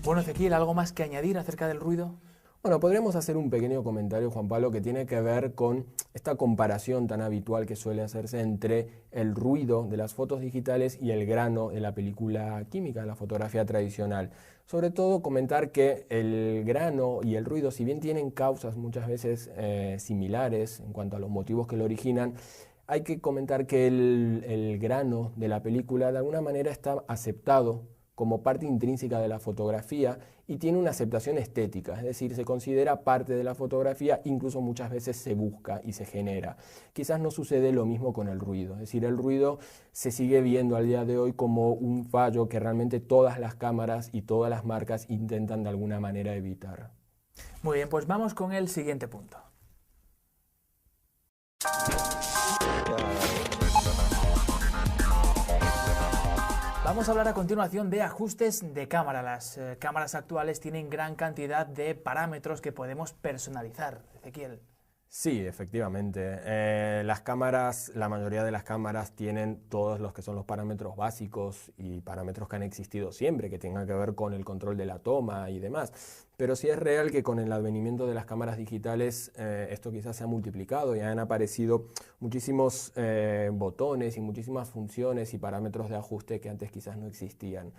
Bueno, Ezequiel, ¿algo más que añadir acerca del ruido? Bueno, podríamos hacer un pequeño comentario, Juan Pablo, que tiene que ver con esta comparación tan habitual que suele hacerse entre el ruido de las fotos digitales y el grano de la película química, la fotografía tradicional. Sobre todo comentar que el grano y el ruido, si bien tienen causas muchas veces similares en cuanto a los motivos que lo originan, hay que comentar que el grano de la película de alguna manera está aceptado como parte intrínseca de la fotografía y tiene una aceptación estética, es decir, se considera parte de la fotografía, incluso muchas veces se busca y se genera. Quizás no sucede lo mismo con el ruido, es decir, el ruido se sigue viendo al día de hoy como un fallo que realmente todas las cámaras y todas las marcas intentan de alguna manera evitar. Muy bien, pues vamos con el siguiente punto. Vamos a hablar a continuación de ajustes de cámara. Las cámaras actuales tienen gran cantidad de parámetros que podemos personalizar. Ezequiel. Sí, efectivamente. Las cámaras, la mayoría de las cámaras tienen todos los que son los parámetros básicos y parámetros que han existido siempre, que tengan que ver con el control de la toma y demás. Pero sí es real que con el advenimiento de las cámaras digitales esto quizás se ha multiplicado y han aparecido muchísimos botones y muchísimas funciones y parámetros de ajuste que antes quizás no existían.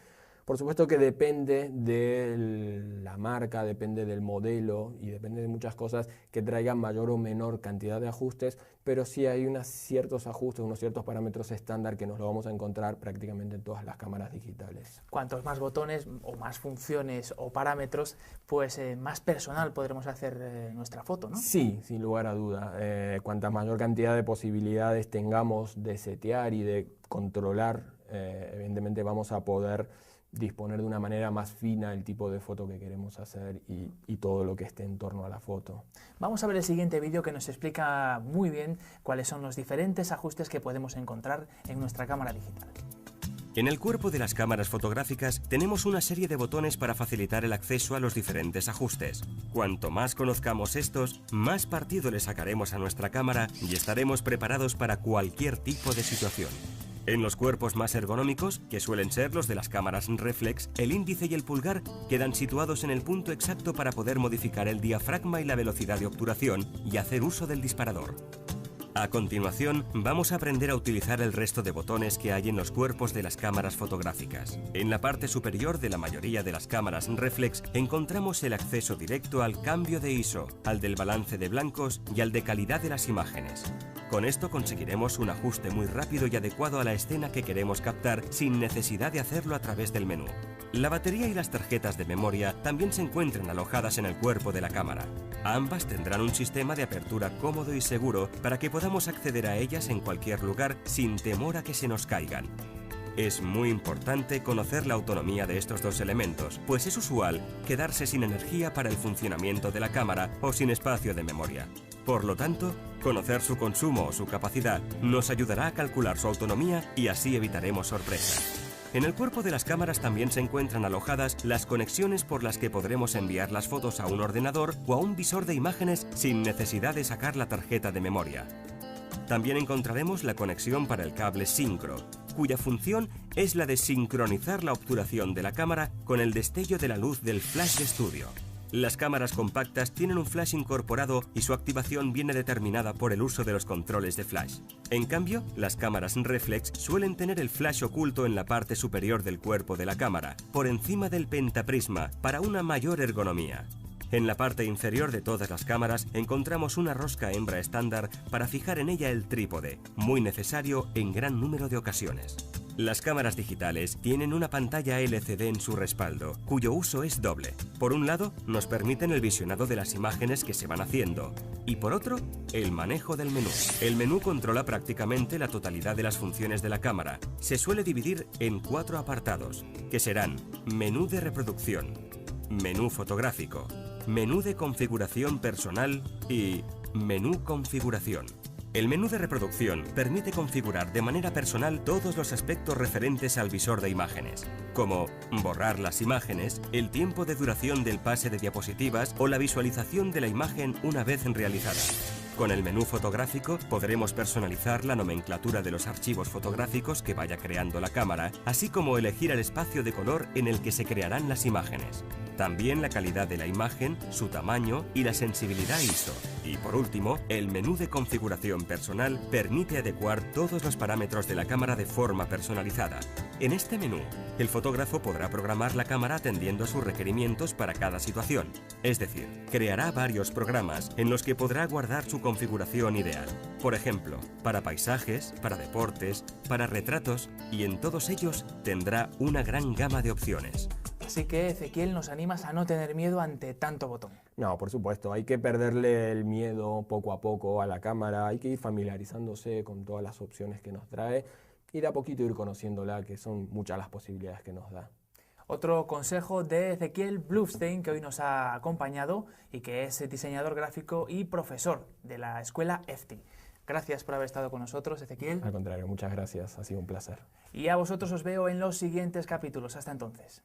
Por supuesto que depende de la marca, depende del modelo y depende de muchas cosas que traigan mayor o menor cantidad de ajustes, pero sí hay unos ciertos ajustes, unos ciertos parámetros estándar que nos lo vamos a encontrar prácticamente en todas las cámaras digitales. Cuantos más botones o más funciones o parámetros, pues más personal podremos hacer nuestra foto, ¿no? Sí, sin lugar a duda. Cuanta mayor cantidad de posibilidades tengamos de setear y de controlar, evidentemente vamos a poder disponer de una manera más fina el tipo de foto que queremos hacer y todo lo que esté en torno a la foto. Vamos a ver el siguiente vídeo que nos explica muy bien cuáles son los diferentes ajustes que podemos encontrar en nuestra cámara digital. En el cuerpo de las cámaras fotográficas tenemos una serie de botones para facilitar el acceso a los diferentes ajustes. Cuanto más conozcamos estos, más partido le sacaremos a nuestra cámara y estaremos preparados para cualquier tipo de situación. En los cuerpos más ergonómicos, que suelen ser los de las cámaras reflex, el índice y el pulgar quedan situados en el punto exacto para poder modificar el diafragma y la velocidad de obturación y hacer uso del disparador. A continuación, vamos a aprender a utilizar el resto de botones que hay en los cuerpos de las cámaras fotográficas. En la parte superior de la mayoría de las cámaras reflex encontramos el acceso directo al cambio de ISO, al del balance de blancos y al de calidad de las imágenes. Con esto conseguiremos un ajuste muy rápido y adecuado a la escena que queremos captar sin necesidad de hacerlo a través del menú. La batería y las tarjetas de memoria también se encuentran alojadas en el cuerpo de la cámara. Ambas tendrán un sistema de apertura cómodo y seguro para que podamos acceder a ellas en cualquier lugar sin temor a que se nos caigan. Es muy importante conocer la autonomía de estos dos elementos, pues es usual quedarse sin energía para el funcionamiento de la cámara o sin espacio de memoria. Por lo tanto, conocer su consumo o su capacidad nos ayudará a calcular su autonomía y así evitaremos sorpresas. En el cuerpo de las cámaras también se encuentran alojadas las conexiones por las que podremos enviar las fotos a un ordenador o a un visor de imágenes sin necesidad de sacar la tarjeta de memoria. También encontraremos la conexión para el cable Syncro, cuya función es la de sincronizar la obturación de la cámara con el destello de la luz del flash de estudio. Las cámaras compactas tienen un flash incorporado y su activación viene determinada por el uso de los controles de flash. En cambio, las cámaras reflex suelen tener el flash oculto en la parte superior del cuerpo de la cámara, por encima del pentaprisma, para una mayor ergonomía. En la parte inferior de todas las cámaras encontramos una rosca hembra estándar para fijar en ella el trípode, muy necesario en gran número de ocasiones. Las cámaras digitales tienen una pantalla LCD en su respaldo, cuyo uso es doble. Por un lado, nos permiten el visionado de las imágenes que se van haciendo, y por otro, el manejo del menú. El menú controla prácticamente la totalidad de las funciones de la cámara. Se suele dividir en 4 apartados, que serán menú de reproducción, menú fotográfico, menú de configuración personal y menú configuración. El menú de reproducción permite configurar de manera personal todos los aspectos referentes al visor de imágenes, como borrar las imágenes, el tiempo de duración del pase de diapositivas o la visualización de la imagen una vez realizada. Con el menú fotográfico podremos personalizar la nomenclatura de los archivos fotográficos que vaya creando la cámara, así como elegir el espacio de color en el que se crearán las imágenes. También la calidad de la imagen, su tamaño y la sensibilidad ISO. Y por último, el menú de configuración personal permite adecuar todos los parámetros de la cámara de forma personalizada. En este menú, el fotógrafo podrá programar la cámara atendiendo a sus requerimientos para cada situación. Es decir, creará varios programas en los que podrá guardar su configuración ideal. Por ejemplo, para paisajes, para deportes, para retratos, y en todos ellos tendrá una gran gama de opciones. Así que, Ezequiel, nos animas a no tener miedo ante tanto botón. No, por supuesto, hay que perderle el miedo poco a poco a la cámara, hay que ir familiarizándose con todas las opciones que nos trae y de a poquito ir conociéndola, que son muchas las posibilidades que nos da. Otro consejo de Ezequiel Blufstein, que hoy nos ha acompañado y que es diseñador gráfico y profesor de la escuela EFTI. Gracias por haber estado con nosotros, Ezequiel. Al contrario, muchas gracias, ha sido un placer. Y a vosotros os veo en los siguientes capítulos. Hasta entonces.